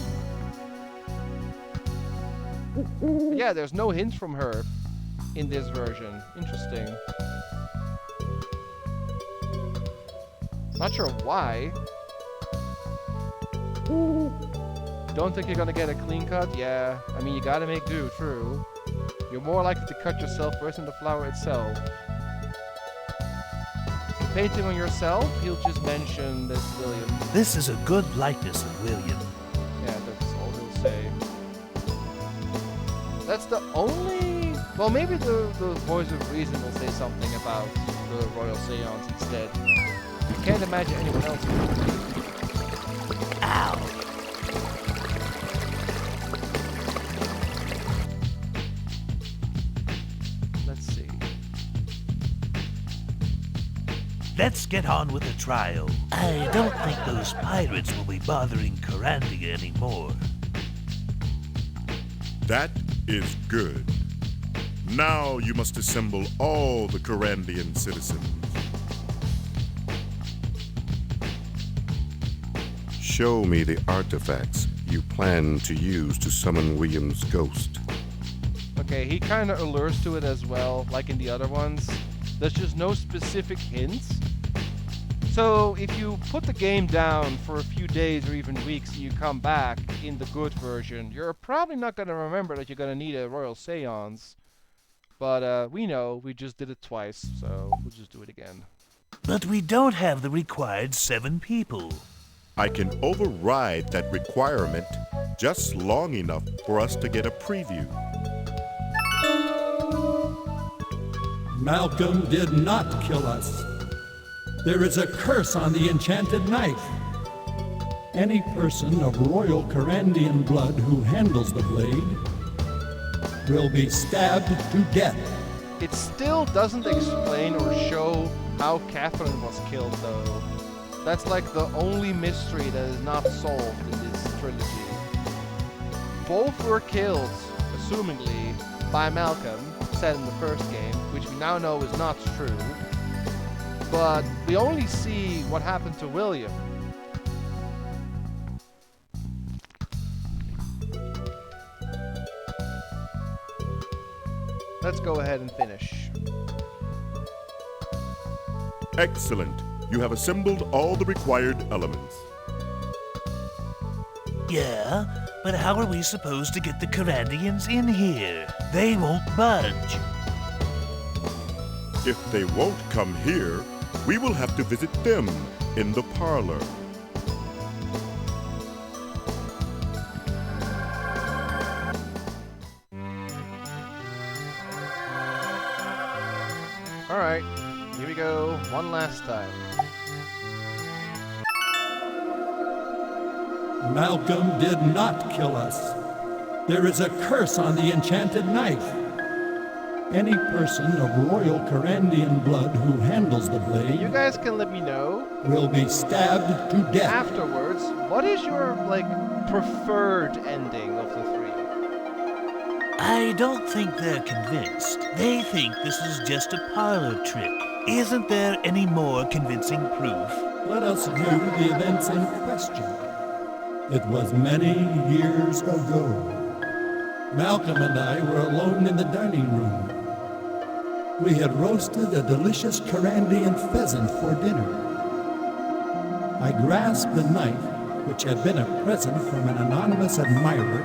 [SPEAKER 1] But yeah, there's no hint from her in this version. Interesting. Not sure why. Don't think you're gonna get a clean cut? Yeah. I mean, you gotta make do, true. You're more likely to cut yourself first than the flower itself. Painting on yourself, he'll just mention this William.
[SPEAKER 2] This is a good likeness of William.
[SPEAKER 1] Yeah, that's all he'll say. That's the only... Well, maybe the voice of reason will say something about the royal seance instead. I can't imagine anyone else would.
[SPEAKER 2] Ow!
[SPEAKER 1] Let's see.
[SPEAKER 2] Let's get on with the trial. I don't think those pirates will be bothering Kyrandia anymore.
[SPEAKER 13] That is good. Now you must assemble all the Kyrandian citizens. Show me the artifacts you plan to use to summon William's ghost.
[SPEAKER 1] Okay, he kind of allures to it as well, like in the other ones. There's just no specific hints. So if you put the game down for a few days or even weeks and you come back in the good version, you're probably not going to remember that you're going to need a royal seance. But we know, we just did it twice, so we'll just do it again.
[SPEAKER 2] But we don't have the required 7 people.
[SPEAKER 13] I can override that requirement just long enough for us to get a preview.
[SPEAKER 16] Malcolm did not kill us. There is a curse on the enchanted knife. Any person of royal Kyrandian blood who handles the blade will be stabbed to death.
[SPEAKER 1] It still doesn't explain or show how Catherine was killed, though. That's like the only mystery that is not solved in this trilogy. Both were killed, assumingly, by Malcolm, said in the first game, which we now know is not true. But we only see what happened to William. Let's go ahead and finish.
[SPEAKER 13] Excellent. You have assembled all the required elements.
[SPEAKER 2] Yeah, but how are we supposed to get the Kyrandians in here? They won't budge.
[SPEAKER 13] If they won't come here, we will have to visit them in the parlor.
[SPEAKER 1] Alright, here we go, one last time.
[SPEAKER 16] Malcolm did not kill us. There is a curse on the enchanted knife. Any person of royal Kyrandian blood who handles the blade
[SPEAKER 1] You guys can let me know
[SPEAKER 16] will be stabbed to death.
[SPEAKER 1] afterwards, what is your, preferred ending of the three?
[SPEAKER 2] I don't think they're convinced. They think this is just a parlor trick. Isn't there any more convincing proof?
[SPEAKER 16] Let us view the events in question. It was many years ago. Malcolm and I were alone in the dining room. We had roasted a delicious Kyrandian pheasant for dinner. I grasped the knife, which had been a present from an anonymous admirer.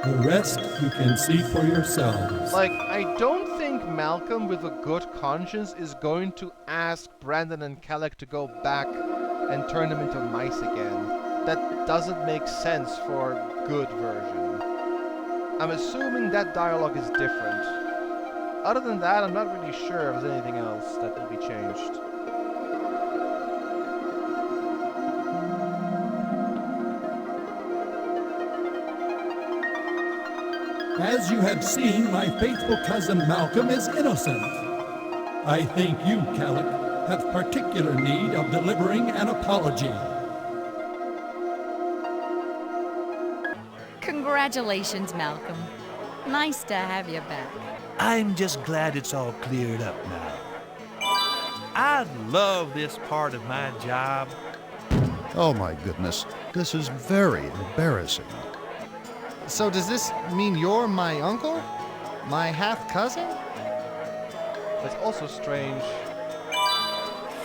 [SPEAKER 16] The rest you can see for yourselves.
[SPEAKER 1] I don't think Malcolm with a good conscience is going to ask Brandon and Kellic to go back and turn them into mice again. That doesn't make sense for a good version. I'm assuming that dialogue is different. Other than that, I'm not really sure if there's anything else that will be changed.
[SPEAKER 16] As you have seen, my faithful cousin Malcolm is innocent. I think you, Kellic, have particular need of delivering an apology.
[SPEAKER 11] Congratulations, Malcolm. Nice to have you back.
[SPEAKER 2] I'm just glad it's all cleared up now.
[SPEAKER 4] I love this part of my job.
[SPEAKER 7] Oh my goodness, this is very embarrassing.
[SPEAKER 6] So does this mean you're my uncle? My half-cousin?
[SPEAKER 1] That's also strange.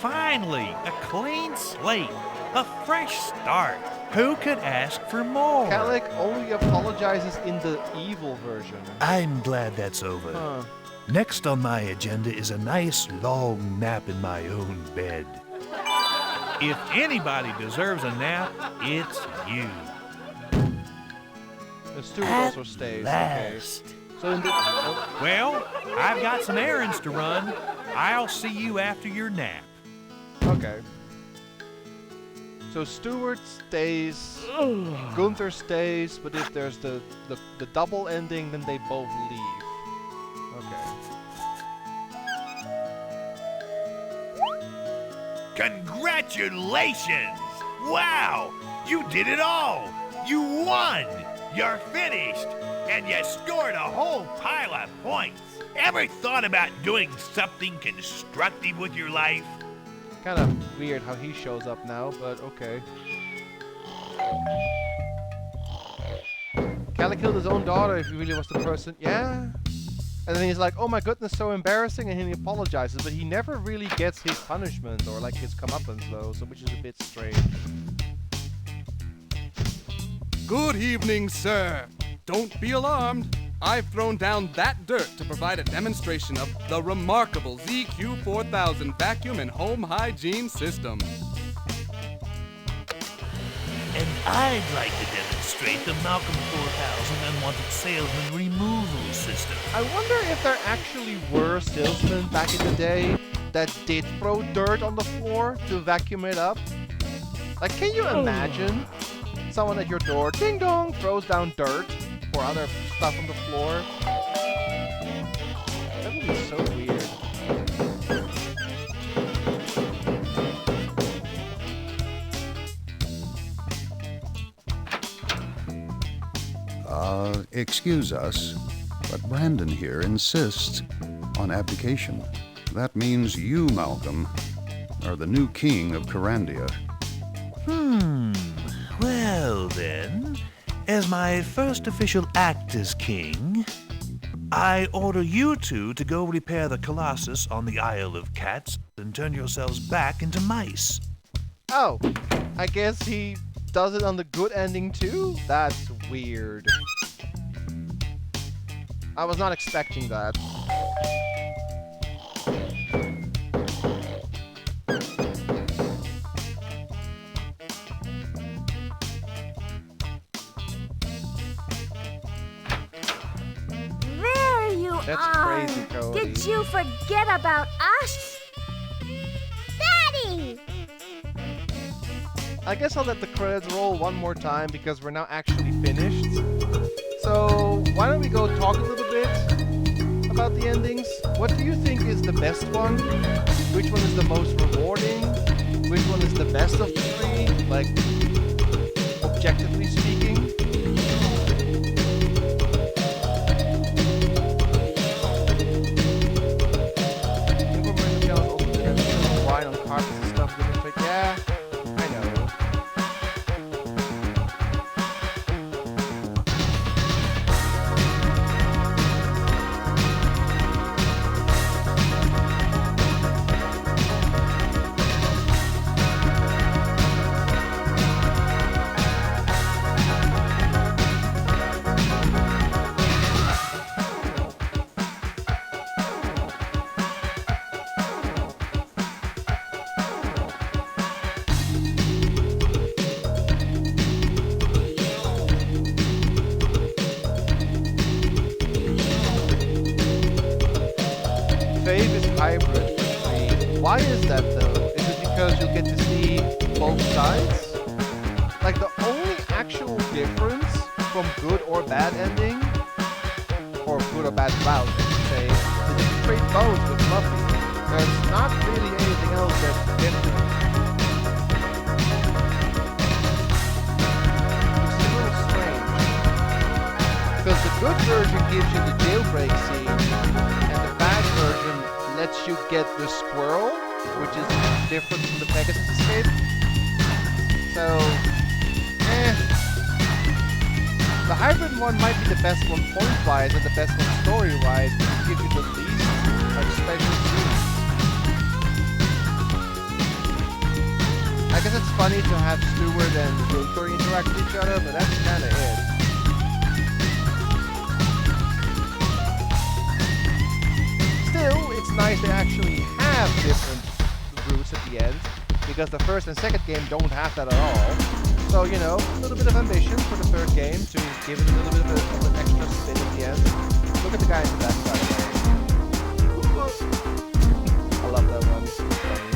[SPEAKER 4] Finally, a clean slate, a fresh start. Who could ask for more?
[SPEAKER 1] Kellic only apologizes in the evil version.
[SPEAKER 2] I'm glad that's over.
[SPEAKER 1] Huh.
[SPEAKER 2] Next on my agenda is a nice long nap in my own bed.
[SPEAKER 4] If anybody deserves a nap, it's you.
[SPEAKER 1] The steward also stays.
[SPEAKER 2] last.
[SPEAKER 1] Okay. So in the
[SPEAKER 4] Well, I've got some errands to run. I'll see you after your nap.
[SPEAKER 1] Okay. So Stewart stays, Gunther stays, but if there's the double ending, then they both leave. Okay.
[SPEAKER 3] Congratulations! Wow! You did it all! You won! You're finished! And you scored a whole pile of points! Ever thought about doing something constructive with your life?
[SPEAKER 1] Kind of weird how he shows up now, but okay. Kellic killed his own daughter if he really was the person. Yeah. And then he's like, oh my goodness, so embarrassing, and he apologizes, but he never really gets his punishment or like his comeuppance though, so which is a bit strange.
[SPEAKER 17] Good evening, sir. Don't be alarmed. I've thrown down that dirt to provide a demonstration of the remarkable ZQ4000 vacuum and home hygiene system.
[SPEAKER 2] And I'd like to demonstrate the Malcolm 4000 Unwanted Salesman Removal System.
[SPEAKER 1] I wonder if there actually were salesmen back in the day that did throw dirt on the floor to vacuum it up. Like, can you imagine someone at your door, ding dong, throws down dirt or other stuff on the floor? That would be so weird.
[SPEAKER 7] Excuse us, but Brandon here insists on abdication. That means you, Malcolm, are the new king of Kyrandia.
[SPEAKER 2] Well then, as my first official act as king, I order you two to go repair the Colossus on the Isle of Cats and turn yourselves back into mice.
[SPEAKER 1] Oh, I guess he does it on the good ending too? That's weird. I was not expecting that.
[SPEAKER 18] There you
[SPEAKER 1] That's
[SPEAKER 18] are.
[SPEAKER 1] crazy, Cody.
[SPEAKER 18] Did you forget about us? Daddy!
[SPEAKER 1] I guess I'll let the credits roll one more time because we're now actually finished. So, why don't we go talk a little bit about the endings? What do you think is the best one? Which one is the most rewarding? Which one is the best of the three? Like, objectively speaking? Wine on carpets and stuff, but yeah, I know. Fave is hybrid for me. Why is that though? Is it because you'll get to see both sides? Like the only actual difference from good or bad ending, or good or bad route, I should say, is if you trade bones with Fluffy. There's not really anything else that's different. It's a little strange. Because the good version gives you the jailbreak scene, and the bad version lets you get the squirrel, which is different from the Pegasus escape. So, the hybrid one might be the best one point-wise and the best one story-wise, but it gives you the least like special scenes. I guess it's funny to have Stewart and Wiltor interact with each other, but that's kind of it. Still, it's nice they actually have different routes at the end, because the first and second game don't have that at all. So, you know, a little bit of ambition for the third game to give it a little bit of an extra spin at the end. Look at the guy in the back, by the way. I love that one. It's funny.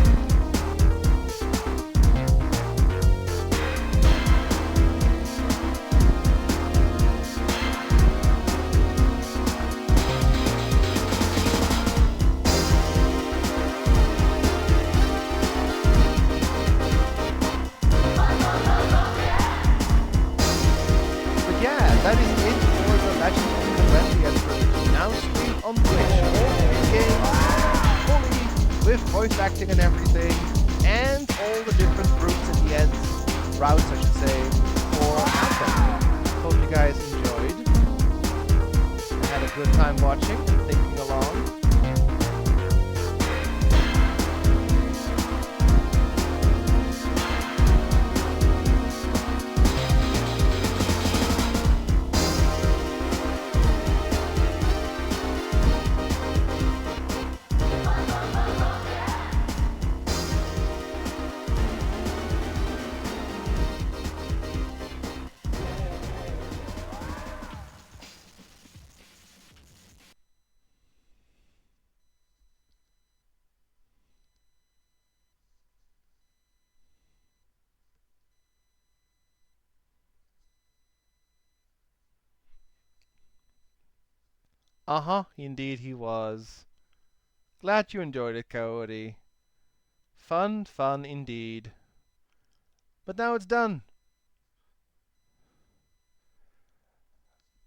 [SPEAKER 1] That is it for the Legend of Kyrandia trilogy. Now streamed on Twitch. All games, fully with voice acting and everything, and all the different routes at the end, routes I should say, for Malcolm. Hope you guys enjoyed. I had a good time watching, thinking along. Uh-huh, indeed he was. Glad you enjoyed it, Coyote. Fun, fun indeed. But now it's done.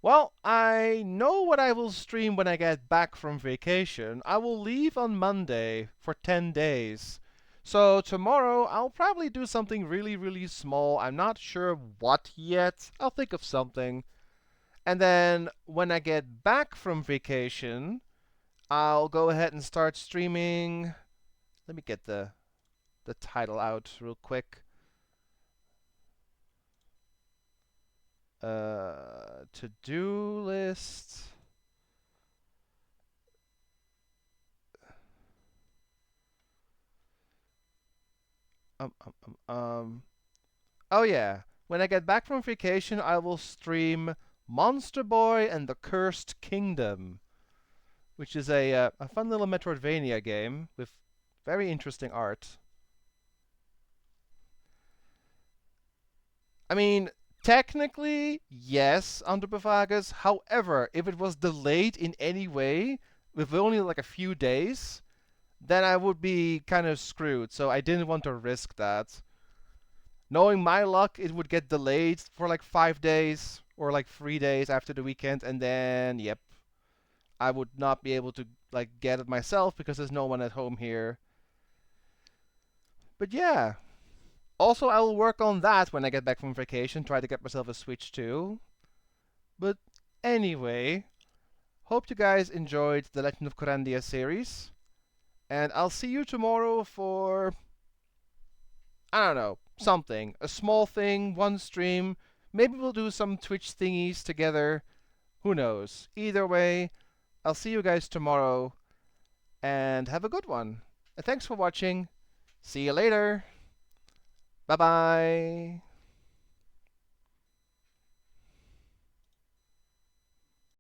[SPEAKER 1] Well, I know what I will stream when I get back from vacation. I will leave on Monday for 10 days. So tomorrow I'll probably do something really, really small. I'm not sure what yet. I'll think of something. And then when I get back from vacation, I'll go ahead and start streaming. Let me get the title out real quick. To-do list. Oh yeah. When I get back from vacation, I will stream Monster Boy and the Cursed Kingdom, which is a fun little Metroidvania game with very interesting art. I mean, technically, yes, Underbefagus. However, if it was delayed in any way, with only like a few days, then I would be kind of screwed. So I didn't want to risk that. Knowing my luck, it would get delayed for like 5 days or like 3 days after the weekend, and then, yep, I would not be able to like get it myself because there's no one at home here. But yeah. Also, I will work on that when I get back from vacation, try to get myself a Switch too. But anyway, hope you guys enjoyed the Legend of Kyrandia series. And I'll see you tomorrow for, I don't know, something. A small thing, one stream. Maybe we'll do some Twitch thingies together. Who knows? Either way, I'll see you guys tomorrow. And have a good one. And thanks for watching. See you later. Bye-bye.